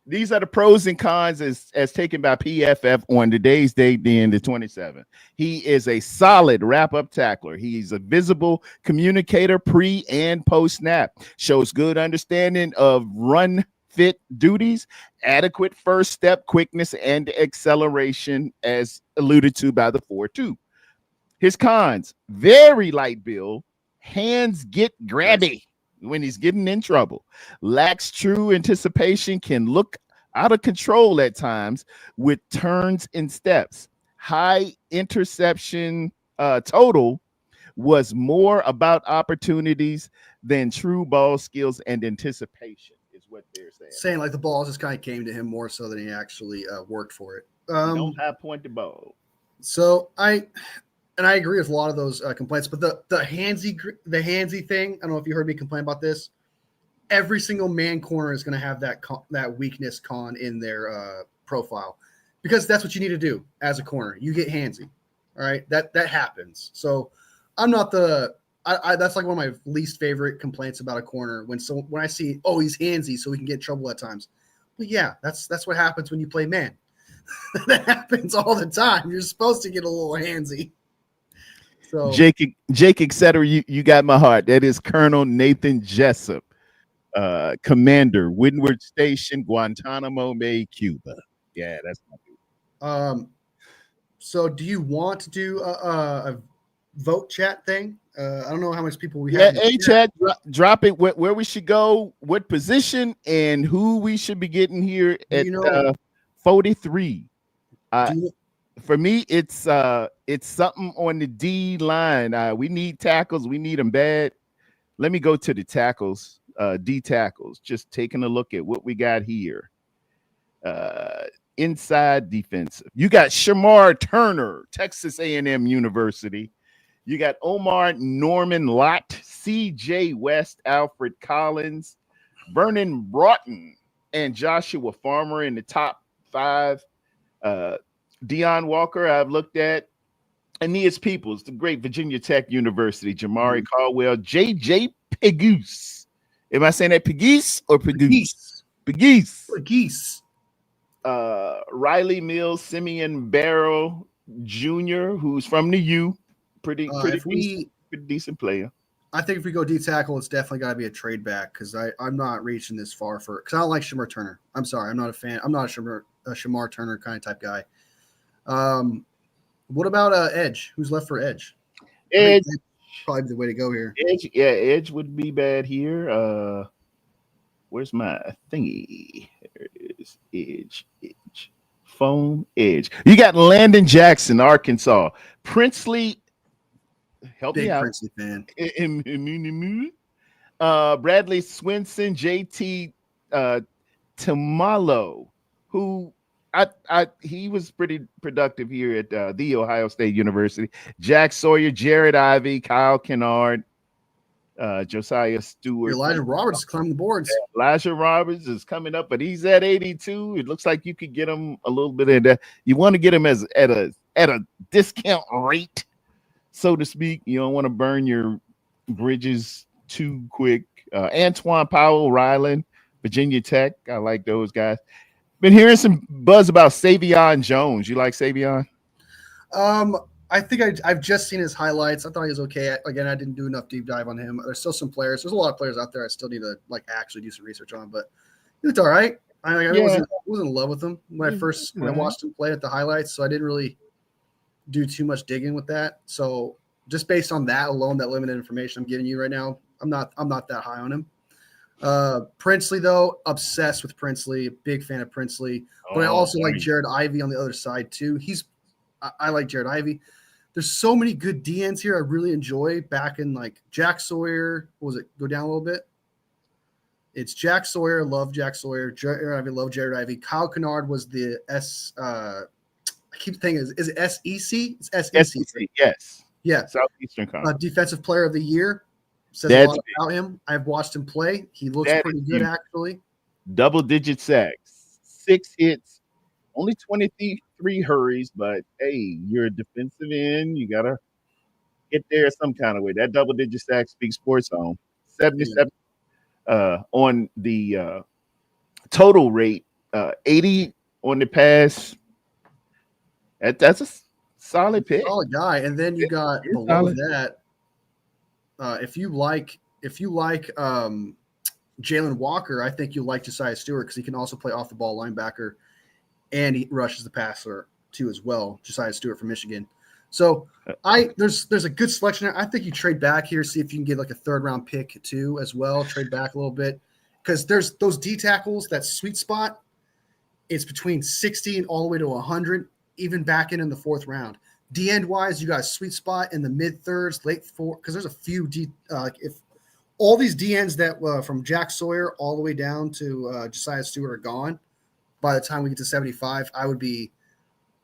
These are the pros and cons as taken by PFF on today's date, the 27th. He is a solid wrap-up tackler. He's a visible communicator pre and post snap. Shows good understanding of run fit duties, adequate first step quickness, and acceleration, as alluded to by the 4.2. His cons: very light build, hands get grabby when he's getting in trouble, lacks true anticipation, can look out of control at times with turns and steps. High interception total was more about opportunities than true ball skills and anticipation, is what they're saying. Saying like the ball just kind of came to him more so than he actually worked for it. Don't have pointed ball. So I agree with a lot of those complaints, but the handsy thing, I don't know if you heard me complain about this. Every single man corner is going to have that weakness con in their profile, because that's what you need to do as a corner. You get handsy, all right? That happens. So I'm not that's like one of my least favorite complaints about a corner, when I see, oh, he's handsy so we can get in trouble at times. But yeah, that's what happens when you play man. That happens all the time. You're supposed to get a little handsy. So Jake, etc. You got my heart. That is Colonel Nathan Jessup, Commander, Windward Station, Guantanamo Bay, Cuba. Yeah, that's my dude. So do you want to do a vote chat thing? I don't know how much people we have. Yeah, chat, drop it where we should go, what position, and who we should be getting here at 43. For me, it's something on the D line. We need tackles. We need them bad. Let me go to the tackles, D tackles. Just taking a look at what we got here. Inside defensive. You got Shamar Turner, Texas A&M University. You got Omar Norman Lott, C.J. West, Alfred Collins, Vernon Broughton, and Joshua Farmer in the top 5. Deion Walker, I've looked at. Aeneas Peoples, the great Virginia Tech University. Jamari Caldwell, J.J. Pegoose. Am I saying that Pegoose or Pegoose? Pegoose. Riley Mills, Simeon Barrow Jr., who's from the U. Pretty decent player. I think if we go D tackle, it's definitely got to be a trade back, because I'm not reaching this far because I don't like Shamar Turner. I'm sorry, I'm not a fan. I'm not a Shamar Turner kind of type guy. What about Edge? Who's left for Edge? Edge probably the way to go here. Edge would be bad here. Where's my thingy? There it is. Edge. Phone Edge. You got Landon Jackson, Arkansas. Princely. Help Big me out. Princely fan. Bradley Swinson, JT Tamalo, who he was pretty productive here at the Ohio State University. Jack Sawyer, Jared Ivey, Kyle Kennard, Josiah Stewart. Elijah Roberts is climbing the boards. Elijah Roberts is coming up, but he's at 82. It looks like you could get him a little bit of that. You want to get him at a discount rate, so to speak. You don't want to burn your bridges too quick. Antoine Powell, Ryland, Virginia Tech. I like those guys. Been hearing some buzz about Savion Jones. You like Savion? I think I've just seen his highlights. I thought he was okay. Again, I didn't do enough deep dive on him. There's still some players. There's a lot of players out there I still need to actually do some research on, but he looked all right. I wasn't in love with him when I watched him play at the highlights, so I didn't really do too much digging with that. So just based on that alone, that limited information I'm giving you right now, I'm not that high on him. Princely, though, obsessed with Princely, big fan of Princely, but I also like Jared Ivey on the other side too. I like Jared Ivey. There's so many good DNs here I really enjoy. Back in Jack Sawyer, what was it? Go down a little bit. It's Jack Sawyer, love Jack Sawyer. Jared Ivey, love Jared Ivey. Kyle Kennard was the I keep thinking, is it SEC? It's SEC. Yes. Yeah. Southeastern Conference. Defensive Player of the Year. Says a That's lot about him. I've watched him play. He looks that pretty is good, huge. actually. Double-digit sacks, 6 hits, only 23 hurries, but hey, you're a defensive end. You gotta get there some kind of way. That double-digit sack speaks for its own. Yeah. 77 on the total rate, 80 on the pass. That's a solid pick. Solid guy. And then you got It's below solid. that, if you like Jalen Walker, I think you'll like Josiah Stewart because he can also play off the ball linebacker and he rushes the passer too as well. Josiah Stewart from Michigan. So there's a good selection there. I think you trade back here, see if you can get like a third round pick too as well. Trade back a little bit because there's those D tackles, that sweet spot. It's between 60 and all the way to 100, even back in the fourth round. D end wise, you got a sweet spot in the mid thirds, late four, because there's a few D. If all these D ends that from Jack Sawyer all the way down to Josiah Stewart are gone by the time we get to 75, I would be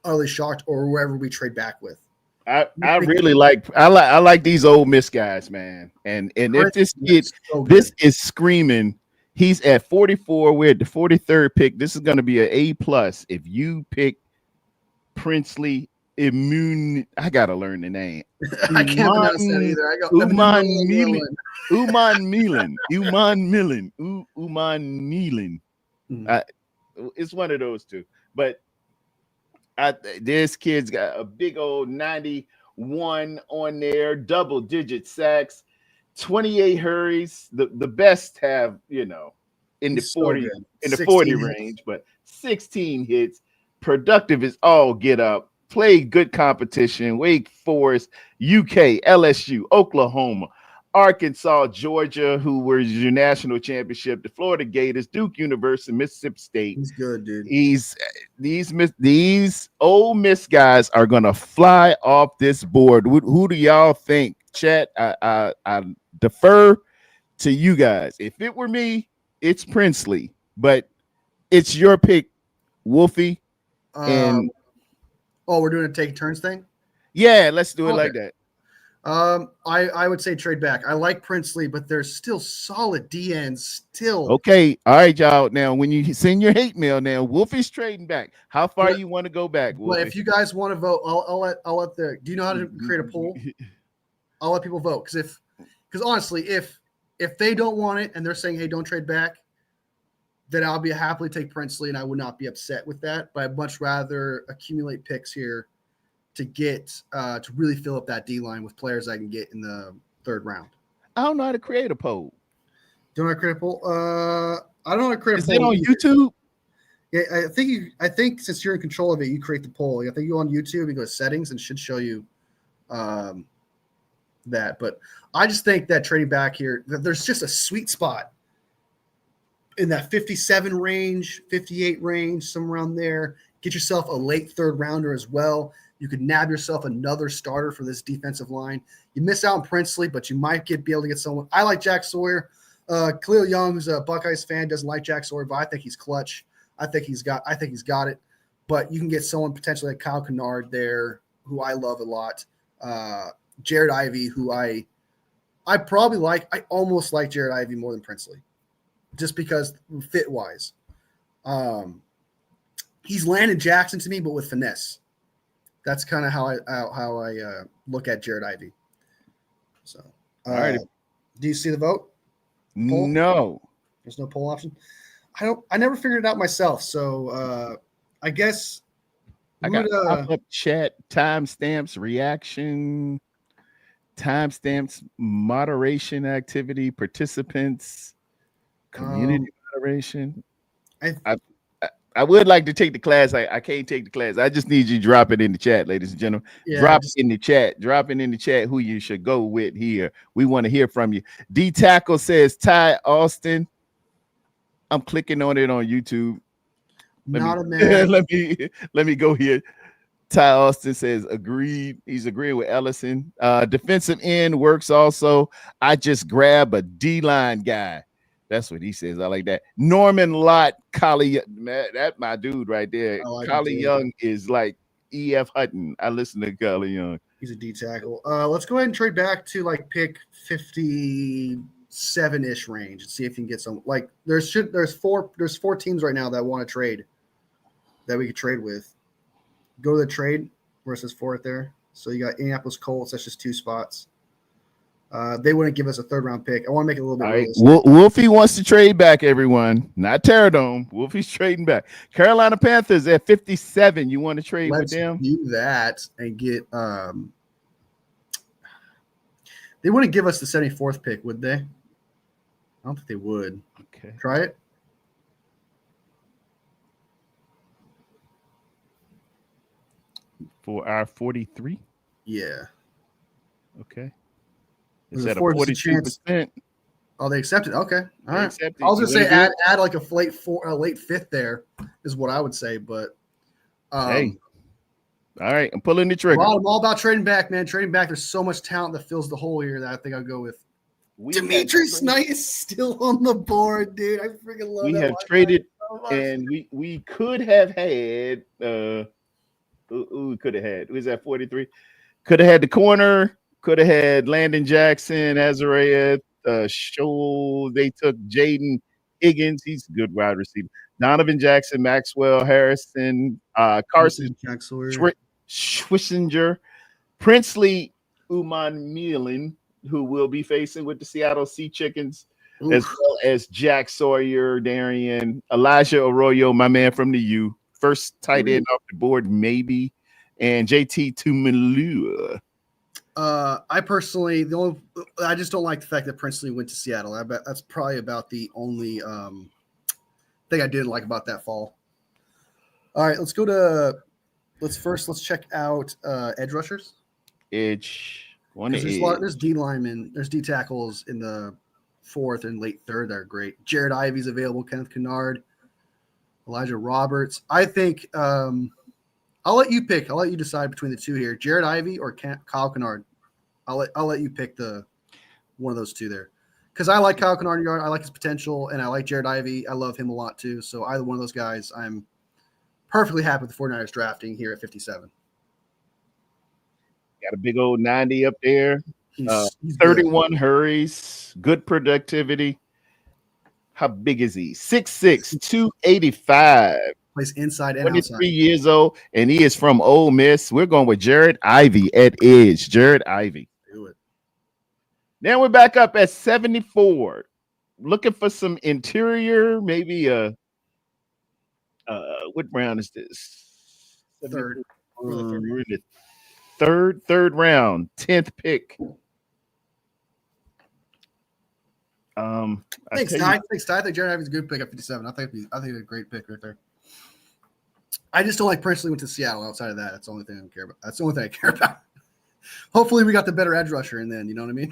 utterly shocked, or wherever we trade back with. I really like these old Miss guys, man. And if this kid, this is screaming. He's at 44. We're at the 43rd pick. This is going to be an A plus. If you pick Princely Immune, I gotta learn the name. I can't pronounce that either. I got Uman Milan. It's one of those two. But this kid's got a big old 91 on there, double-digit sacks, 28 hurries. The best have, in the 40 range, but 16 hits. Productive is all get up. Played good competition. Wake Forest, UK, LSU, Oklahoma, Arkansas, Georgia, who were your national championship, the Florida Gators, Duke University, Mississippi State. He's good, dude. These Ole Miss guys are gonna fly off this board. Who do y'all think? Chat. I defer to you guys. If it were me, it's Princely, but it's your pick, Wolfie. And we're doing a take turns thing. Yeah, let's do it like that. I would say trade back. I like Princely, but there's still solid DNs still. Okay, all right, y'all. Now, when you send your hate mail, now Wolfie's trading back. How far you want to go back? Wolfie? Well, if you guys want to vote, I'll let the. Do you know how to create a poll? I'll let people vote because honestly, if they don't want it and they're saying, hey, don't trade back, then I'll be happily take Princely and I would not be upset with that. But I'd much rather accumulate picks here to get to really fill up that D line with players I can get in the third round. I don't know how to create a poll. Don't know how to create a poll? I don't know how to create a poll. Is it on YouTube? Yeah, I think since you're in control of it, you create the poll. I think you go on YouTube, you go to settings, and it should show you that. But I just think that trading back here, there's just a sweet spot in that 57 range, 58 range, somewhere around there. Get yourself a late third rounder as well. You could nab yourself another starter for this defensive line. You miss out on Princely, but you might be able to get someone. I like Jack Sawyer. Khalil Young, who's a Buckeyes fan, doesn't like Jack Sawyer, but I think he's clutch. I think he's got it. But you can get someone potentially like Kyle Kennard there, who I love a lot. Jared Ivey, who I probably like. I almost like Jared Ivey more than Princely, just because fit wise. He's Landon Jackson to me, but with finesse. That's kind of how I look at Jared Ivey. So, all right. Do you see the vote? Poll? No, there's no poll option. I never figured it out myself. So, I guess I got pop-up chat, timestamps, reaction, timestamps, moderation activity, participants, community moderation. I would like to take the class. I can't take the class. I just need you to drop it in the chat, ladies and gentlemen. Drop it in the chat. Drop it in the chat who you should go with here. We want to hear from you. D Tackle says Ty Austin. I'm clicking on it on YouTube. Let me go here. Ty Austin says agreed. He's agreeing with Ellison. Defensive end works also. I just grab a D-line guy. That's what he says. I like that. Norman Lott, Collie, that's my dude right there. Collie Young is like E.F. Hutton. I listen to Collie Young. He's a D tackle. Let's go ahead and trade back to like pick 57-ish range and see if you can get some. Like there's four teams right now that want to trade that we could trade with. Go to the trade where it says 4 right there. So you got Indianapolis Colts. That's just 2 spots. They wouldn't give us a 3rd round pick. I want to make it a little bit. All right. Wolfie wants to trade back, everyone. Not Tarrerdome. Wolfie's trading back. Carolina Panthers at 57. You want to trade with them? Do that and get. They wouldn't give us the 74th pick, would they? I don't think they would. Okay. Try it. For our 43? Yeah. Okay. Is that a 42%? Oh, they accepted. Okay. All right. Accepted. I was gonna say add like a late 5th there is what I would say, but hey. All right, I'm pulling the trigger. I'm all about trading back, man. Trading back. There's so much talent that fills the hole here that I think I'll go with. Demetrius Knight is still on the board, dude. I freaking love that. We have traded, and we could have had we could have had. Who's that? 43. Could have had the corner. Could have had Landon Jackson, Azariah, Shoal. They took Jaden Higgins. He's a good wide receiver. Donovan Jackson, Maxwell Harrison, Carson Schwissinger, Princely Uman-Mielen, who will be facing with the Seattle Sea Chickens, as well as Jack Sawyer, Darian, Elijah Arroyo, my man from the U, first tight end off the board, maybe, and JT Tuimoloau. I personally, I just don't like the fact that Princely went to Seattle. I bet that's probably about the only thing I didn't like about that fall. All right, let's check out edge rushers. There's D linemen, there's D tackles in the 4th and late 3rd that are great. Jared Ivey's available, Kenneth Kennard, Elijah Roberts. I think I'll let you pick. I'll let you decide between the 2 here, Jared Ivey or Kyle Kennard. I'll let you pick one of those 2 there, because I like Kyle Kennard. I like his potential, and I like Jared Ivey. I love him a lot too. So either one of those guys, I'm perfectly happy with the 49ers drafting here at 57. Got a big old 90 up there. He's 31 hurries, good productivity. How big is he? 6'6", 285. Plays inside and 23 outside. years old, and he is from Ole Miss. We're going with Jared Ivey at edge. Jared Ivey. Do it. Now we're back up at 74. Looking for some interior, maybe what round is this? 3rd. We're in the third round, 10th pick. Thanks, Ty. I think Jared Ivey's a good pick at 57. I think it's a great pick right there. I just don't like Princely went to Seattle. Outside of that, that's the only thing I care about. That's the only thing I care about. Hopefully, we got the better edge rusher, and then you know what I mean.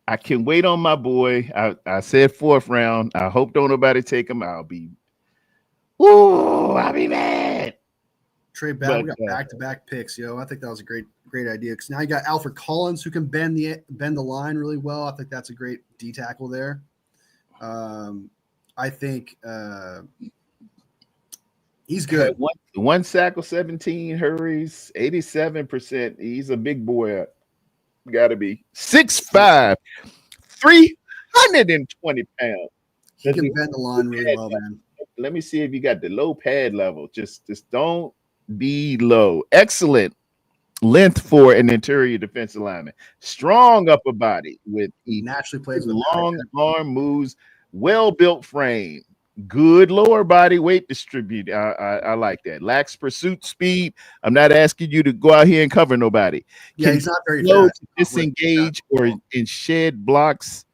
I can wait on my boy. I said 4th round. I hope don't nobody take him. I'll be mad. Trade back. We got back-to-back picks, yo. I think that was a great idea, because now you got Alfred Collins, who can bend the line really well. I think that's a great D tackle there. I think he's good. One sack of 17 hurries, 87%. He's a big boy. Got to be 6'5", 320 pounds. He can bend the line really well, man. Let me see if you got the low pad level. Just don't be low. Excellent length for an interior defensive lineman. Strong upper body with naturally plays with long arm moves. Well-built frame, good lower body weight distribute. I like that. Lacks pursuit speed. I'm not asking you to go out here and cover nobody. Yeah, he's not very fast. To disengage or in shed blocks.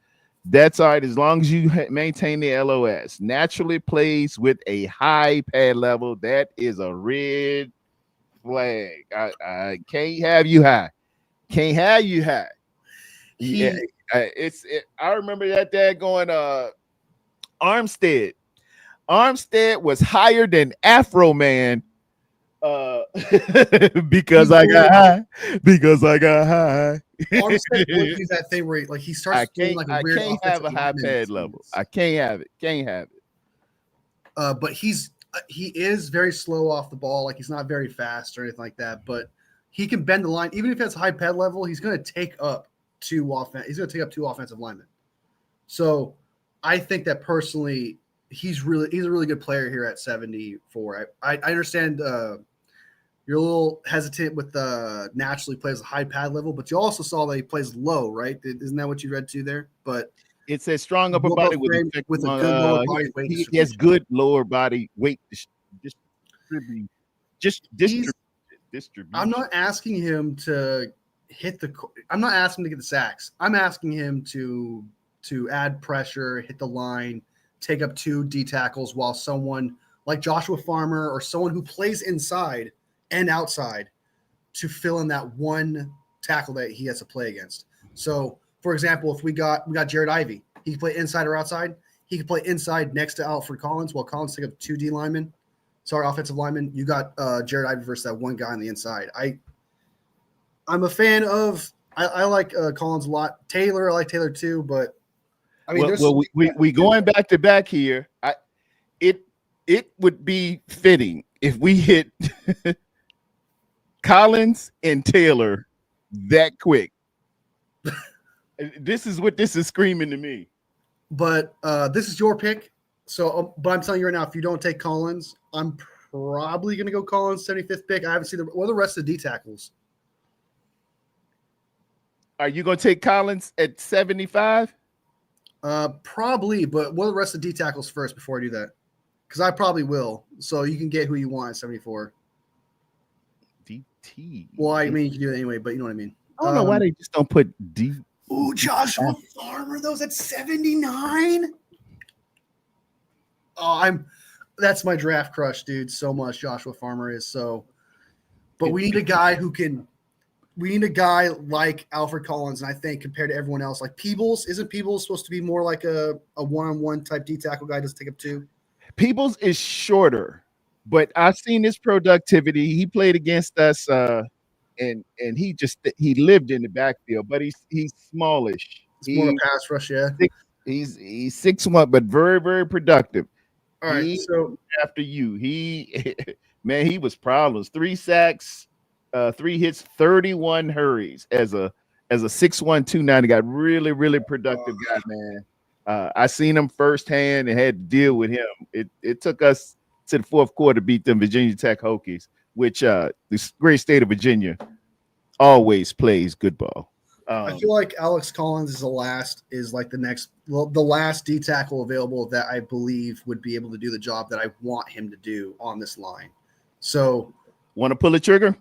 That's all right, as long as you maintain the LOS. Naturally plays with a high pad level. That is a red flag. I can't have you high. Can't have you high. I remember that dad going Armstead. Armstead was higher than Afro Man because I got high. Armstead is that thing where he starts doing like a weird. I can't have a high pad level. I can't have it. But he's He is very slow off the ball. Like he's not very fast or anything like that, but he can bend the line. Even if it's high ped level, he's going to take up two two offensive linemen. So I think that personally, he's a really good player here at 74. I understand you're a little hesitant with naturally plays a high pad level, but you also saw that he plays low, right? Isn't that what you read too there? But it's a strong upper body with a good lower body weight. He has good lower body weight distribution. I'm not asking him to I'm not asking him to get the sacks. I'm asking him to add pressure, hit the line, take up 2 D tackles while someone like Joshua Farmer or someone who plays inside and outside to fill in that one tackle that he has to play against. So, for example, if we got Jared Ivey, he can play inside or outside. He can play inside next to Alfred Collins while Collins take up 2 D linemen. Sorry, offensive linemen. You got Jared Ivey versus that one guy on the inside. I'm a fan of. I like Collins a lot. I like Taylor too, but I mean, we going back to back here. It would be fitting if we hit Collins and Taylor that quick. This is what this is screaming to me. But this is your pick. So, but I'm telling you right now, if you don't take Collins, I'm probably going to go Collins 75th pick. I haven't seen what are the rest of the D tackles. Are you going to take Collins at 75? Probably, but what are the rest of the D tackles first before I do that? Because I probably will. So you can get who you want at 74. DT. Well, I mean, you can do it anyway, but you know what I mean. I don't know why they just don't put D. Ooh, Joshua Farmer, those at 79. Oh, that's my draft crush, dude. So much Joshua Farmer is so. But we need a guy like Alfred Collins, and I think compared to everyone else, like Peebles, isn't Peebles supposed to be more like a one-on-one type D tackle guy? Doesn't take up 2. Peebles is shorter, but I've seen his productivity. He played against us, and he lived in the backfield, but he's smallish. He's more of a pass rush, yeah. He's 6'1", but very, very productive. All right, so after you, he was problems. 3 sacks, 3 hits, 31 hurries as a 6'1", 290 guy. Really, really productive guy, man. I seen him firsthand and had to deal with him. It took us to the 4th quarter to beat them Virginia Tech Hokies, which the great state of Virginia always plays good ball. I feel like Alex Collins is the last D tackle available that I believe would be able to do the job that I want him to do on this line. So, want to pull the trigger?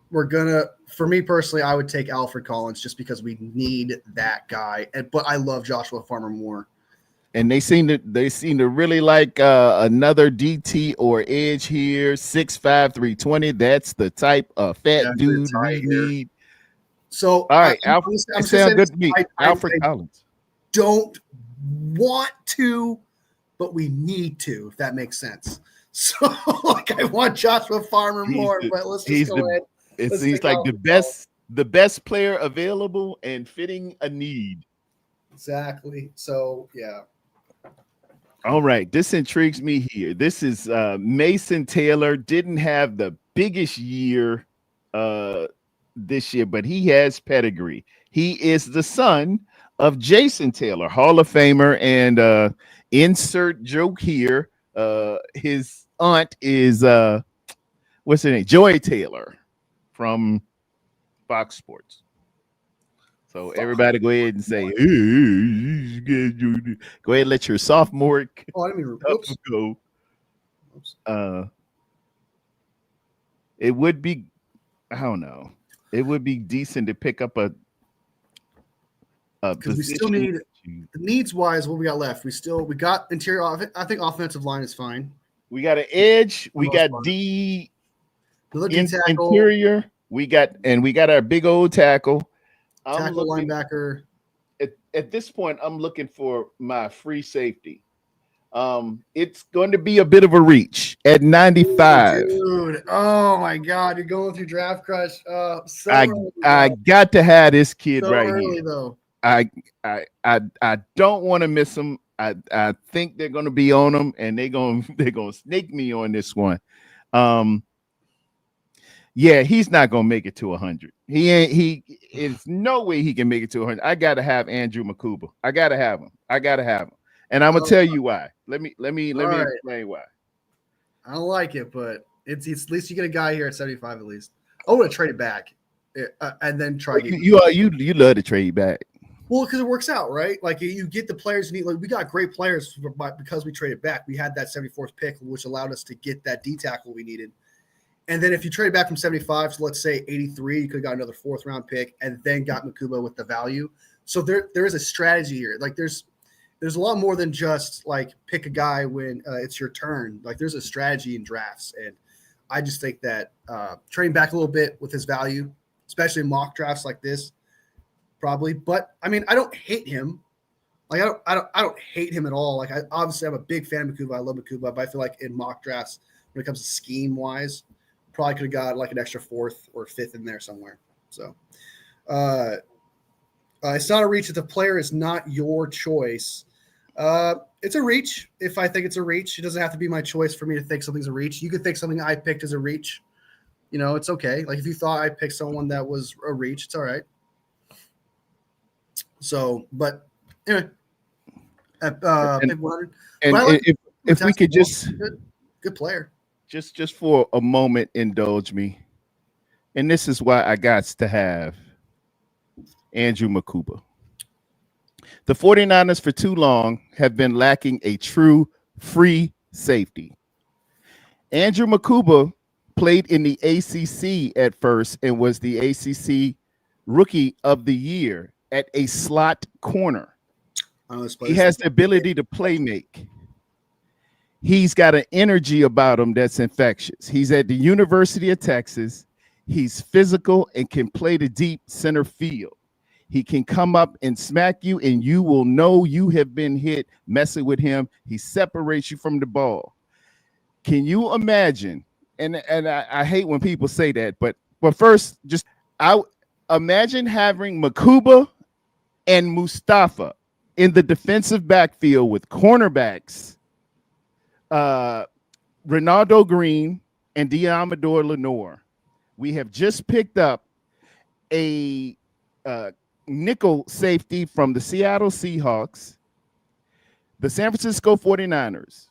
For me personally, I would take Alfred Collins just because we need that guy. But I love Joshua Farmer more. And they seem to really like another DT or edge here, 6'5", 320. That's the type of fat dude we need. So, all right, Alfred, sound good to me. Alfred Collins. Don't want to, but we need to, if that makes sense. So, like, I want Joshua Farmer more, but let's just go ahead. It seems like the best player available and fitting a need. Exactly. So, yeah. All right. This intrigues me here. This is Mason Taylor. Didn't have the biggest year this year, but he has pedigree. He is the son of Jason Taylor, Hall of Famer, and insert joke here. His aunt is what's her name? Joy Taylor from Fox Sports. So everybody go ahead and say, go ahead and let your sophomore go. It would be, I don't know. It would be decent to pick up a because we still need needs wise. What we got left? We got interior. I think offensive line is fine. We got an edge. We got D interior. We got our big old tackle. Linebacker. At this point, I'm looking for my free safety. It's going to be a bit of a reach at 95. Ooh, dude, oh my God, you're going through draft crush. I got to have this kid right early, here. Though. I don't want to miss him. I think they're gonna be on him, and they're gonna snake me on this one. Um, yeah, he's not gonna make it to 100. He ain't. He It's no way he can make it to 100. I gotta have Andrew Makuba. I gotta have him. And I'm gonna tell you why. Let me right. explain why. I don't like it, but it's at least you get a guy here at 75 at least. I want to trade it back and then try to get You love to trade back. well because it works out, right? Like you get the players you need. Like we got great players because we traded back. We had that 74th pick, which allowed us to get that D tackle we needed. And then if you trade back from 75 to let's say 83, you could have got another 4th round pick and then got Makuba with the value. So there is a strategy here. Like there's a lot more than just like pick a guy when it's your turn. Like there's a strategy in drafts, and I just think that trading back a little bit with his value, especially in mock drafts like this, probably. But I mean, I don't hate him. Like I don't hate him at all. Like I'm a big fan of Makuba. I love Makuba, but I feel like in mock drafts, when it comes to scheme wise, probably could have got like an extra 4th or 5th in there somewhere. So it's not a reach if the player is not your choice. It's a reach if I think it's a reach. It doesn't have to be my choice for me to think something's a reach. You could think something I picked is a reach. You know, it's okay. Like if you thought I picked someone that was a reach, it's all right. So, but anyway, pick 100. And like if we could just good player. Just for a moment, indulge me. And this is why I got to have Andrew Makuba. The 49ers for too long have been lacking a true free safety. Andrew Makuba played in the ACC at first and was the ACC Rookie of the Year at a slot corner. He has the ability to play make. He's got an energy about him that's infectious. He's at the University of Texas. He's physical and can play the deep center field. He can come up and smack you, and you will know you have been hit messing with him. He separates you from the ball. Can you imagine? And I hate when people say that, but first, I imagine having Makuba and Mustafa in the defensive backfield with cornerbacks, Ronaldo Green and Diamador Lenore. We have just picked up a nickel safety from the Seattle Seahawks, the San Francisco 49ers,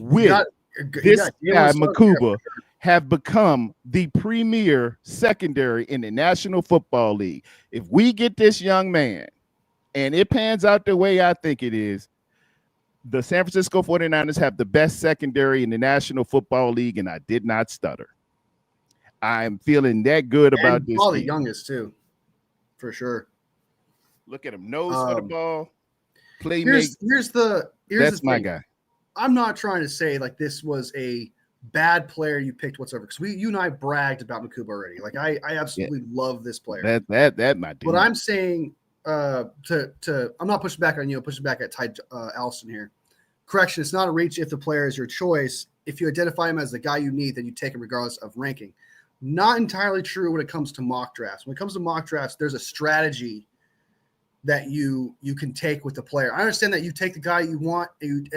with this guy, Makuba, have become the premier secondary in the National Football League. If we get this young man and it pans out the way I think it is, the San Francisco 49ers have the best secondary in the National Football League, and I did not stutter. I'm feeling that good about this. Probably the youngest too, for sure. Look at him, nose for the ball, play. Here's that's my guy. I'm not trying to say like this was a bad player you picked whatsoever, because you and I bragged about Makuba already. Like I absolutely love this player. That my dude. But I'm saying I'm not pushing back on you, pushing back at Ty Allison here. Correction, it's not a reach if the player is your choice. If you identify him as the guy you need, then you take him regardless of ranking. Not entirely true when it comes to mock drafts. When it comes to mock drafts, there's a strategy that you can take with the player. I understand that you take the guy you want.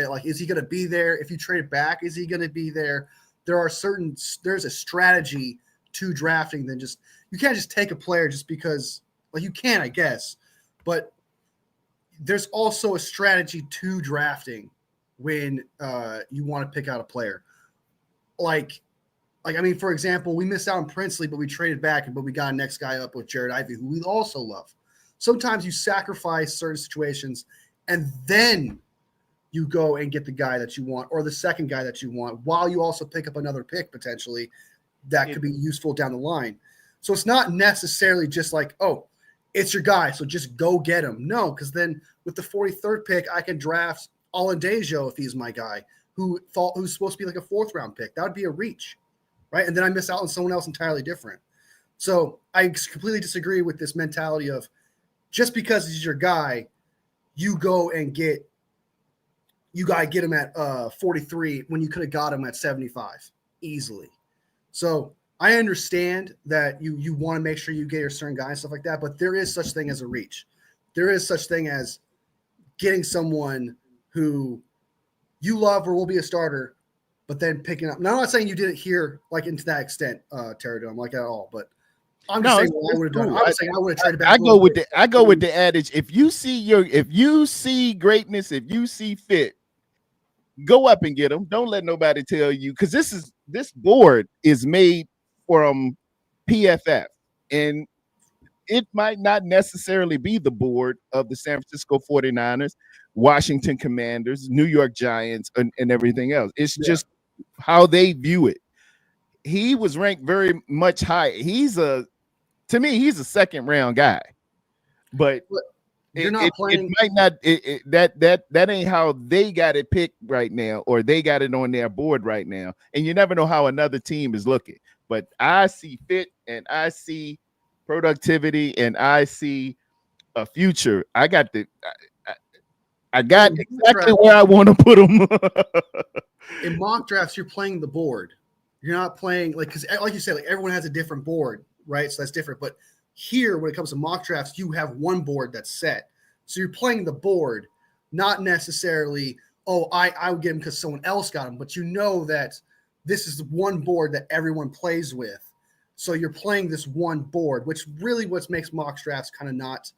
Like, is he going to be there? If you trade it back, is he going to be there? There's a strategy to drafting than just, you can't just take a player just because, like you can, I guess, but there's also a strategy to drafting when you want to pick out a player. Like, I mean, for example, we missed out on Princely, but we traded back, but we got a next guy up with Jared Ivey, who we also love. Sometimes you sacrifice certain situations, and then you go and get the guy that you want or the second guy that you want, while you also pick up another pick potentially that could be useful down the line. So it's not necessarily just like, oh, it's your guy, so just go get him. No, because then with the 43rd pick, I can draft Alendejo if he's my guy, who's supposed to be like a 4th round pick. That would be a reach, right? And then I miss out on someone else entirely different. So I completely disagree with this mentality of just because he's your guy, you go and get him at 43 when you could have got him at 75 easily. So I understand that you want to make sure you get your certain guy and stuff like that, but there is such thing as a reach. There is such thing as getting someone who you love or will be a starter, but then picking up. Now, I'm not saying you did it here like into that extent, Tarrerdome, like at all, but I'm just saying what I would have done. Cool. I was saying I would have traded back. I go with the adage: if you see greatness, if you see fit, go up and get them. Don't let nobody tell you, because this board is made from PFF, and it might not necessarily be the board of the San Francisco 49ers, Washington Commanders, New York Giants, and everything else. It's just how they view it. He was ranked very much high. To me, he's a second round guy, but you're not playing. It might not. That ain't how they got it picked right now, or they got it on their board right now. And you never know how another team is looking. But I see fit, and I see productivity, and I see a future. I got exactly where I want to put them. In mock drafts, you're playing the board. You're not playing because like you said, like everyone has a different board, right? So that's different. But here, when it comes to mock drafts, you have one board that's set. So you're playing the board, not necessarily, I would get him because someone else got him, but you know that this is the one board that everyone plays with. So you're playing this one board, which really what makes mock drafts kind of not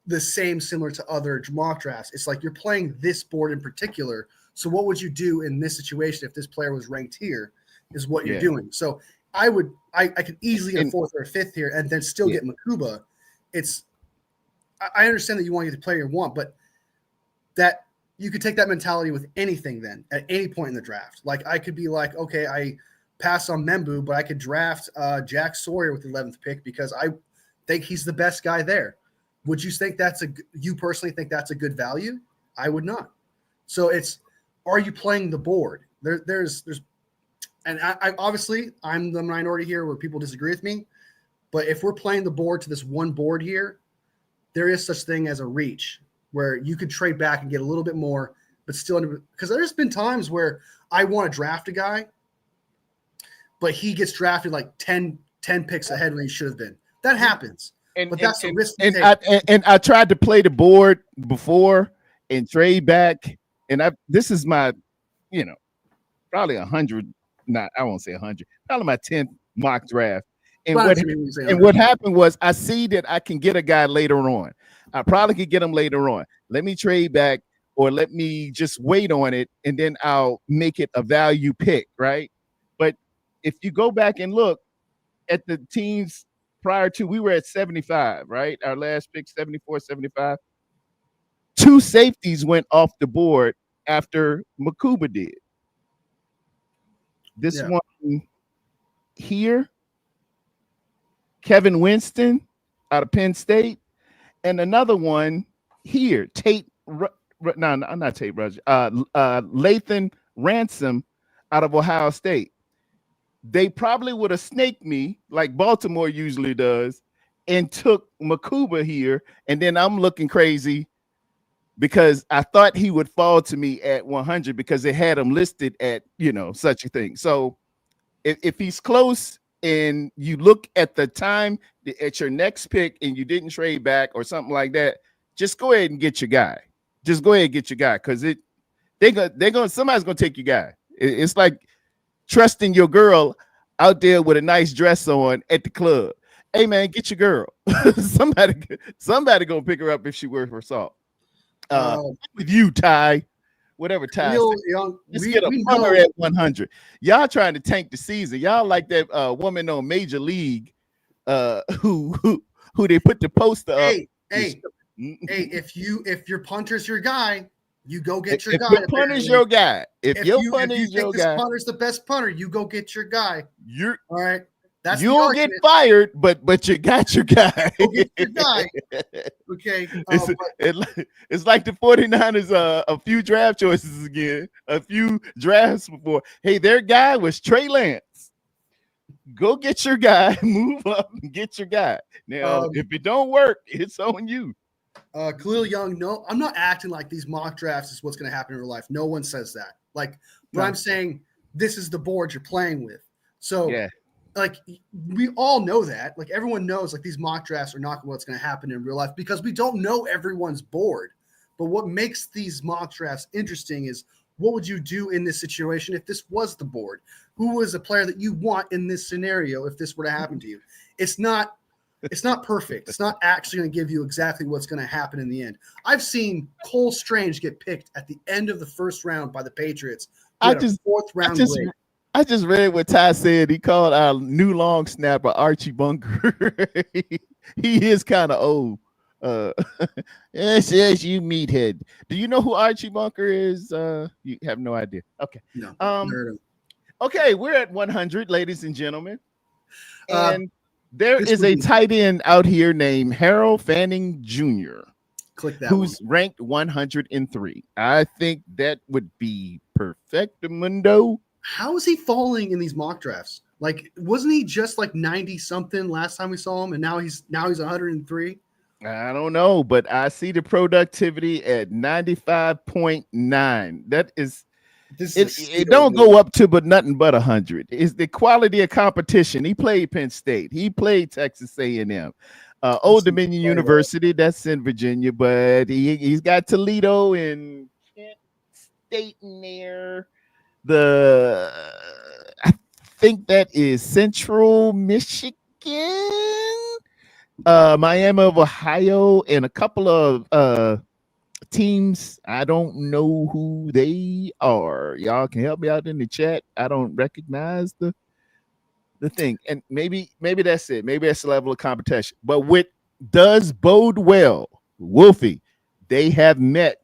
the same, similar to other mock drafts. It's like you're playing this board in particular. So what would you do in this situation if this player was ranked here is what you're doing. So I could easily get a fourth or a fifth here and then still get Makuba. I understand that you want to get the player you want, but that you could take that mentality with anything then at any point in the draft. Like I could be like, okay, I pass on Membu, but I could draft Jack Sawyer with the 11th pick because I think he's the best guy there. Would you think you personally think that's a good value? I would not. So are you playing the board? There's and I obviously I'm the minority here where people disagree with me, but if we're playing the board to this one board here, there is such thing as a reach where you could trade back and get a little bit more, but still, because there's been times where I want to draft a guy, but he gets drafted like 10 picks ahead when he should have been. That happens. But that's the risk. And I tried to play the board before and trade back. And this is my, probably 100. Not, I won't say 100. Probably my 10th mock draft. And what happened was I see that I can get a guy later on. I probably could get him later on. Let me trade back, or let me just wait on it, and then I'll make it a value pick, right? But if you go back and look at the teams prior to, we were at 75, right? Our last pick, 74, 75. 2 safeties went off the board after Makuba did. This one here, Kevin Winston out of Penn State, and another one here, not Tate Roger, Lathan Ransom out of Ohio State. They probably would have snaked me like Baltimore usually does and took Makuba here, and then I'm looking crazy because I thought he would fall to me at 100 because they had him listed at, such a thing. So if he's close and you look at the time at your next pick and you didn't trade back or something like that, just go ahead and get your guy. Just go ahead and get your guy, because somebody's gonna take your guy. It's like trusting your girl out there with a nice dress on at the club. Hey man, get your girl. somebody gonna pick her up if she worth her salt. With you, Ty. Whatever Ty. Just get a punter at 100. Y'all trying to tank the season. Y'all like that woman on Major League who they put the poster up. Hey, if your punter's your guy, you go get your guy. If your punter's your guy. If your punter's your guy. This punter's the best punter, you go get your guy. All right. You'll get fired, but you got your guy. Get your guy. Okay. It's like the 49ers a few draft choices again, a few drafts before. Hey, their guy was Trey Lance. Go get your guy, move up and get your guy. Now, if it don't work, it's on you. Khalil Young, no, I'm not acting like these mock drafts is what's going to happen in real life. No one says that. But I'm saying this is the board you're playing with. So, we all know that. Everyone knows, these mock drafts are not what's going to happen in real life because we don't know everyone's board. But what makes these mock drafts interesting is what would you do in this situation if this was the board? Who was a player that you want in this scenario if this were to happen to you? It's not perfect. It's not actually going to give you exactly what's going to happen in the end. I've seen Cole Strange get picked at the end of the first round by the Patriots. I just Grade. I just read what Ty said. He called our new long snapper Archie Bunker. He is kind of old. Yes, you meathead. Do you know who Archie Bunker is? You have no idea. Okay. No. Okay, we're at 100, ladies and gentlemen, and there is a tight end out here named Harold Fanning Jr. Click that. Who's ranked 103. I think that would be perfectamundo. How is he falling in these mock drafts? Like, wasn't he just like 90 something last time we saw him, and now he's 103? I don't know, but I see the productivity at 95.9. That is, it don't go up to but nothing but 100. It's the quality of competition. He played Penn State. He played Texas A&M. Old Dominion University, that's in Virginia, but he's got Toledo and Kent State in there. I think that is Central Michigan, Miami of Ohio, and a couple of teams. I don't know who they are. Y'all can help me out in the chat. I don't recognize the thing, and maybe that's it. Maybe that's the level of competition. But what does bode well, Wolfie, they have met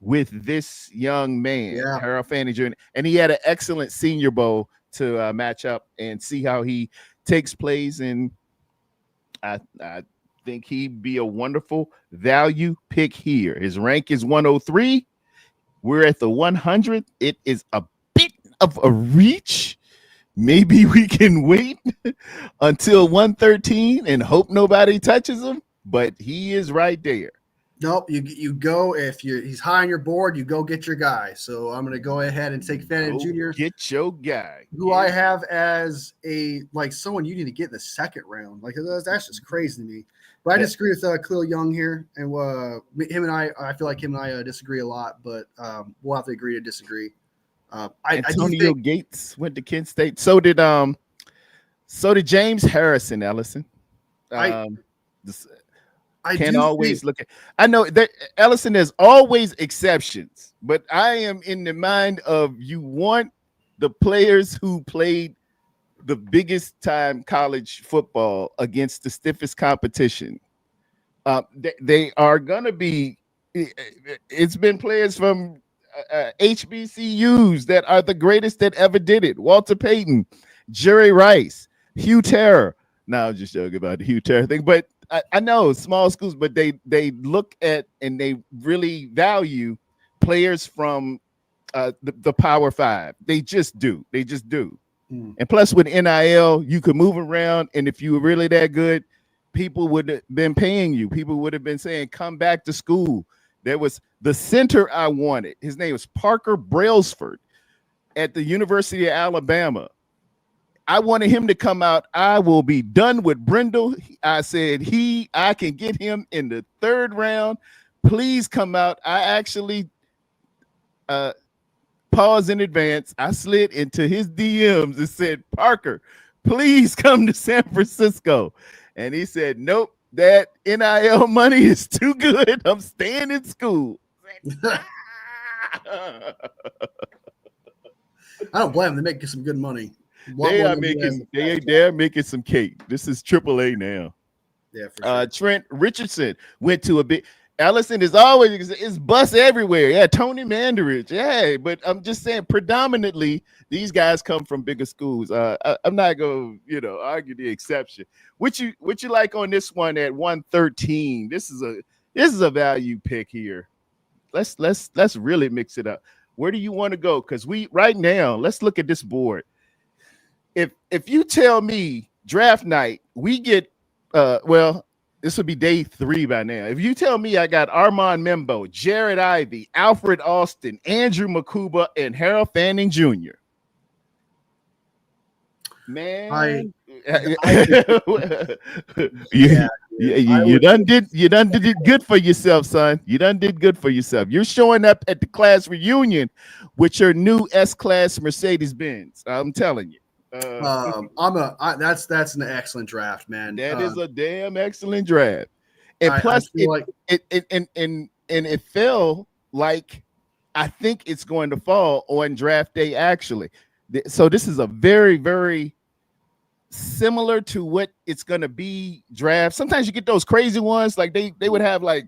with this young man, Harold Fanning Jr., and he had an excellent Senior Bowl to match up and see how he takes plays. And I think he'd be a wonderful value pick here. His rank is 103. We're at the 100th. It is a bit of a reach. Maybe we can wait until 113 and hope nobody touches him, but he is right there. Nope, you go if he's high on your board, you go get your guy. So I'm going to go ahead and take Fanning Jr. Get your guy, who I have as someone you need to get in the second round. Like that's just crazy to me. But I disagree with Khalil Young here, and him and I feel like him and I disagree a lot, but we'll have to agree to disagree. Antonio Gates went to Kent State. So did James Harrison, Ellison. I know that Ellison, there's always exceptions, but I am in the mind of you want the players who played the biggest time college football against the stiffest competition. They are gonna be. It's been players from HBCUs that are the greatest that ever did it. Walter Payton, Jerry Rice, Hugh Terror. Now I'm just joking about the Hugh Terror thing, but I know small schools, but they look at and they really value players from the Power Five. They just do. And plus with NIL, you could move around, and if you were really that good, people would have been paying you. People would have been saying, come back to school. There was the center I wanted. His name was Parker Brailsford at the University of Alabama. I wanted him to come out. I will be done with Brindle. I said I can get him in the third round. Please come out. I actually paused in advance. I slid into his DMs and said, Parker, please come to San Francisco. And he said, nope, that NIL money is too good. I'm staying in school. I don't blame them. They're making some good money. They're making some cake. This is AAA now. Yeah, for sure. Trent Richardson went to a big. Ellison is always it's bus everywhere. Yeah, Tony Mandarich. Yeah, but I'm just saying predominantly these guys come from bigger schools. I'm not gonna argue the exception. What you like on this one at 113? This is a value pick here. Let's really mix it up. Where do you want to go? Because right now, let's look at this board. If you tell me draft night, we get this would be day 3 by now. If you tell me I got Armand Membo, Jared Ivey, Alfred Austin, Andrew Makuba, and Harold Fanning Jr. Man, yeah, You done did good for yourself, son. You done did good for yourself. You're showing up at the class reunion with your new S-Class Mercedes Benz. I'm telling you. That's an excellent draft, man. That is a damn excellent draft. And I plus feel like it fell like I think it's going to fall on draft day actually. So this is a very, very similar to what it's going to be draft. Sometimes you get those crazy ones like they would have like,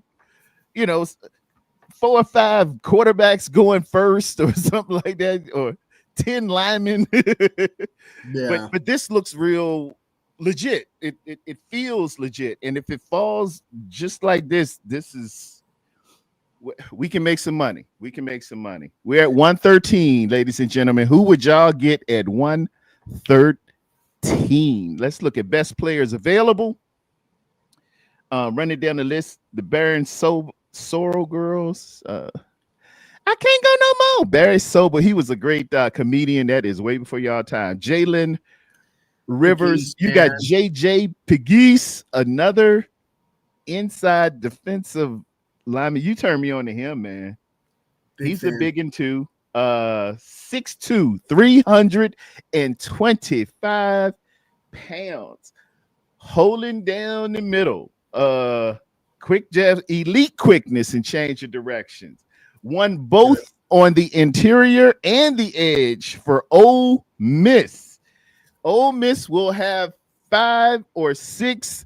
4 or 5 quarterbacks going first or something like that, or 10 linemen. yeah. But this looks real legit. It feels legit. And if it falls just like this is we can make some money. We can make some money. We're at 113, ladies and gentlemen. Who would y'all get at 113? Let's look at best players available. Running down the list, the Baron Sorrow girls. I can't go no more. Barry Sober, he was a great comedian. That is way before y'all time. Jalen Rivers, you got JJ Pegues, another inside defensive lineman. You turn me on to him, man. He's a big one too. 6'2", 325 pounds, holding down the middle. Quick jabs, elite quickness, and change of directions. Won both on the interior and the edge for Ole Miss. Ole Miss will have 5 or 6.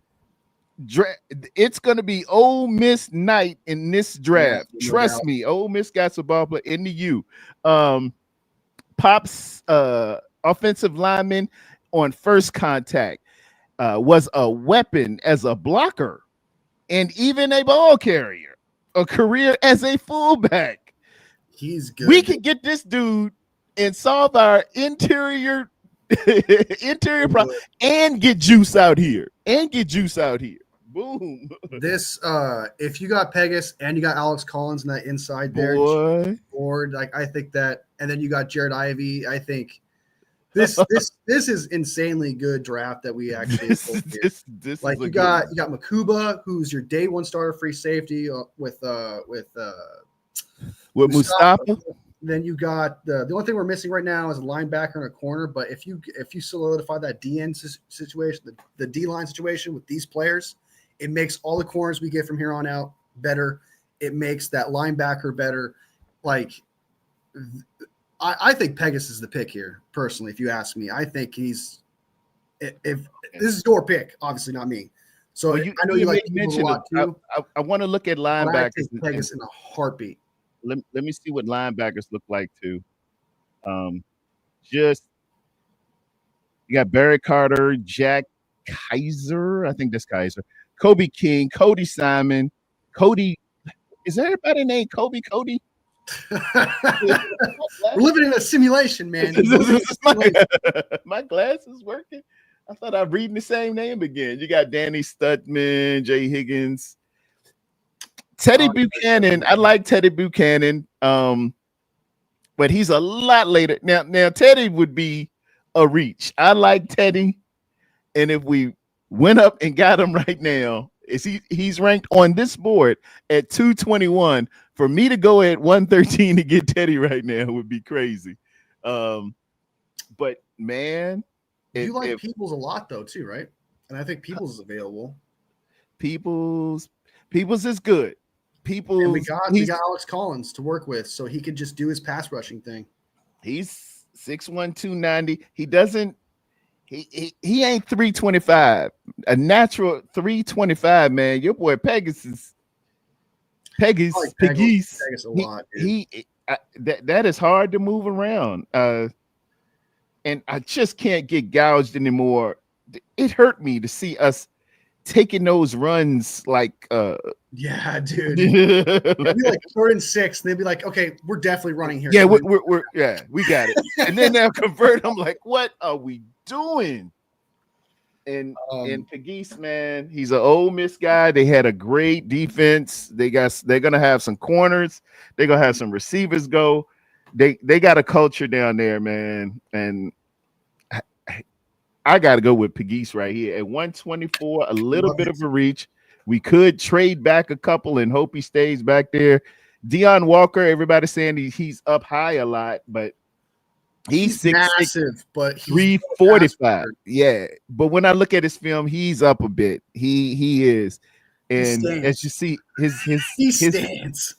It's going to be Ole Miss night in this draft. Yeah, trust me, Ole Miss got some ball play in the U. Pop's offensive lineman on first contact was a weapon as a blocker and even a ball carrier. A career as a fullback. He's good. We can get this dude and solve our interior problem and get juice out here. Boom. This if you got Pegas and you got Alex Collins in that inside there, board, like I think that, and then you got Jared Ivey. I think this is insanely good draft that we actually this like you got Makuba, who's your day one starter free safety with Mustafa. Then you got the only thing we're missing right now is a linebacker and a corner. But if you solidify that DN situation, the D line situation with these players, it makes all the corners we get from here on out better. It makes that linebacker better. Like I think Pegas is the pick here, personally. If you ask me, I think he's. If this is your pick, obviously not me. So I know you like mention a lot too. I want to look at linebackers. I take Pegas in a heartbeat. Let me see what linebackers look like too. Just you got Barry Carter, Jack Kaiser. I think that's Kaiser. Kobe King, Cody Simon, Cody. Is there anybody named Cody? We're living in a simulation, man. My glasses working. I thought I'm reading the same name again. You got Danny Stutman, Jay Higgins, Teddy Buchanan. I like Teddy Buchanan, but he's a lot later. Now Teddy would be a reach. I like Teddy, and if we went up and got him right now, he's ranked on this board at 221. For me to go at 113 to get Teddy right now would be crazy. But man, you like Peoples a lot though too, right? And I think Peoples is available. Peoples is good. Peoples. And we got Alex Collins to work with, so he could just do his pass rushing thing. He's 6'1", 290. He doesn't. He ain't 325. A natural 325, man. Your boy Pegas. Pegas a lot. That is hard to move around. And I just can't get gouged anymore. It hurt me to see us taking those runs like yeah, dude. It'd be like 3rd and 6, and they'd be like, okay, we're definitely running here. Yeah, we're we got it. And then they'll convert. I'm like, what are we doing? And Pegues, man, he's an Ole Miss guy. They had a great defense. They're gonna have some corners. They're gonna have some receivers go. They got a culture down there, man. And I got to go with Pegues right here at 124. A little Love bit it. of a reach. We could trade back a couple and hope he stays back there. Deion Walker, everybody's saying he's up high a lot, but he's He's 6'6", massive, but he's no pass 345. rusher. Yeah, but when I look at his film, he's up a bit. He is, He and as you stands. see, his He stands.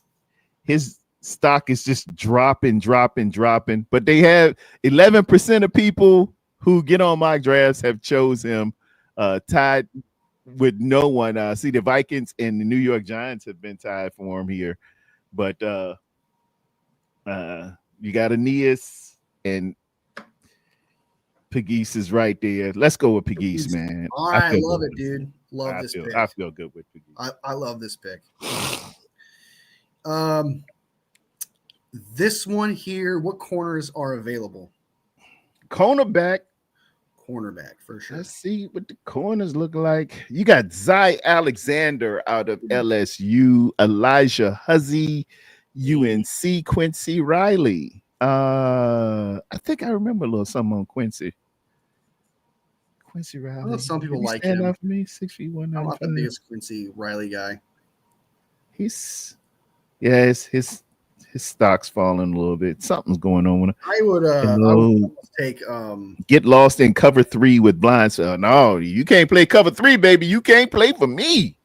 his stock is just dropping. But they have 11% of people who get on mock drafts have chose him, tied with no one. See, the Vikings and the New York Giants have been tied for him here, but you got Aeneas and Pegues is right there. Let's go with Pegues, man. All I right, feel love good. it, dude. Love this pick. I feel good with Pegues. I love this pick. This one here, what corners are available? Cornerback For sure. Let's see what the corners look like. You got Zy Alexander out of LSU, Elijah Huzzy, UNC, Quincy Riley. I think I remember a little something on Quincy. Quincy Riley. I know some people Did he like stand him. out for me 6'1", I'm not the biggest Quincy Riley guy. His stock's falling a little bit. Something's going on with him. I would take get lost in cover 3 with blinds. No, you can't play cover 3, baby. You can't play for me.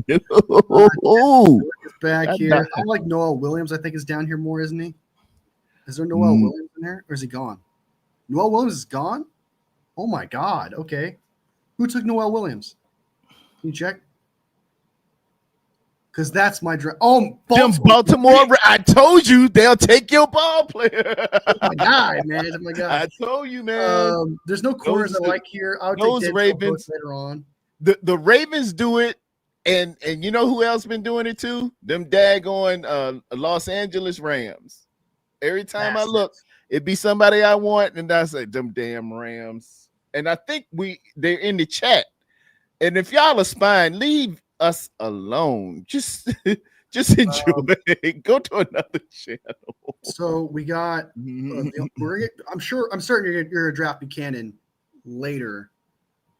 No. Back here. I like Noel Williams. I think is down here more, isn't he? Is there Noel Williams in there, or is he gone? Noel Williams is gone. Oh my God. Okay, who took Noel Williams? Can you check? Because that's my draft. Oh, Baltimore. I told you they'll take your ball player. Oh my God, man. Oh my God. I told you, man. There's no corners I like here. I would those take Ravens later on. The Ravens do it, and you know who else been doing it too? Them daggone Los Angeles Rams. Every time I look, it be somebody I want, and I say them damn Rams. And I think they're in the chat. And if y'all are spying, leave us alone. Just enjoy it. Go to another channel. So we got I'm certain you're gonna draft Buchanan later,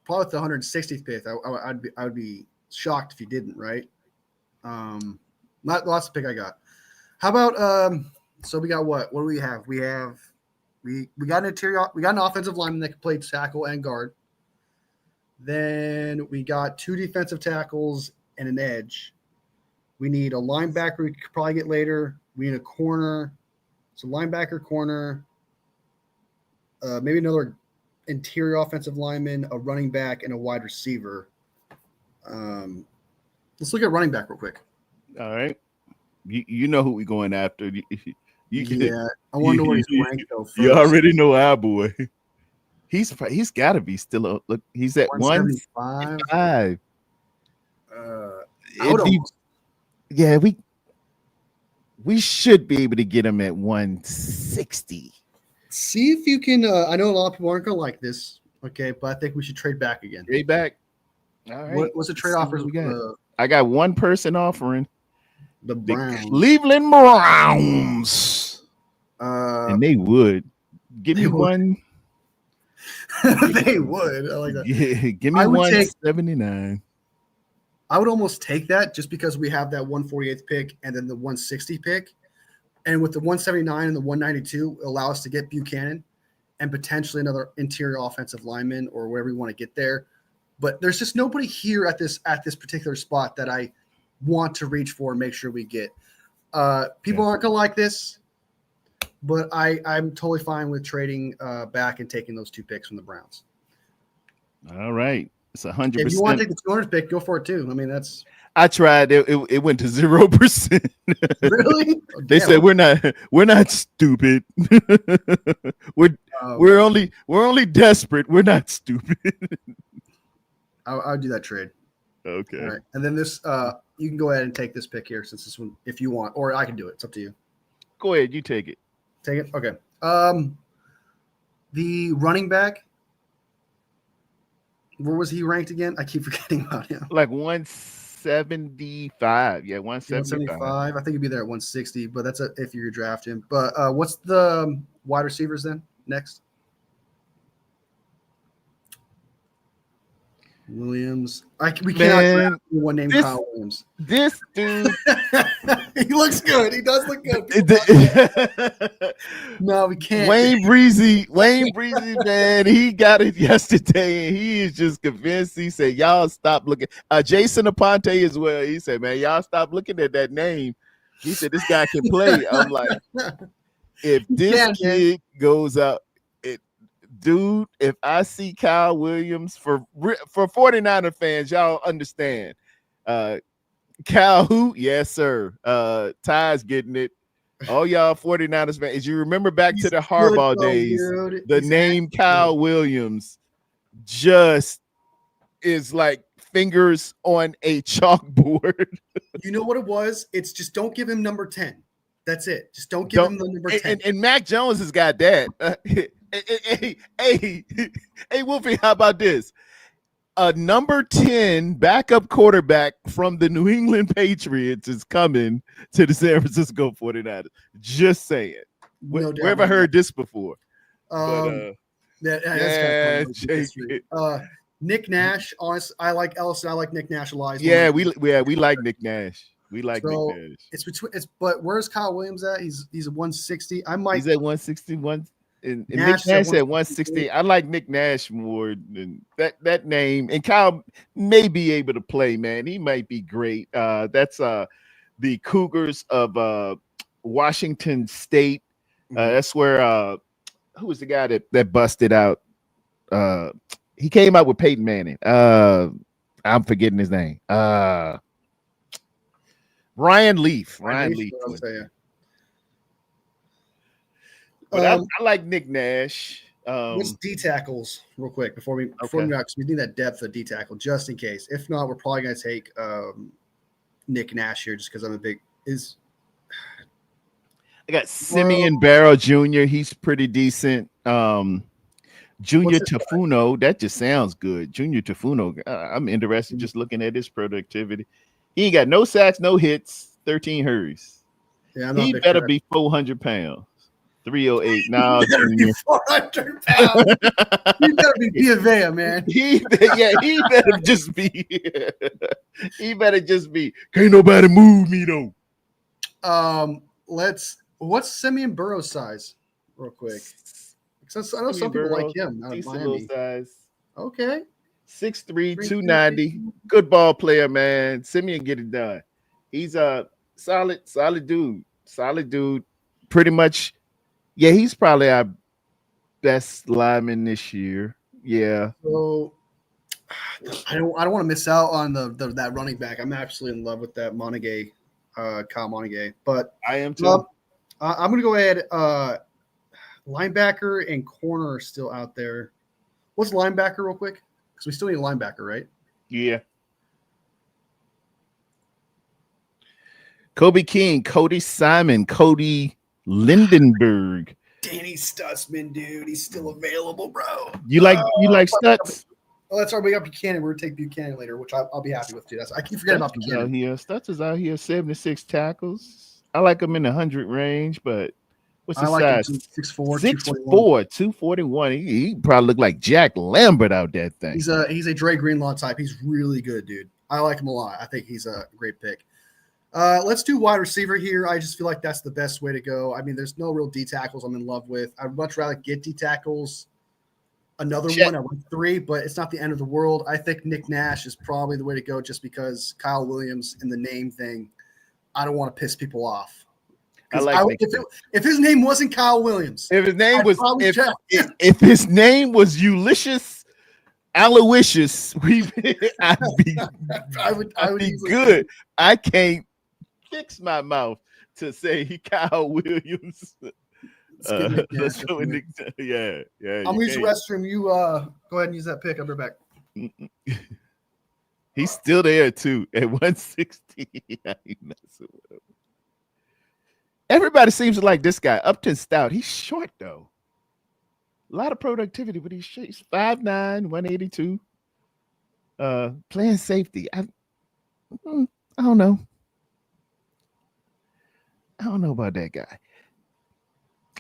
probably with the 160th pick. I would be shocked if you didn't, right? Not lots of pick I got. How about so we got what do we have? We got an offensive lineman that can play tackle and guard. Then we got 2 defensive tackles and an edge. We need a linebacker we could probably get later. We need a corner. So linebacker, corner, maybe another interior offensive lineman, a running back, and a wide receiver. Let's look at running back real quick. All right. You know who we're going after. I wonder where he's ranked though. First. You already know our boy. He's got to be still. Look, he's at 175. We should be able to get him at 160. See if you can. I know a lot of people aren't gonna like this. Okay, but I think we should trade back again. Trade back. All right. What's the trade offer? I got one person offering. The Browns. Cleveland Browns. And they would give me one. They would. I like that. Yeah, give me 179. I would almost take that just because we have that 148th pick and then the 160 pick. And with the 179 and the 192, allow us to get Buchanan and potentially another interior offensive lineman or wherever we want to get there. But there's just nobody here at this particular spot that I want to reach for and make sure we get. People aren't going to like this, but I'm totally fine with trading back and taking those 2 picks from the Browns. All right. It's 100%. If you want to take the 200 pick, go for it too. I mean, I tried. It went to 0%. Really? They said we're not stupid. we're only desperate. We're not stupid. I'll do that trade. Okay. All right. And then this, you can go ahead and take this pick here since this one, if you want, or I can do it. It's up to you. Go ahead. You take it. Take it. Okay. The running back. Where was he ranked again? I keep forgetting about him. Like 175. Yeah, 175. I think he'd be there at 160, but that's if you draft him. But what's the wide receivers then next? Williams. We cannot Man, draft one named Kyle Williams. This dude, he looks good. He does look good. No, we can't. Wayne Breezy, man, he got it yesterday, and he is just convinced. He said, "Y'all stop looking." Jason Aponte as well. He said, "Man, y'all stop looking at that name." He said, "This guy can play." I'm like, if this kid goes up, dude, if I see Kyle Williams for 49er fans, y'all understand. Cal who? Yes, sir. Ty's getting it. All y'all 49ers fans, you remember back to the Harbaugh days, the name Kyle Williams just is like fingers on a chalkboard. You know what it was? It's just don't give him number 10. That's it. Just don't give him the number 10. And Mac Jones has got that. Hey, Wolfie, how about this? A number 10 backup quarterback from the New England Patriots is coming to the San Francisco 49ers. Just saying. No we ever heard this before? That's kind of Nick Nash. Honestly, I like Ellison. I like Nick Nash a lot. Yeah, we like Nick Nash. We like Nick Nash. But where's Kyle Williams at? He's at 160. He's at 161. And Nick Nash at 160. I like Nick Nash more than that name. And Kyle may be able to play, man. He might be great. That's the Cougars of Washington State. That's where who was the guy that busted out? He came out with Peyton Manning. I'm forgetting his name. Ryan Leaf. Ryan Leaf. But I like Nick Nash. What's D tackles real quick before we need that depth of D tackle just in case. If not, we're probably gonna take Nick Nash here just because I'm a big I got Simeon Barrow Jr. He's pretty decent. Junior Tafuno, that just sounds good. Junior Tafuno, I'm interested just looking at his productivity. He ain't got no sacks, no hits, 13 hurries. Yeah, he better be 400 pounds. 308. Now, 400 pounds. He better be Piavea, man. He better just be. He better just be. Can't nobody move me though. What's Simeon Burrow's size, real quick? Because I know some people like him out of Miami. Size. Okay. 6'3", 290. Good ball player, man. Simeon get it done. He's a solid dude. Solid dude. Pretty much. Yeah, he's probably our best lineman this year. Yeah. So I don't want to miss out on that running back. I'm absolutely in love with that Montague, Kyle Montague. But I am too. I'm gonna go ahead. Linebacker and corner are still out there. What's linebacker real quick? Because we still need a linebacker, right? Yeah. Kobe King, Cody Simon, Cody Lindenberg. Danny Stutzman, dude. He's still available, bro. You like Stutz? Oh, that's right. We got Buchanan. We're going to take Buchanan later, which I'll be happy with, too. I keep forgetting about Buchanan. Stutz is out here, 76 tackles. I like him in the 100 range, but what's his size? 6'4", 241. He probably look like Jack Lambert out that thing. He's a Dre Greenlaw type. He's really good, dude. I like him a lot. I think he's a great pick. Let's do wide receiver here. I just feel like that's the best way to go. I mean, there's no real D tackles I'm in love with. I'd much rather get D tackles. Another one, I went 3, but it's not the end of the world. I think Nick Nash is probably the way to go just because Kyle Williams and the name thing, I don't want to piss people off. If his name wasn't Kyle Williams, if his name was Ulysses Aloysius, I'd be good. I can't fix my mouth to say Kyle Williams. Let's go with Nick. Yeah. I'm gonna use the restroom. You go ahead and use that pick. I'll be back. He's still there too at 160. Everybody seems to like this guy, Upton Stout. He's short though. A lot of productivity, but he's 5'9", 182. Playing safety. I don't know. I don't know about that guy.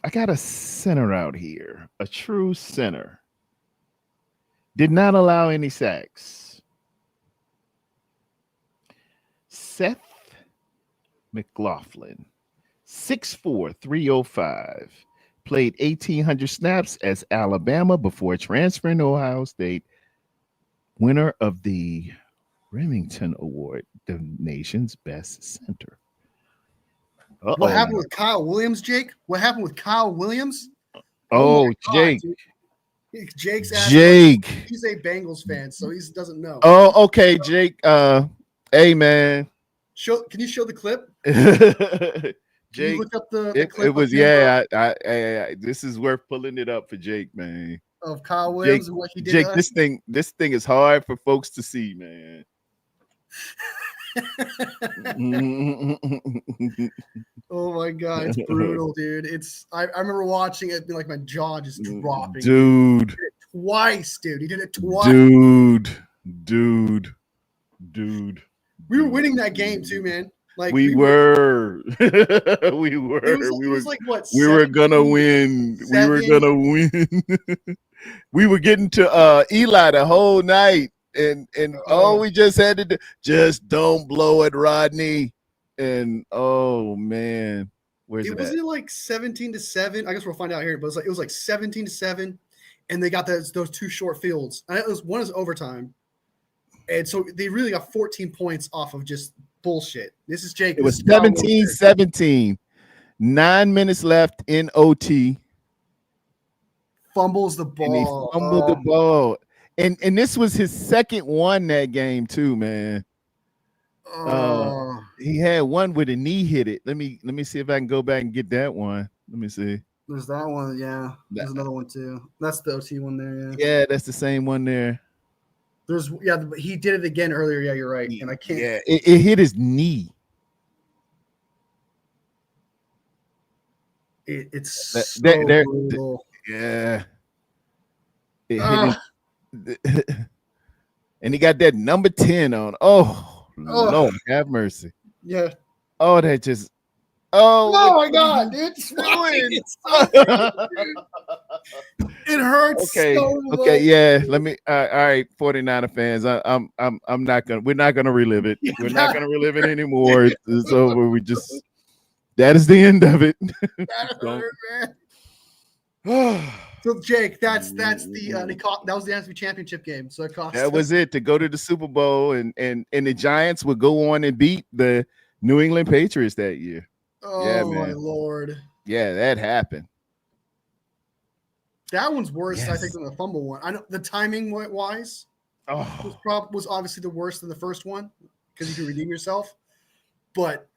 I got a center out here, a true center. Did not allow any sacks. Seth McLaughlin, 6'4", 305. Played 1,800 snaps as Alabama before transferring to Ohio State. Winner of the Remington Award, the nation's best center. What Uh-oh. happened with Kyle Williams, Jake? What happened with Kyle Williams? Oh, my Jake. God, Jake's asking. Jake. He's a Bengals fan, so he doesn't know. Oh, okay, Jake. Hey, man. Can you show the clip? Can you Jake, look up the clip? it was I this is worth pulling it up for Jake, man. Of Kyle Williams Jake, and what he did. Jake, this thing is hard for folks to see, man. Oh my God, it's brutal, dude. I remember watching it, like my jaw just dropping. Dude. He did it twice, dude. He did it twice. Dude. We were winning that game too, man. Like we were. We were. It was like what? We were gonna win. We were gonna win. We were getting to Eli the whole night, and all we just had to do, just don't blow it, Rodney. And oh man, where's it? Was it like 17-7? I guess we'll find out here, but it was like 17-7, and they got those two short fields. And one is overtime, and so they really got 14 points off of just bullshit. This is Jake. It was 17-17. 9 minutes left in OT. Fumbles the ball. And he fumbled the ball. And this was his second one that game too, man. He had one where the knee hit it. Let me see if I can go back and get that one. Let me see. There's that one, yeah. There's another one too. That's the OT one there, yeah. Yeah, that's the same one there. He did it again earlier. Yeah, you're right. And I can't. Yeah, it hit his knee. It's so brutal. Yeah. It hit him. And he got that number 10 on. Oh, Lord, have mercy. Yeah. Oh, that just. Oh my God, dude! It hurts. Okay, yeah. Let me. All right, 49er fans. I'm not gonna. We're not gonna relive it. We're not gonna relive it anymore. It's over. That is the end of it. That hurt, man. So Jake, that's the that was the NFC Championship game. So that was it to go to the Super Bowl, and the Giants would go on and beat the New England Patriots that year. Oh yeah, my Lord! Yeah, that happened. That one's worse, I think, than the fumble one. I know the timing wise was obviously the worst than the first one because you can redeem yourself, but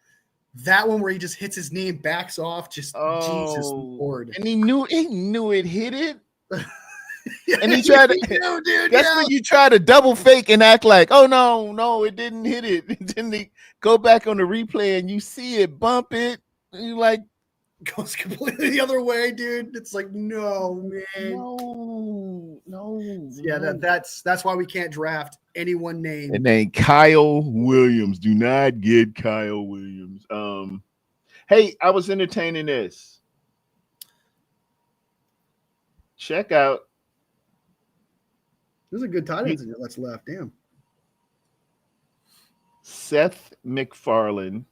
that one where he just hits his knee and backs off, Jesus Lord! And he knew it hit it. And he tried to. That's when you try to double fake and act like, oh no, it didn't hit it. Then they go back on the replay and you see it bump it. And you're like, goes completely the other way, dude. It's like, no, man, no. Yeah, that's why we can't draft anyone named. And then Kyle Williams. Do not get Kyle Williams. Hey, I was entertaining this. Check out. There's a good tight end that's left. Damn. Seth McFarlane.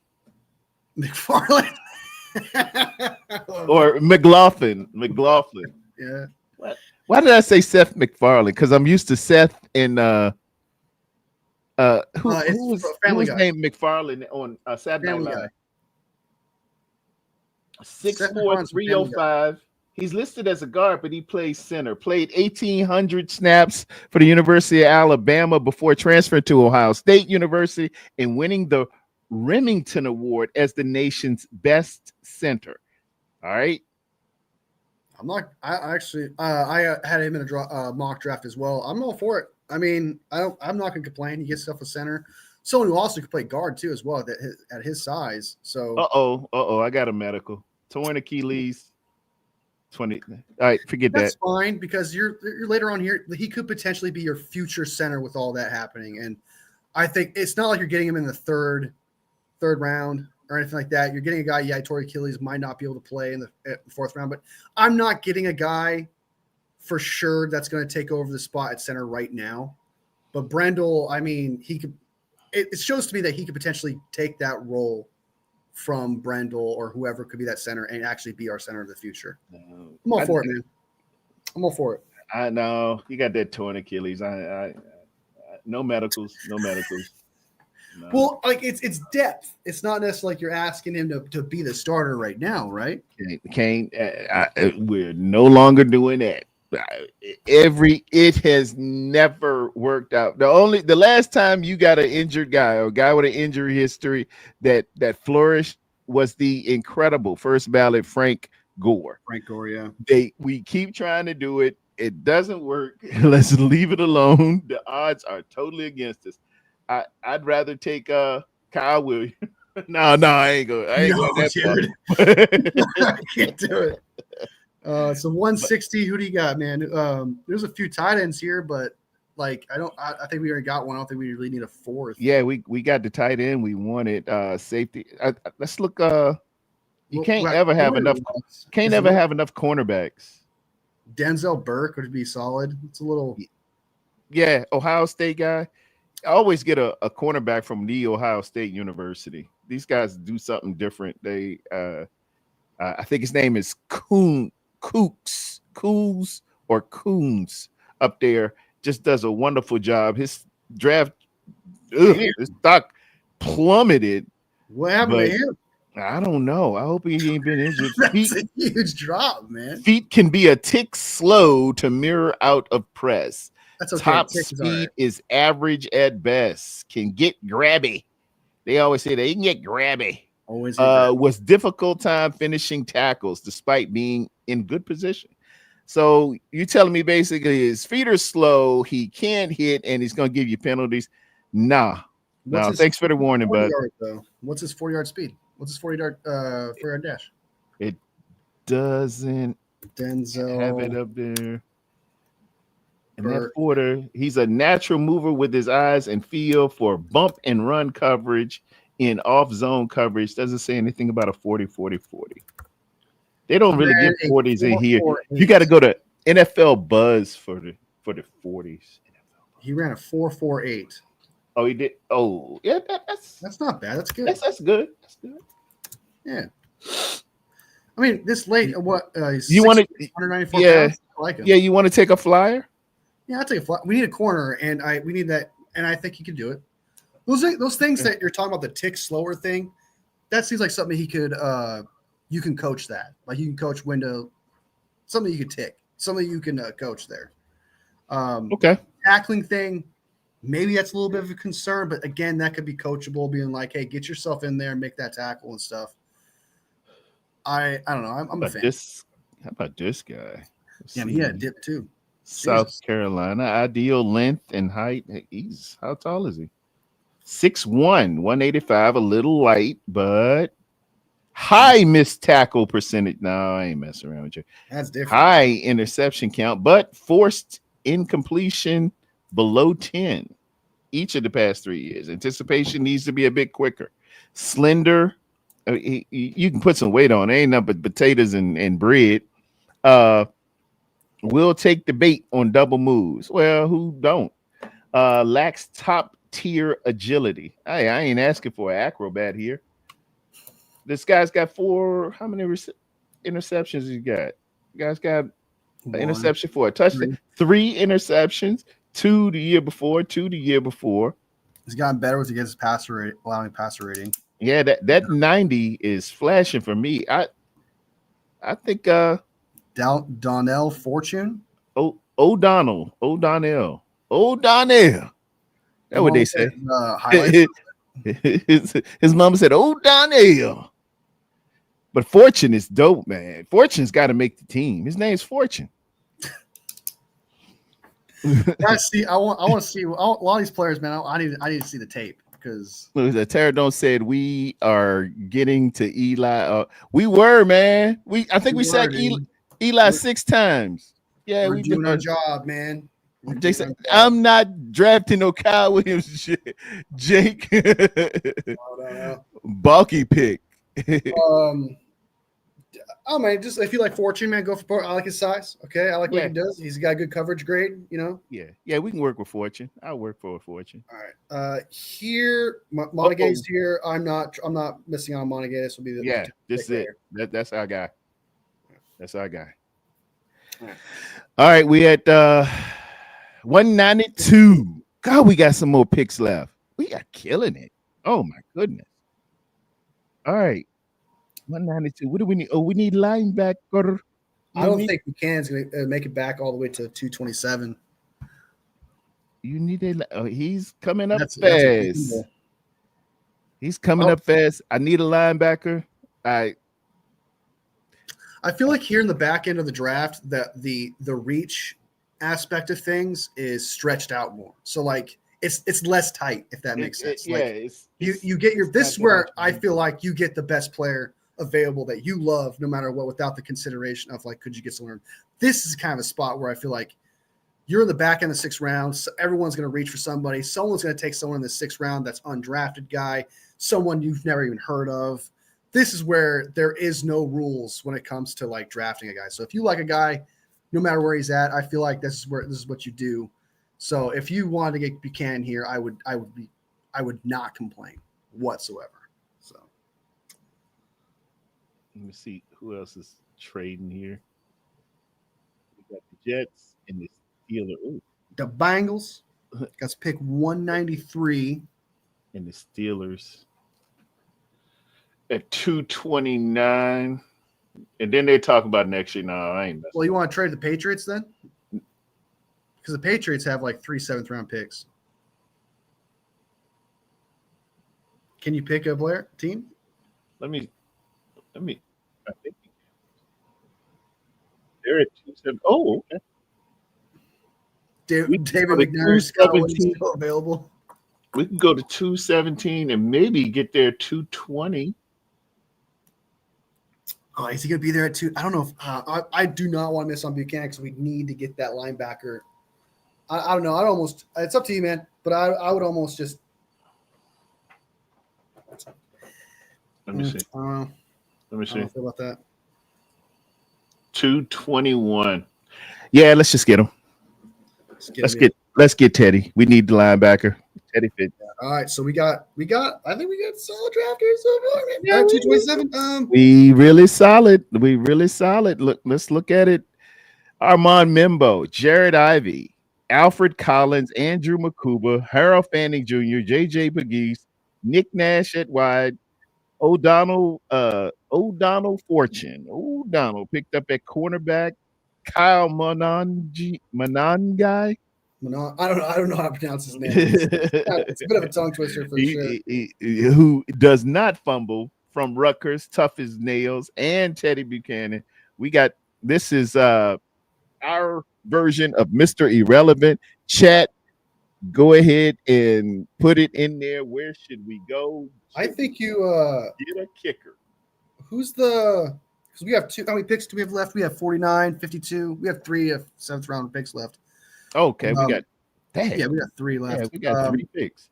Or McLaughlin. Yeah. Why did I say Seth McFarlane? Because I'm used to Seth and who's named McFarlane on Saturday Night Live. 6'4", 305. He's listed as a guard, but he plays center. Played 1,800 snaps for the University of Alabama before transferring to Ohio State University and winning the Remington Award as the nation's best center. All right. I had him in a mock draft as well. I'm all for it. I mean, I'm not going to complain. He gets stuff a center. Someone who also could play guard too as well at his size. So. I got a medical. Torn Achilles. 20. All right, forget that. That's fine because you're later on here. He could potentially be your future center with all that happening, and I think it's not like you're getting him in the third round or anything like that. You're getting a guy. Yeah, Torrey Achilles might not be able to play in the fourth round, but I'm not getting a guy for sure that's going to take over the spot at center right now. But Brendel, I mean, he could. it shows to me that he could potentially take that role from Brendel or whoever could be that center and actually be our center of the future. I'm all for it, man. I'm all for it. I know you got that torn Achilles. I no medicals. No. Well, like it's depth. It's not necessarily like you're asking him to be the starter right now, right? Kane, we're no longer doing that. It has never worked out. The last time you got an injured guy or a guy with an injury history that flourished was the incredible first ballot Frank Gore. Yeah. We keep trying to do it. It doesn't work. Let's leave it alone. The odds are totally against us. I'd rather take Kyle Williams. No, I ain't going. I can't do it. So 160. Who do you got, man? There's a few tight ends here, but like I think we already got one. I don't think we really need a fourth. Yeah, we got the tight end. We wanted safety. Let's look. You can't ever have enough. Can't ever have enough cornerbacks. Denzel Burke would be solid. It's a little. Yeah, Ohio State guy. I always get a cornerback from the Ohio State University. These guys do something different. They, I think his name is Coons up there. Just does a wonderful job. His draft, his stock plummeted. What happened to him? I don't know. I hope he ain't been injured. That's a huge drop, man. Feet can be a tick slow to mirror out of press. That's okay. Top speed is average at best. Can get grabby. They always say they can get grabby. Always was difficult time finishing tackles despite being in good position. So you telling me basically his feet are slow, he can't hit, and he's going to give you penalties? Nah. No, thanks for the warning, bud. What's his 40-yard speed? What's his 40-yard dash? It doesn't Denzel have it up there. And that Porter, he's a natural mover with his eyes and feel for bump and run coverage in off-zone coverage. Doesn't say anything about a 40-40-40. They don't really get 40s in here. You got to go to NFL Buzz for the 40s. He ran a 4.48. Oh, he did. Oh, yeah, that's not bad. That's good. That's good. That's good. Yeah. I mean, this late, what? You want to? 194 pounds? I like him. Yeah, you want to take a flyer? Yeah, I'll take a flyer. We need a corner, and we need that, and I think he can do it. Those things that you're talking about, the tick slower thing, that seems like something he could. You can coach that. Like you can coach when to, something you could tick, something you can coach there. Okay. Tackling thing, maybe that's a little bit of a concern, but again, that could be coachable, being like, hey, get yourself in there, make that tackle and stuff. I don't know. I'm a fan. How about this guy? Yeah, he had a dip too. South Carolina, ideal length and height. How tall is he? 6'1", 185, a little light, but high missed tackle percentage. No, I ain't messing around with you. That's different. High interception count, but forced incompletion below 10 each of the past 3 years. Anticipation needs to be a bit quicker. Slender. You can put some weight on. It ain't nothing but potatoes and bread. Will take the bait on double moves. Well, who don't? Lacks top tier agility. Hey, I ain't asking for an acrobat here. This guy's got how many interceptions he got? The guy's got an interception for a touchdown. 3 interceptions. 2 the year before. 2 the year before. He's gotten better with his passer rate, allowing passer rating. Yeah, that 90 is flashing for me. I think Donnell Fortune. O'Donnell. That's what they say. His mama said O'Donnell. But Fortune is dope, man. Fortune's got to make the team. His name's Fortune. I want to see a lot of these players, man. I need to see the tape. Because the Tarrerdome said we are getting to Eli. We were, man. I think we sacked Eli 6 times. Yeah, we're doing our job, man. Jason, I'm not drafting no Kyle Williams, Jake. No. Bulky pick. Oh man, just if you like Fortune, man, go for. I like his size. Okay, I like what Yeah, he does. He's got good coverage grade. You know. yeah. We can work with Fortune. I'll work for a Fortune. All right. Here, Oh, Montague's here. I'm not. Missing on Montague. This will be the yeah. pick This is right it. here. That's our guy. That's our guy. All right. All right, we at 192. God, we got some more picks left. We are killing it. Oh my goodness. All right. 192. What do we need? Oh, we need linebacker. I You don't need think Buchanan's going to make it back all the way to 227. you need a he's coming up That's a fast. reasonable. He's coming Oh, up fast. I need a linebacker. I feel like here in the back end of the draft that the reach aspect of things is stretched out more. So like it's less tight if that makes sense. Yeah, Like it's you get your it's this not is that where much I feel movement. like you get the best player available that you love no matter what without the consideration of like could you get someone. This is kind of a spot where I feel like you're in the back end of the 6th round. So everyone's going to reach for somebody. Someone's going to take someone in the 6th round that's undrafted guy, someone you've never even heard of. This is where there is no rules when it comes to like drafting a guy. So if you like a guy, no matter where he's at, I feel like this is what you do. So if you wanted to get Buchanan here, I would not complain whatsoever. So Let me see who else is trading here. We got the Jets and the Steelers. Ooh, the Bengals got to pick 193. and the Steelers at 229. And then they talk about next year. No, I ain't messing. Well, you want to trade the Patriots then? Because the Patriots have like 3 7th round picks. Can you pick a player team? Let me I think they're at 27. Oh, okay. We can go David to McNair, Scott Williams 217. still available. We can go to 217 and maybe get there 220. Oh, is he going to be there at 2? I don't know. If I do not want to miss on Buchanan because we need to get that linebacker. I don't know. I'd almost. It's up to you, man. But I would almost just. Let me see. I don't know. Let me I see. don't feel about that. 221. Yeah, let's just get him. Let's get Let's get Teddy. We need the linebacker. Teddy fit. All right, so we got. I think we got solid drafters so far. Yeah, 227. we really solid. We really solid. Look, let's look at it. Armand Membo, Jared Ivey, Alfred Collins, Andrew Makuba, Harold Fanning Jr., JJ McGee, Nick Nash at wide, O'Donnell Fortune. O'Donnell picked up at cornerback. Kyle Manangi. No, I don't know. I don't know how to pronounce his name. It's a bit of a tongue twister for sure. Who does not fumble from Rutgers, tough as nails, and Teddy Buchanan. We got this is our version of Mr. Irrelevant. Chat, go ahead and put it in there. Where should we go? I think you Get a kicker. who's the because we have 2 how many picks do we have left? We have 49, 52. We have 3 of 7th round picks left. Okay, we got we got 3 left. Yeah, we got 3 picks.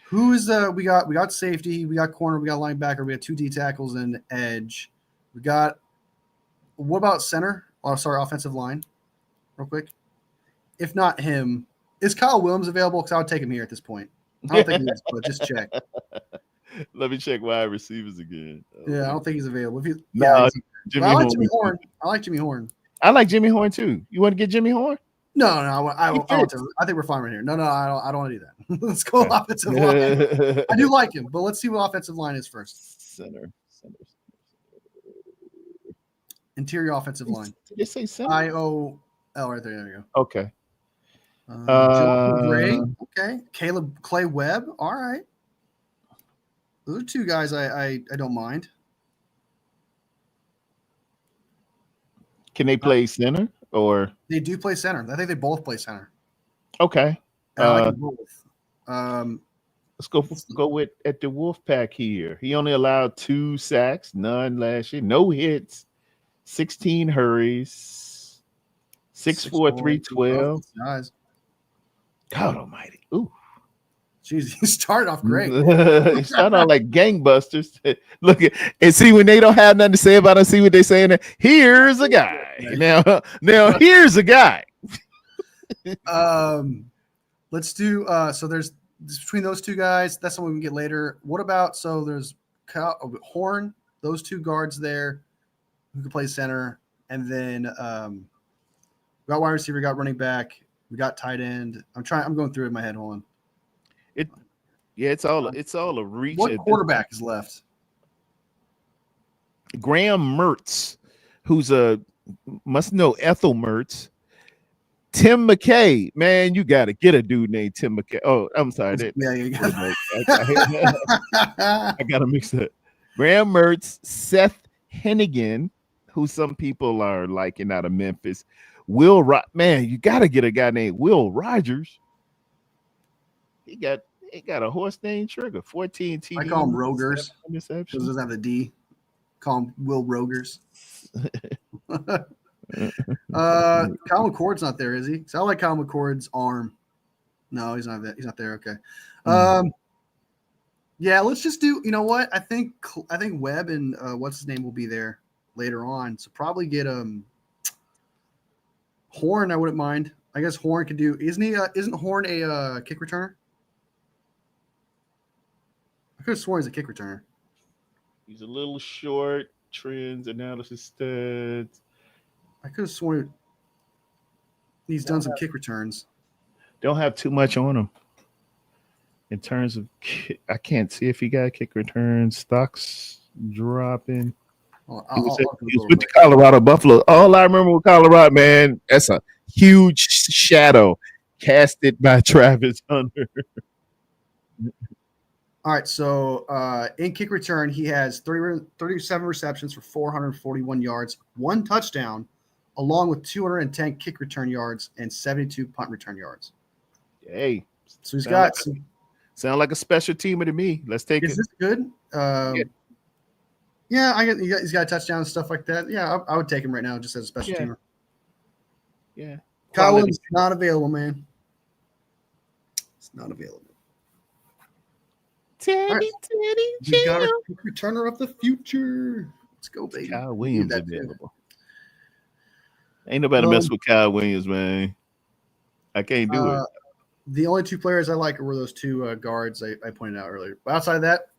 Who is we got safety, we got corner, we got linebacker, we got 2 D tackles and edge. We got what about center? Oh, sorry, offensive line. Real quick. If not him, is Kyle Williams available? Because I would take him here at this point. I don't think he is, but just check. Let me check wide receivers again. Yeah, I don't think he's available. No, Jimmy I like Jimmy Horn. I like Jimmy Horn. I like Jimmy Horn too. You want to get Jimmy Horn? No, I think we're fine right here. No, I don't want to do that. Let's go offensive line. I do like him, but let's see what offensive line is first. Center. Interior offensive line. Did they say center? IOL right there. There you go. Okay. Jonathan Gray. Okay. Caleb Clay Webb. All right. Those are 2 guys I don't mind. Can they play center or they do play center? I think they both play center. Okay. I like them both. Let's go with at the Wolfpack here. He only allowed 2 sacks, none last year, no hits, 16 hurries, 6'4", 312. Nice. God almighty. Ooh. Jeez, you started off great. It started out like gangbusters. Look at and see when they don't have nothing to say about it. See what they saying. Here's a guy. Now here's a guy. Let's do. So there's between those two guys. That's something we can get later. What about there's Horn. Those two guards there who can play center, and then we got wide receiver, we got running back, we got tight end. I'm going through it in my head. Hold on. It's all a reach. What quarterback is left? Graham Mertz, who's must know Ethel Mertz. Tim McKay, man, you got to get a dude named Tim McKay. Oh, I'm sorry. I got to mix that. Graham Mertz, Seth Hennigan, who some people are liking out of Memphis. Man, you got to get a guy named Will Rogers. He got a horse named Trigger. 14 TDs. I call him Rogers. Because it doesn't have the D. Call him Will Rogers. Kyle McCord's not there, is he? So I like Kyle McCord's arm. No, he's not there. He's not there. Okay. Yeah, let's just do. You know what? I think Webb and what's his name will be there later on. So probably get Horn. I wouldn't mind. I guess Horn could do. Isn't Horn a kick returner? I could have sworn he's a kick returner. He's a little short. Trends, analysis, stats. I could have sworn he's done some kick returns. Don't have too much on him in terms of. I can't see if he got kick returns. Stocks dropping. He was with the Colorado Buffalo. All I remember with Colorado, man, that's a huge shadow casted by Travis Hunter. All right, so in kick return, he has 37 receptions for 441 yards, 1 touchdown, along with 210 kick return yards and 72 punt return yards. Hey, so he's got sound like a special teamer to me. Let's take it. Is this good? Yeah, he's got a touchdown and stuff like that. Yeah, I would take him right now just as a special teamer. Yeah. Kyle Williams is not available, man. It's not available. Teddy, we got a returner of the future. Let's go, baby. Kyle Williams available. Ain't nobody mess with Kyle Williams, man. I can't do it. The only 2 players I like were those 2 guards I pointed out earlier. But outside of that,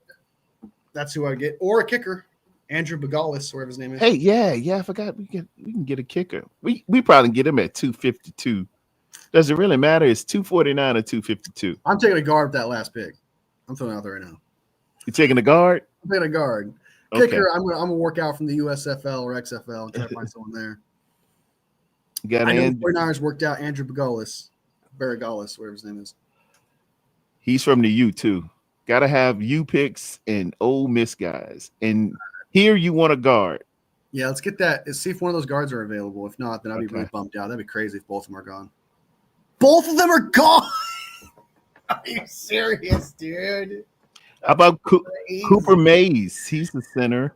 that's who I get. Or a kicker, Andrew Bagalis, whatever his name is. Hey, yeah, I forgot we can get a kicker. We probably get him at 252. Does it really matter? It's 249 or 252. I'm taking a guard with that last pick. I'm throwing it out there right now. You taking a guard? I'm taking a guard. Okay. Kicker, I'm gonna work out from the USFL or XFL and try to find someone there. I know the 49ers worked out Andrew Bagalis, whatever his name is. He's from the U too. Got to have U picks and Ole Miss guys. And here you want a guard. Yeah, let's get that. Let's see if one of those guards are available. If not, then I'd be really bummed out. That'd be crazy if both of them are gone. Both of them are gone. Are you serious, dude? How about Cooper Mays? He's the center.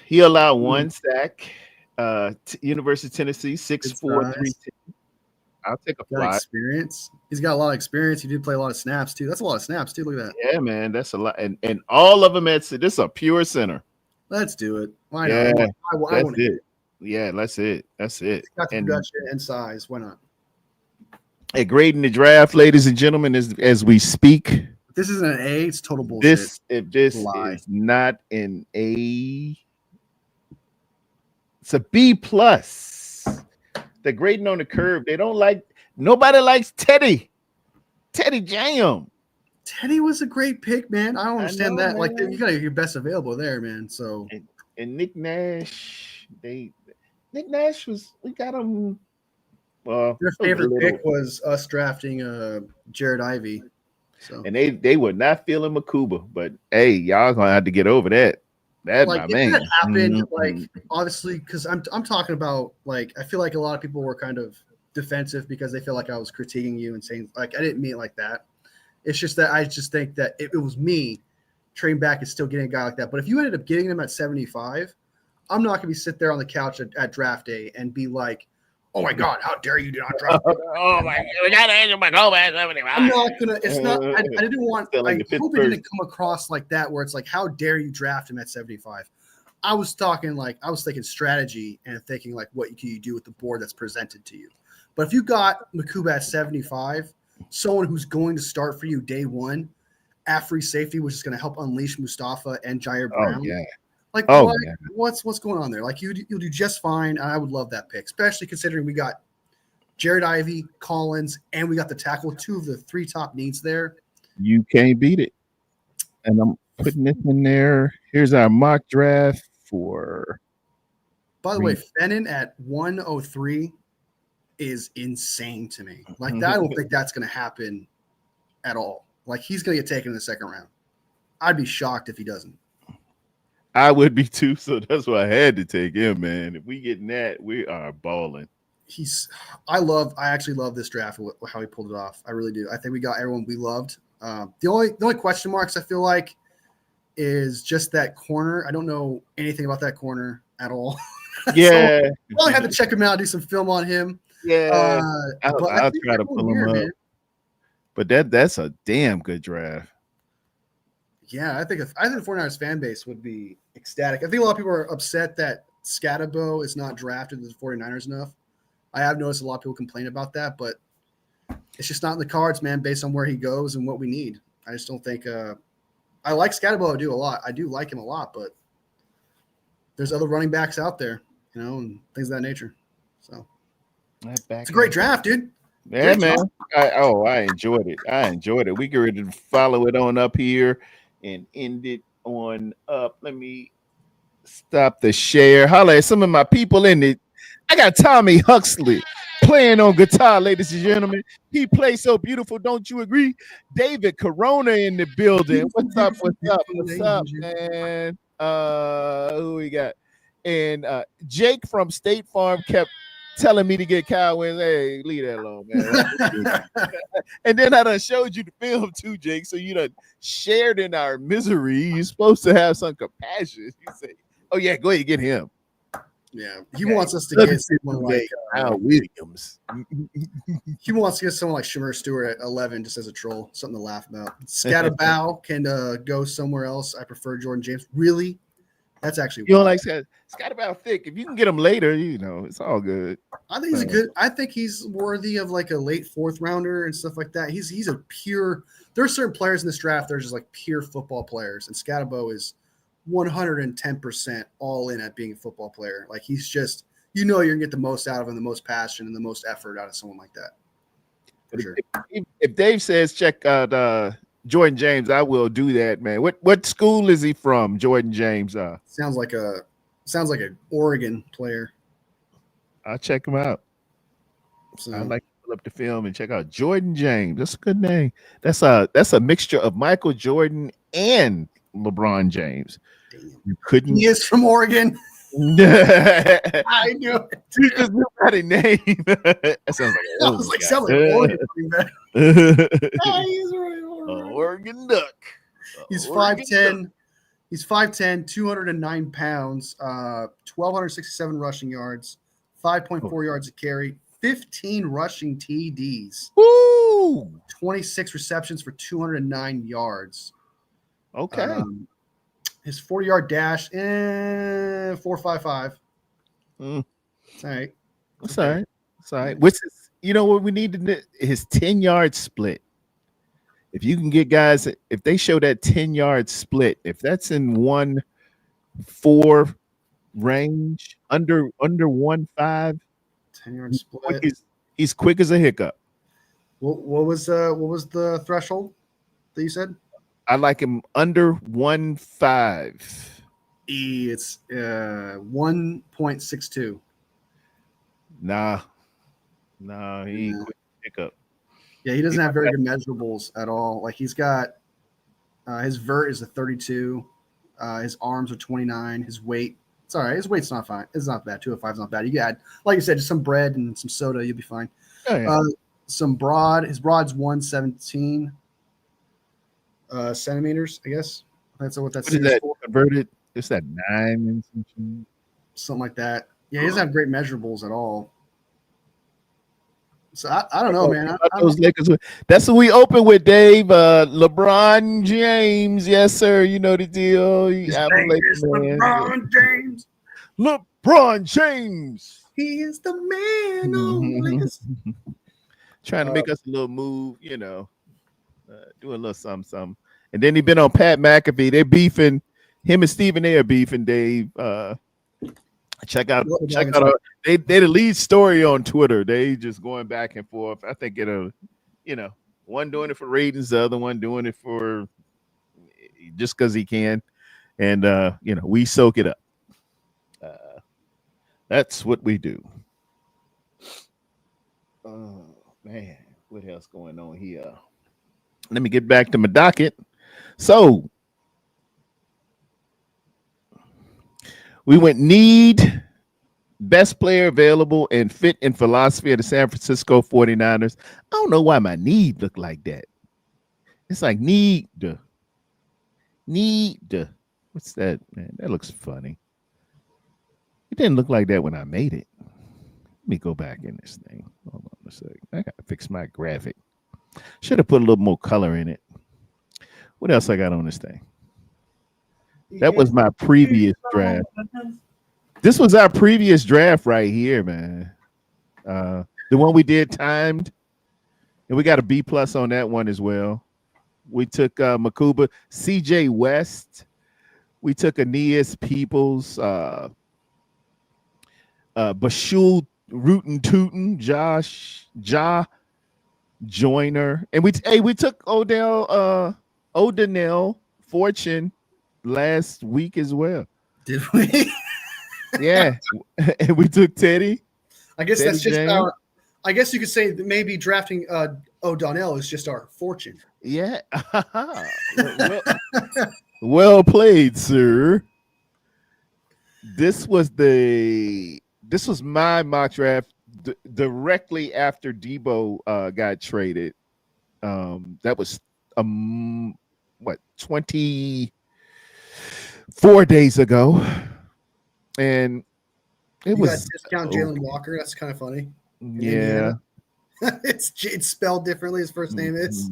He allowed 1 sack. University of Tennessee, 6'4", 310. I'll take a fly. Experience. He's got a lot of experience. He did play a lot of snaps too. That's a lot of snaps too. Look at that. Yeah, man, that's a lot. And all of them at this is a pure center. Let's do it. Why not? Yeah, that's it. Yeah, that's it. That's it. Got the production and size. Why not? Hey, grading the draft, ladies and gentlemen, as we speak. This isn't an A. It's total bullshit. This is not an A. It's a B plus. They're grading on the curve. Nobody likes Teddy Jam. Teddy was a great pick, man. I don't understand that. Man. Like you got your best available there, man. So and Nick Nash, we got him. Well, their favorite pick was us drafting Jared Ivey. So and they were not feeling Makuba, but hey, y'all gonna have to get over that. That like my man. That happened, like obviously, because I'm talking about like I feel like a lot of people were kind of defensive because they feel like I was critiquing you and saying like I didn't mean it like that. It's just that I just think that it was me trading back and still getting a guy like that. But if you ended up getting him at 75, I'm not going to be sit there on the couch at draft day and be like, oh my God, how dare you not draft? Oh my God, we got Angel McComas 75. I'm not gonna. It's not. I didn't want. Like I hope it didn't come across like that, where it's like, how dare you draft him at 75? I was thinking strategy and thinking like, what can you do with the board that's presented to you? But if you got Makuba at 75, someone who's going to start for you day one at free safety, which is going to help unleash Mustafa and Jair Brown. Oh yeah. Like what's going on there? Like you'll do just fine. I would love that pick, especially considering we got Jared Ivey, Collins, and we got the tackle, 2 of the 3 top needs there. You can't beat it. And I'm putting this in there. Here's our mock draft for. By the way, Fennon at 103 is insane to me. Like I don't think that's going to happen at all. Like he's going to get taken in the second round. I'd be shocked if he doesn't. I would be too, so that's why I had to take him, man. If we get that, we are balling. I actually love this draft, how he pulled it off. I really do. I think we got everyone we loved. The only question marks I feel like is just that corner. I don't know anything about that corner at all. Yeah. So I probably have to check him out, do some film on him. Yeah. I'll try to pull him up. Man. But that's a damn good draft. Yeah, I think the 49ers fan base would be ecstatic. I think a lot of people are upset that Scatabo is not drafted to the 49ers enough. I have noticed a lot of people complain about that, but it's just not in the cards, man, based on where he goes and what we need. I just don't think I like Scatabo. I do like him a lot, but there's other running backs out there, and things of that nature. So it's a great draft, dude. Yeah, man. I enjoyed it. We get ready to follow it on up here and end it on up. Let me stop the share. Holla at some of my people in it. I got Tommy Huxley playing on guitar, ladies and gentlemen. He plays so beautiful, don't you agree? David Corona in the building. What's up, man? Who we got? And Jake from State Farm kept telling me to get Kyle wins. Hey, leave that alone, man. And then I done showed you the film too, Jake. So you done shared in our misery. You're supposed to have some compassion. You say, oh yeah, go ahead, get him. Yeah, he wants us to get someone like Al Williams. He wants to get someone like Shamir Stewart at 11 just as a troll, something to laugh about. Scatterbow can go somewhere else. I prefer Jordan James. Really? That's actually you don't like Scatterbow thick. If you can get him later, it's all good. I think he's good. I think he's worthy of like a late 4th rounder and stuff like that. He's a pure. There are certain players in this draft. They're just like pure football players, and Scatterbow is 110% all in at being a football player. Like he's just, you're gonna get the most out of him, the most passion, and the most effort out of someone like that. For sure. If Dave says check out Jordan James, I will do that, man. What school is he from? Jordan James. Sounds like an Oregon player. I'll check him out. So I'd like to pull up the film and check out Jordan James. That's a good name. That's a mixture of Michael Jordan and LeBron James. You couldn't. He is from Oregon. I knew it. You just knew that name. That sounds like Oregon. He's Oregon Duck. He's 5'10". He's 5'10", 209 pounds, 1,267 rushing yards, 5.4 yards a carry, 15 rushing TDs. Woo! 26 receptions for 209 yards. Okay. His 40-yard dash, 4.55. It's all right. That's all right. That's all right. Which is, what we need to his 10-yard split. If you can get guys, if they show that 10-yard split, if that's in 1.4 range, under 1.5, 10-yard split. He's quick as a hiccup. What was the threshold that you said? I like him under 1.5. It's 1.62. Nah, he ain't quick pickup. Yeah, he doesn't have very good measurables at all. Like he's got his vert is a 32, his arms are 29, his weight. It's all right. His weight's not fine. It's not bad. 205 is not bad. You can add, like you said, just some bread and some soda, you'll be fine. Oh, yeah. Some broad. His broad's 117 centimeters, I guess. That's what that's. What is that converted? It's that 9 and something. Something like that. Yeah, he doesn't have great measurables at all. So I don't know, man. Those Lakers. That's what we open with, Dave. LeBron James, yes, sir. You know the deal. I'm a Lakers man. LeBron James. LeBron James. He is the man on Lakers. Trying to make us a little move, do a little something. And then he been on Pat McAfee. They're beefing. Him and Stephen A are beefing, Dave. Check out. They the lead story on Twitter. They just going back and forth. I think it'll, one doing it for ratings, the other one doing it for just because he can, and we soak it up. That's what we do. Oh man, what else going on here? Let me get back to my docket. So we went need, best player available, and fit in philosophy of the San Francisco 49ers. I don't know why my need looked like that. It's like need. What's that, man? That looks funny. It didn't look like that when I made it. Let me go back in this thing. Hold on a second. I got to fix my graphic. Should have put a little more color in it. What else I got on this thing? That was my previous draft. This was our previous draft right here, man. The one we did timed, and we got a B+ on that one as well. We took Makuba, CJ West. We took Aeneas Peoples, Bashul Rootin' Tootin', Ja Joyner, and we took Odell Fortune last week as well. Did we? Yeah, and we took Teddy. I guess Teddy that's just James. I guess you could say that maybe drafting O'Donnell is just our fortune. Yeah. Well played, sir. This was my mock draft directly after Debo got traded. That was 24 days ago, and it was discount Jalen Walker. That's kind of funny. Yeah. It's spelled differently. His first name is.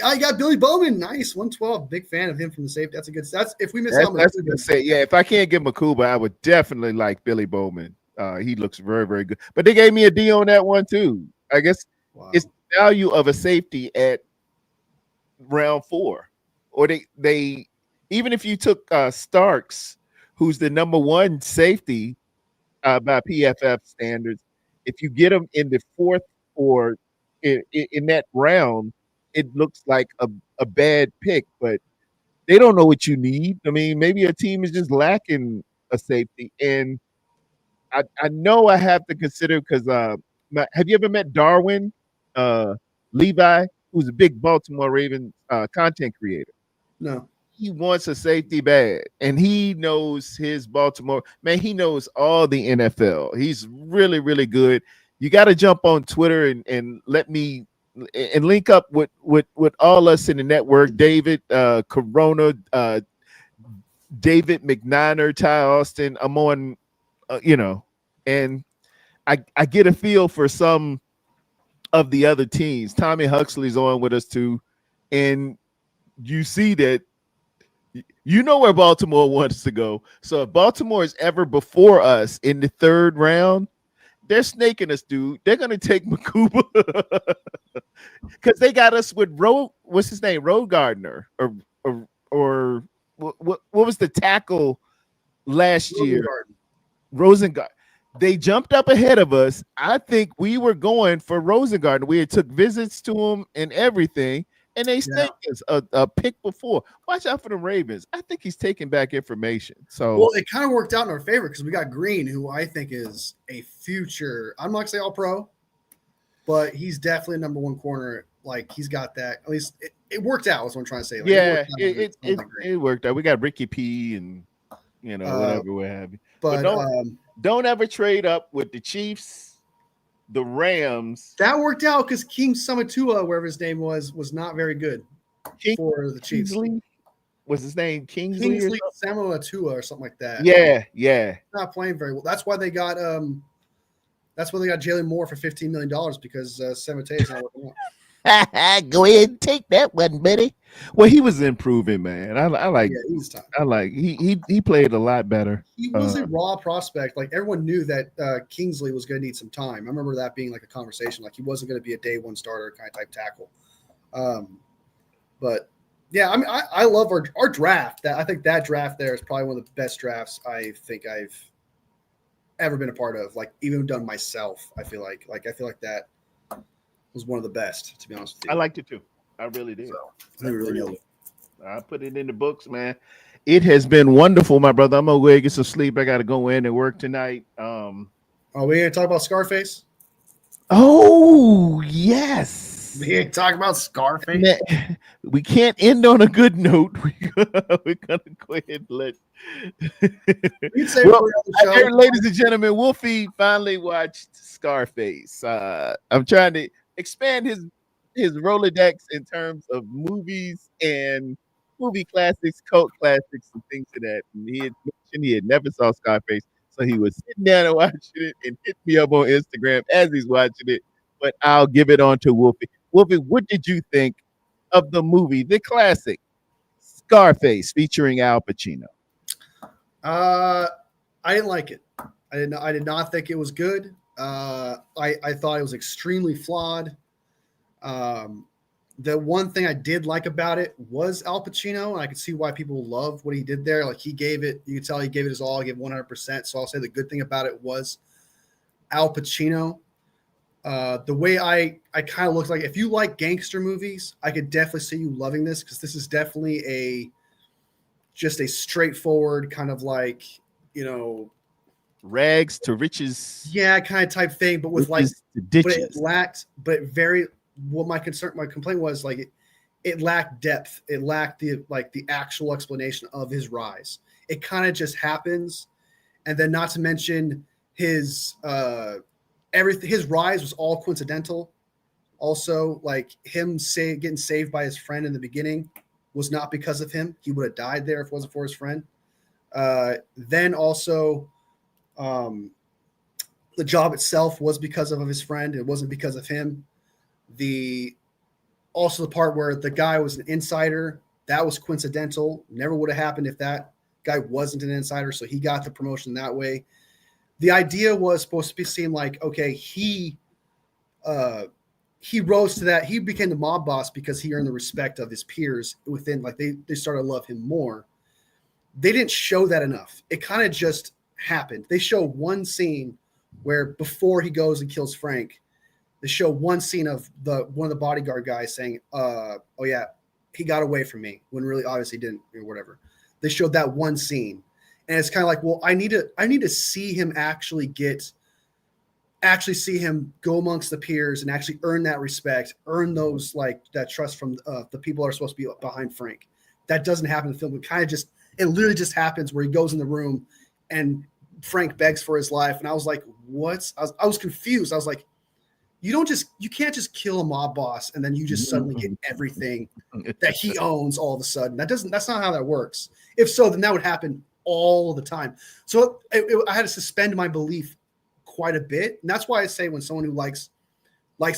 I got Billy Bowman. Nice 112. Big fan of him from the safety. That's a good. That's if we miss out. If I can't get Makuba, I would definitely like Billy Bowman. He looks very, very good. But they gave me a D on that one too. I guess it's the value of a safety at round 4, or they even if you took Starks, who's the number 1 safety by PFF standards. If you get them in the 4th or in that round, it looks like a bad pick, but they don't know what you need. I mean, maybe a team is just lacking a safety. And I know I have to consider because have you ever met Darwin Levi, who's a big Baltimore Ravens content creator? No. He wants a safety bad, and he knows his Baltimore. Man, he knows all the NFL. He's really, really good. You got to jump on Twitter and let me and link up with all us in the network. David Corona, David McNiner, Ty Austin. I'm on, and I get a feel for some of the other teams. Tommy Huxley's on with us too, and you see that. You know where Baltimore wants to go. So if Baltimore is ever before us in the 3rd round, they're snaking us, dude. They're gonna take Makuba because they got us with what's his name? Road Gardner or what was the tackle last year? Rosengard. They jumped up ahead of us. I think we were going for Rosengard. We had took visits to him and everything. And they snaked us a pick before. Watch out for the Ravens. I think he's taking back information. So well, it kind of worked out in our favor because we got Green, who I think is a future. I'm not gonna say all pro, but he's definitely a number 1 corner. Like he's got that. At least it worked out. Is what I'm trying to say. Like, it worked out. We got Ricky P and whatever we have. But don't ever trade up with the Chiefs. The Rams. That worked out because King Samatua, wherever his name was not very good for the Chiefs. Kingsley? Was his name Kingsley Samatua or something like that. Yeah. Not playing very well. That's why they got That's why they got Jalen Moore for $15 million because Cemetery is not working out. Go ahead and take that one, buddy. Well, he was improving, man. I like. Yeah, he's tough. I like. He played a lot better. He was a raw prospect. Like everyone knew that Kingsley was going to need some time. I remember that being like a conversation. Like he wasn't going to be a day one starter kind of type tackle. But yeah, I mean, I love our draft. I think that draft there is probably one of the best drafts I think I've ever been a part of. Like even done myself. I feel like that was one of the best, to be honest with you. I liked it too. I really did. So, I really I put it in the books, man. It has been wonderful, my brother. I'm gonna go get some sleep. I got to go in and work tonight. Are we gonna talk about Scarface? Oh yes. We ain't talking about Scarface. We can't end on a good note. We're gonna go ahead and let. Well, ladies and gentlemen, Wolfie finally watched Scarface. I'm trying to expand his Rolodex in terms of movies and movie classics, cult classics, and things of that. And he had mentioned he had never saw Scarface, so he was sitting down and watching it and hit me up on Instagram as he's watching it. But I'll give it on to Wolfie. Wolfie, what did you think of the movie, the classic Scarface, featuring Al Pacino? I didn't like it. I did not think it was good. I thought it was extremely flawed. The one thing I did like about it was Al Pacino, and I could see why people love what he did there. Like he gave it, you could tell he gave it his all, he gave 100%. So I'll say the good thing about it was Al Pacino. The way I kind of looked like, if you like gangster movies, I could definitely see you loving this because this is definitely just a straightforward kind of like, rags to riches. Yeah, kind of type thing, but with like, but it lacked, but very. What my complaint was like it lacked depth. It lacked the actual explanation of his rise. It kind of just happens, and then not to mention his everything. His rise was all coincidental. Also, like him getting saved by his friend in the beginning was not because of him. He would have died there if it wasn't for his friend. Then also, the job itself was because of his friend. It wasn't because of him. The part where the guy was an insider, that was coincidental. Never would have happened if that guy wasn't an insider. So he got the promotion that way. The idea was supposed to seem like, okay, he rose to that. He became the mob boss because he earned the respect of his peers within, like they started to love him more. They didn't show that enough. It kind of just happened. They show one scene where before he goes and kills Frank, they show one scene of one of the bodyguard guys saying, oh yeah, he got away from me, when really obviously didn't, or whatever. They showed that one scene. And it's kind of like, well, I need to see him actually see him go amongst the peers and actually earn that respect, earn those, like that trust from the people that are supposed to be behind Frank. That doesn't happen in the film. It literally just happens where he goes in the room and Frank begs for his life. And I was like, what? I was confused. I was like, you can't just kill a mob boss and then you just suddenly get everything that he owns all of a sudden. That's not how that works. If so, then that would happen all the time. So I had to suspend my belief quite a bit. And that's why I say when someone who likes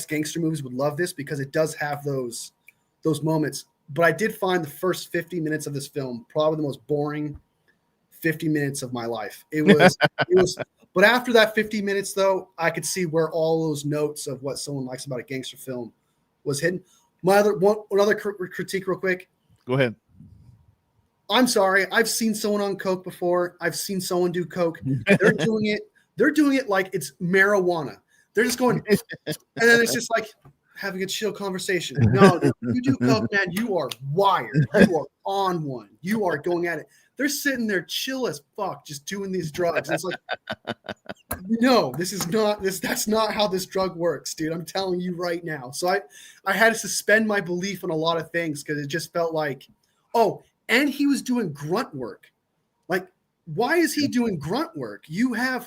gangster movies would love this, because it does have those moments. But I did find the first 50 minutes of this film probably the most boring 50 minutes of my life. It was but after that 50 minutes, though, I could see where all those notes of what someone likes about a gangster film was hidden. Another critique real quick. Go ahead. I'm sorry. I've seen someone on coke before. I've seen someone do coke. They're doing it like it's marijuana. They're just going, and then it's just like having a chill conversation. No, you do coke, man. You are wired. You are on one. You are going at it. They're sitting there chill as fuck, just doing these drugs. It's like, no, that's not how this drug works, dude. I'm telling you right now. So I had to suspend my belief on a lot of things because it just felt like, oh, and he was doing grunt work. Like, why is he doing grunt work? I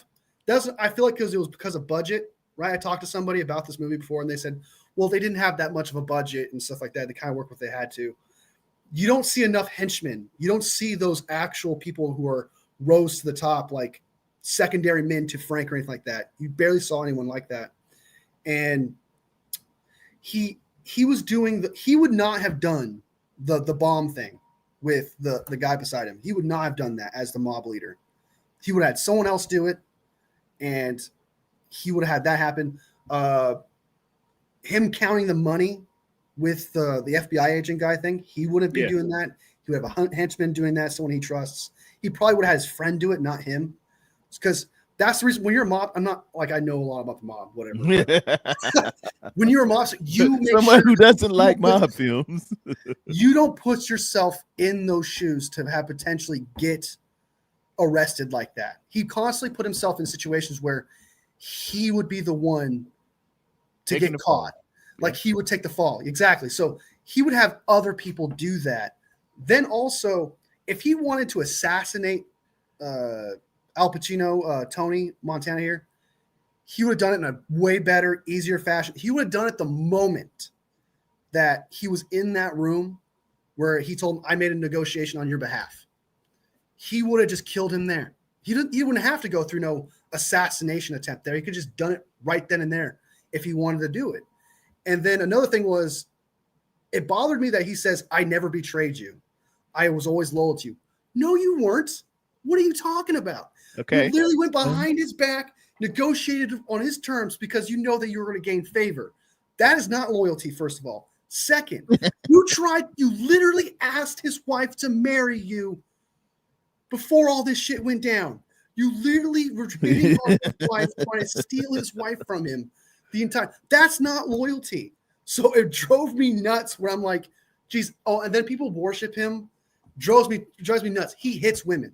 feel like it was because of budget, right? I talked to somebody about this movie before and they said, well, they didn't have that much of a budget and stuff like that. They kind of worked what they had to. You don't see enough henchmen. You don't see those actual people who are rose to the top, like secondary men to Frank or anything like that. You barely saw anyone like that. And he was doing he would not have done the bomb thing with the guy beside him. He would not have done that as the mob leader. He would have had someone else do it, and he would have had that happen. Him counting the money with the FBI agent guy thing, he wouldn't be doing that. He would have a henchman doing that, someone he trusts. He probably would have had his friend do it, not him. Because that's the reason when you're a mob, I'm not like I know a lot about the mob, whatever. When you're a mob, you make someone who doesn't like mob films. You don't put yourself in those shoes to have potentially get arrested like that. He constantly put himself in situations where he would be the one to get caught. Like he would take the fall. Exactly. So he would have other people do that. Then also, if he wanted to assassinate Al Pacino, Tony Montana here, he would have done it in a way better, easier fashion. He would have done it the moment that he was in that room where he told him, I made a negotiation on your behalf. He would have just killed him there. He wouldn't have to go through no assassination attempt there. He could just done it right then and there if he wanted to do it. And then another thing was, it bothered me that he says, I never betrayed you. I was always loyal to you. No, you weren't. What are you talking about? Okay. You literally went behind his back, negotiated on his terms because you know that you were going to gain favor. That is not loyalty, first of all. Second, you literally asked his wife to marry you before all this shit went down. You literally were hitting on his wife, trying to steal his wife from him the entire. That's not loyalty. So it drove me nuts where I'm like, geez, oh, and then people worship him. Drives me nuts. He hits women.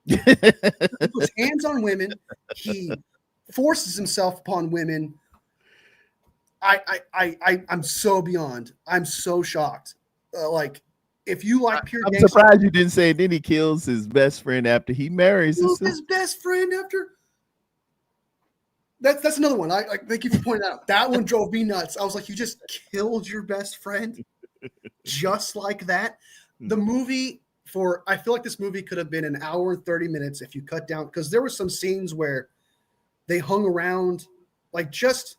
He puts hands on women. He forces himself upon women. I'm so beyond. I'm so shocked. Like, if you like pure I'm surprised you didn't say then he kills his best friend after he marries his best friend after. That's another one. I thank you for pointing out. That one drove me nuts. I was like, you just killed your best friend just like that. The movie I feel like this movie could have been an hour and 30 minutes if you cut down, because there were some scenes where they hung around, like just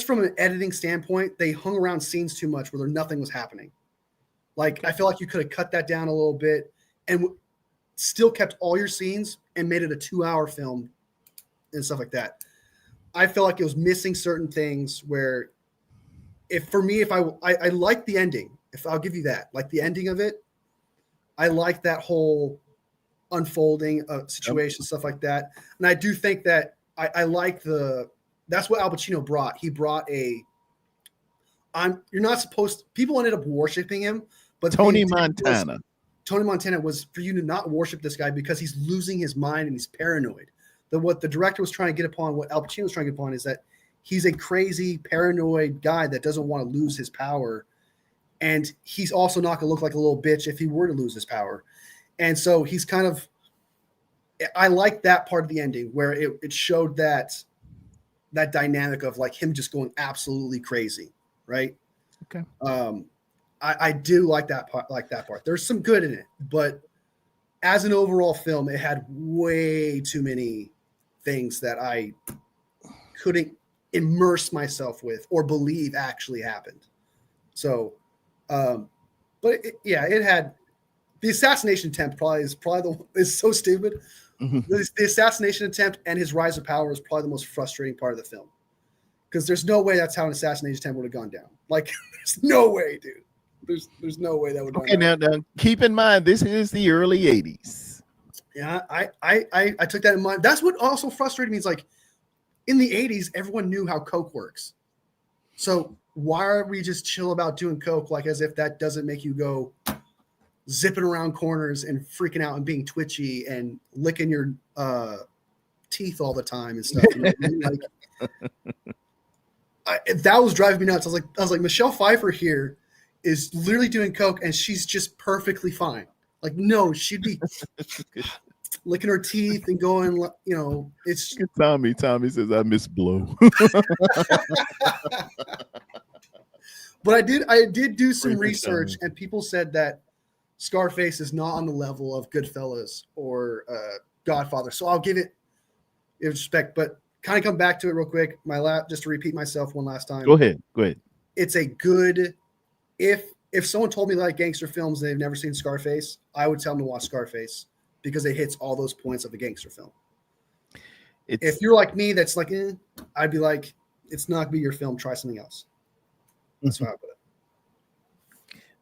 from an editing standpoint, they hung around scenes too much where nothing was happening. Like, I feel like you could have cut that down a little bit and still kept all your scenes and made it a 2-hour film and stuff like that. I feel like it was missing certain things where if I like the ending, if I'll give you that, like the ending of it, I like that whole unfolding situation, stuff like that. And I do think that I like that's what Al Pacino brought. He brought you're not supposed to, people ended up worshiping him, but Tony Montana was for you to not worship this guy because he's losing his mind and he's paranoid. What the director was trying to get upon, what Al Pacino was trying to get upon, is that he's a crazy, paranoid guy that doesn't want to lose his power. And he's also not going to look like a little bitch if he were to lose his power. And so he's kind of – I like that part of the ending where it showed that dynamic of like him just going absolutely crazy, right? Okay. I do like that part. There's some good in it, but as an overall film, it had way too many things that I couldn't immerse myself with or believe actually happened. So, but it had the assassination attempt. Is so stupid. Mm-hmm. The assassination attempt and his rise of power is probably the most frustrating part of the film, because there's no way that's how an assassination attempt would have gone down. Like, there's no way, dude. There's no way that would. Okay, now keep in mind this is the early '80s. Yeah, I took that in mind. That's what also frustrated me. Is like in the '80s, everyone knew how coke works. So why are we just chill about doing coke, like as if that doesn't make you go zipping around corners and freaking out and being twitchy and licking your teeth all the time and stuff. You know what I mean? Like, that was driving me nuts. I was like, Michelle Pfeiffer here is literally doing coke and she's just perfectly fine. Like, no, she'd be licking her teeth and going, you know, it's Tommy says I miss blow. But I did do some research, and people said that Scarface is not on the level of Goodfellas or Godfather. So I'll give it respect, but kind of come back to it real quick. Just to repeat myself one last time. Go ahead. It's a good if someone told me they like gangster films and they've never seen Scarface, I would tell them to watch Scarface because it hits all those points of a gangster film. If you're like me, that's like, I'd be like, it's not gonna be your film. Try something else. That's what I put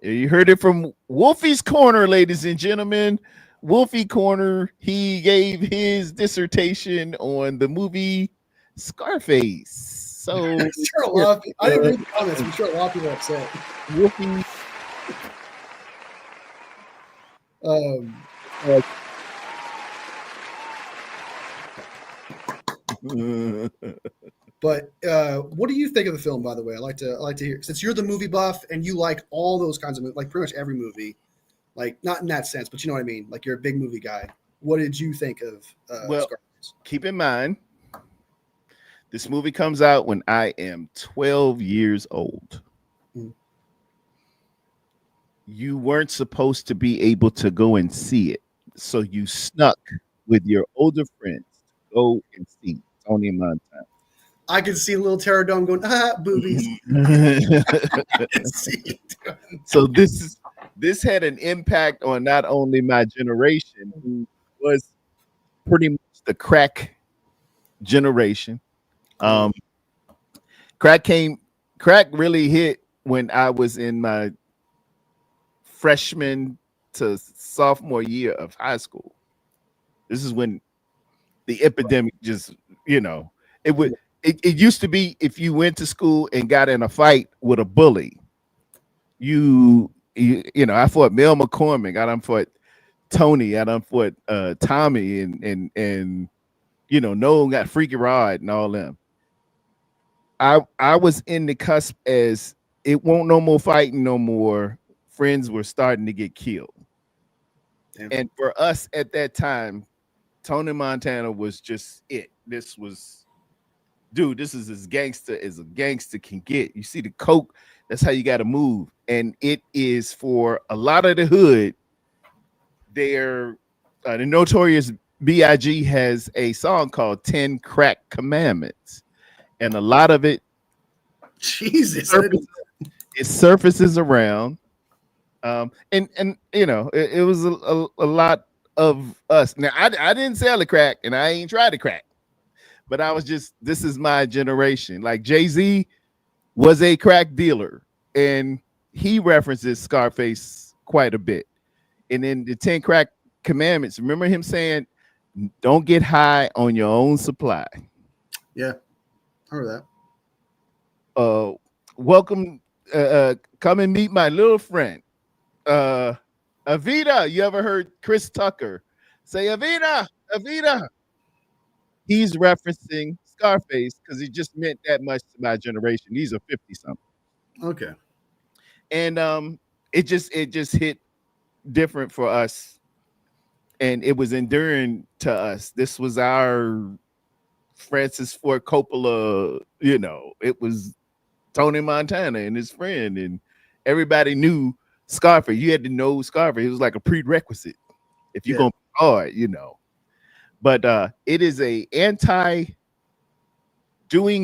it. You heard it from Wolfie's Corner, ladies and gentlemen. Wolfie Corner. He gave his dissertation on the movie Scarface. So I'm sure a lot of people, I didn't read the comments. I'm sure a lot of people are upset. Wolfie. But what do you think of the film? By the way, I like to hear, since you're the movie buff and you like all those kinds of movies, like pretty much every movie, like not in that sense, but you know what I mean. Like you're a big movie guy. What did you think of? Scarface? Keep in mind, this movie comes out when I am 12 years old. You weren't supposed to be able to go and see it, so you snuck with your older friends to go and see Tony Montana. I could see a little Tarrerdome going, boobies. So this had an impact on not only my generation, who was pretty much the crack generation. Crack really hit when I was in my freshman to sophomore year of high school. This is when the epidemic just, it used to be if you went to school and got in a fight with a bully, I fought Mel McCormick, I done fought Tony, I done fought Tommy, and Nolan got Freaky Rod and all them. I was in the cusp as it won't no more fighting no more. Friends were starting to get killed. Damn. And for us at that time, Tony Montana was just it. This is as gangster as a gangster can get. You see the coke, that's how you got to move. And it is for a lot of the hood. The Notorious B.I.G. has a song called 10 Crack Commandments. And a lot of it, Jesus, it surfaces around. It was a lot of us. Now, I didn't sell the crack, and I ain't tried to crack, but I was this is my generation. Like Jay-Z was a crack dealer, and he references Scarface quite a bit. And then the 10 Crack Commandments, remember him saying, don't get high on your own supply. Yeah, I heard that. Welcome, come and meet my little friend. Avita, you ever heard Chris Tucker say Avita? He's referencing Scarface because he just meant that much to my generation. These are 50-something. Okay. And it just hit different for us, and it was enduring to us. This was our Francis Ford Coppola, it was Tony Montana and his friend, and everybody knew Scarface. You had to know Scarface. It was like a prerequisite if you're gonna be hard, But it is a anti-dealing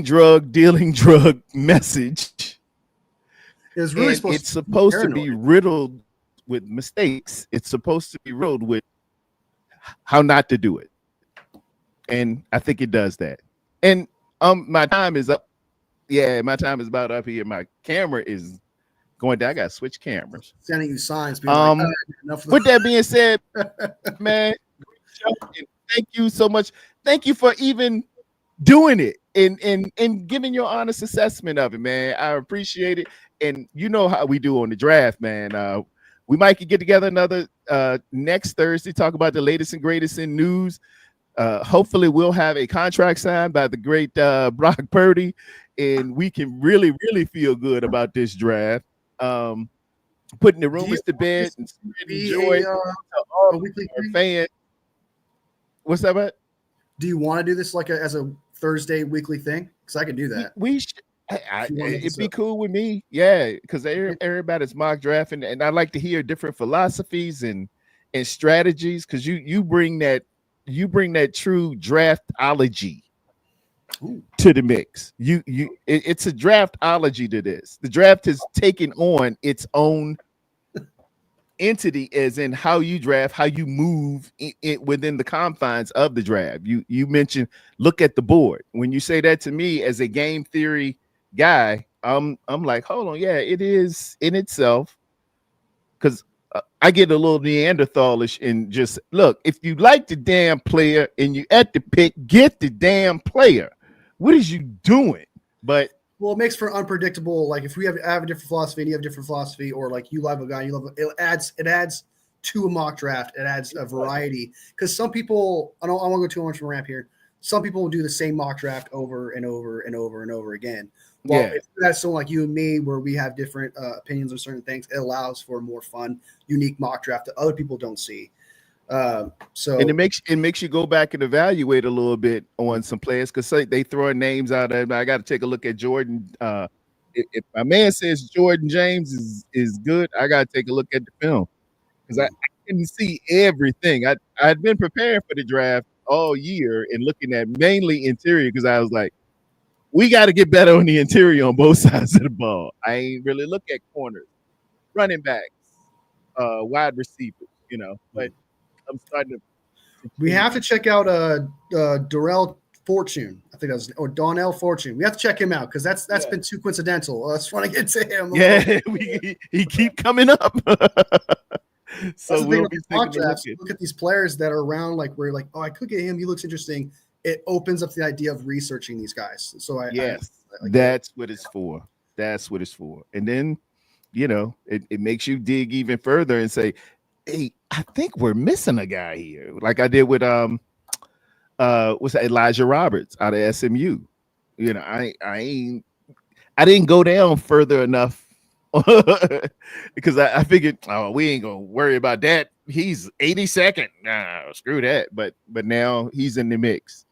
drug message. It's really supposed to be riddled with mistakes. It's supposed to be riddled with how not to do it. And I think it does that. And my time is up. Yeah, my time is about up here. My camera is going down. I got to switch cameras. Sending you signs. With that being said, man, thank you so much. Thank you for even doing it and giving your honest assessment of it, man. I appreciate it. And you know how we do on the draft, man. We might get together another next Thursday, talk about the latest and greatest in news. Hopefully we'll have a contract signed by the great Brock Purdy, and we can really, really feel good about this draft. Putting the rumors to bed and spreading joy to all our fans. What's that about? Do you want to do this like as a Thursday weekly thing? Because I can do that. We should. It'd be cool with me, yeah, because everybody's mock drafting, and I like to hear different philosophies and strategies, because you bring that you bring that true draftology Ooh. to the mix. It's a draftology to this. The draft has taken on its own entity, as in how you draft, how you move within the confines of the draft. You mentioned look at the board. When you say that to me as a game theory guy, I'm like, hold on, yeah, it is in itself, because I get a little Neanderthalish and just look. If you like the damn player and you at the pick, get the damn player. What is you doing? But Well, it makes for unpredictable. Like if we have a different philosophy and you have a different philosophy, or like you love a guy, you love it adds to a mock draft. It adds a variety because some people. I don't want to go too much from a ramp here. Some people will do the same mock draft over and over and over and over again. Well, yeah, if that's someone like you and me, where we have different opinions on certain things, it allows for a more fun, unique mock draft that other people don't see. and So it makes you go back and evaluate a little bit on some players, because they throw names out there. I got to take a look at Jordan. If my man says Jordan James is good, I got to take a look at the film, because I didn't see everything. I'd been preparing for the draft all year and looking at mainly interior, because I was like, we got to get better on the interior on both sides of the ball. I ain't really look at corners, running backs, wide receivers, but I'm starting to we change. have to check out Darrell Fortune. I think that's or Donnell Fortune. We have to check him out because that's Yeah. been too coincidental. I just want to get to him. Yeah, he keep coming up. So That's the thing we'll about be these taking mock a look drafts. at. Look at these players that are around, like where you're like, oh, I could get him. He looks interesting. It opens up the idea of researching these guys. So Yes, I like that's what it's for. That's what it's for. And then, it makes you dig even further and say, hey, I think we're missing a guy here. Like I did with what's that, Elijah Roberts out of SMU. I didn't go down further enough because I figured, oh, we ain't gonna worry about that. He's 82nd. Nah, screw that. But now he's in the mix.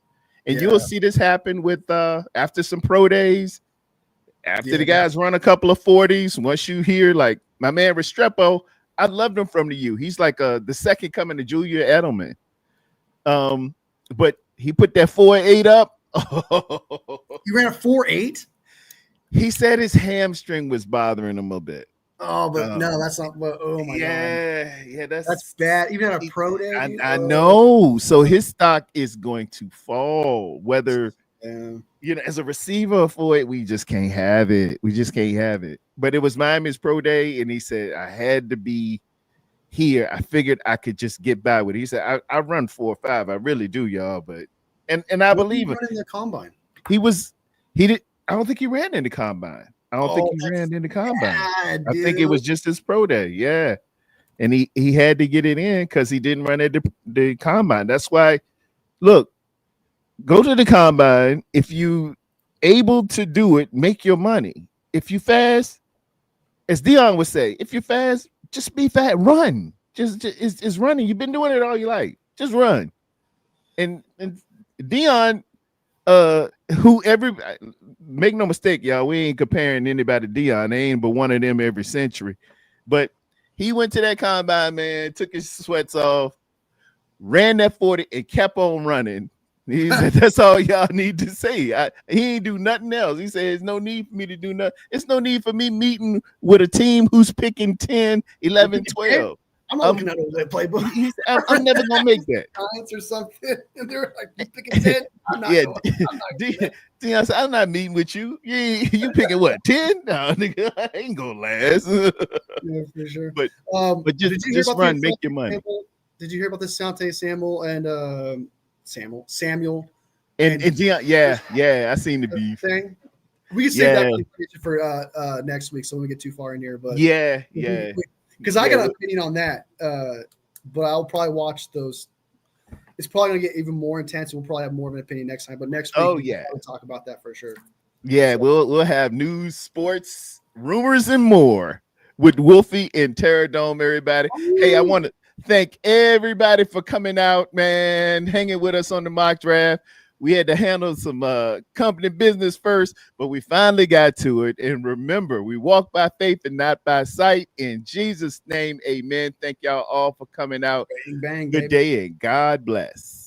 And yeah, you'll see this happen with after some pro days, after the yeah, guys run a couple of 40s. Once you hear like my man Restrepo, I loved him from the U. He's like the second coming to Julia Edelman. But he put that 4.8 up. you ran a 4.8. He said his hamstring was bothering him a bit. Oh, but no, that's not. But oh my god, Yeah, that's bad. Even at a pro day, dude. I know. So his stock is going to fall. Whether Yeah. as a receiver for it, we just can't have it. We just can't have it. But it was Miami's pro day, and he said I had to be here. I figured I could just get by with it. He said I run 4.5. I really do, y'all. But and I What did he believe it. run in the combine? He did. I don't think he ran in the combine. I don't think Oh, he that's ran in the combine. bad, I think it dude. was just his pro day. Yeah. And he had to get it in because he didn't run at the combine. That's why, look, go to the combine. If you able to do it, make your money. If you fast, as Dion would say, if you're fast, just be fast. Run. Just it's running. You've been doing it all your life. Just run. And Dion, who every make no mistake, y'all, we ain't comparing anybody to Dion. They ain't but one of them every century. But he went to that combine, man, took his sweats off, ran that 40 and kept on running. He said, that's all y'all need to say. He ain't do nothing else. He said, there's no need for me to do nothing. It's no need for me meeting with a team who's picking 10, 11, 12. I'm not looking at a playbook. I'm never going to make that. Giants or something. And they're like, you picking 10? I'm not Yeah, going. Dion said, I'm not meeting with you. You picking what, 10? No, nigga, I ain't going to last. Yeah, for sure. But did you just hear about run, make your money. Did you hear about the Sante Samuel and Samuel And Dion, yeah, I seen the beef. thing? We can save that for next week, so we don't get too far in here. But Yeah. Because I got an opinion on that, but I'll probably watch those. It's probably gonna get even more intense. We'll probably have more of an opinion next time. But next week, we'll talk about that for sure. Yeah, we'll have news, sports, rumors, and more with Wolfie and Tarrerdome. Everybody, hey, I want to thank everybody for coming out, man, hanging with us on the mock draft. We had to handle some company business first, but we finally got to it. And remember, we walk by faith and not by sight. In Jesus' name, amen. Thank y'all all for coming out. Bang, bang, Good day and God bless.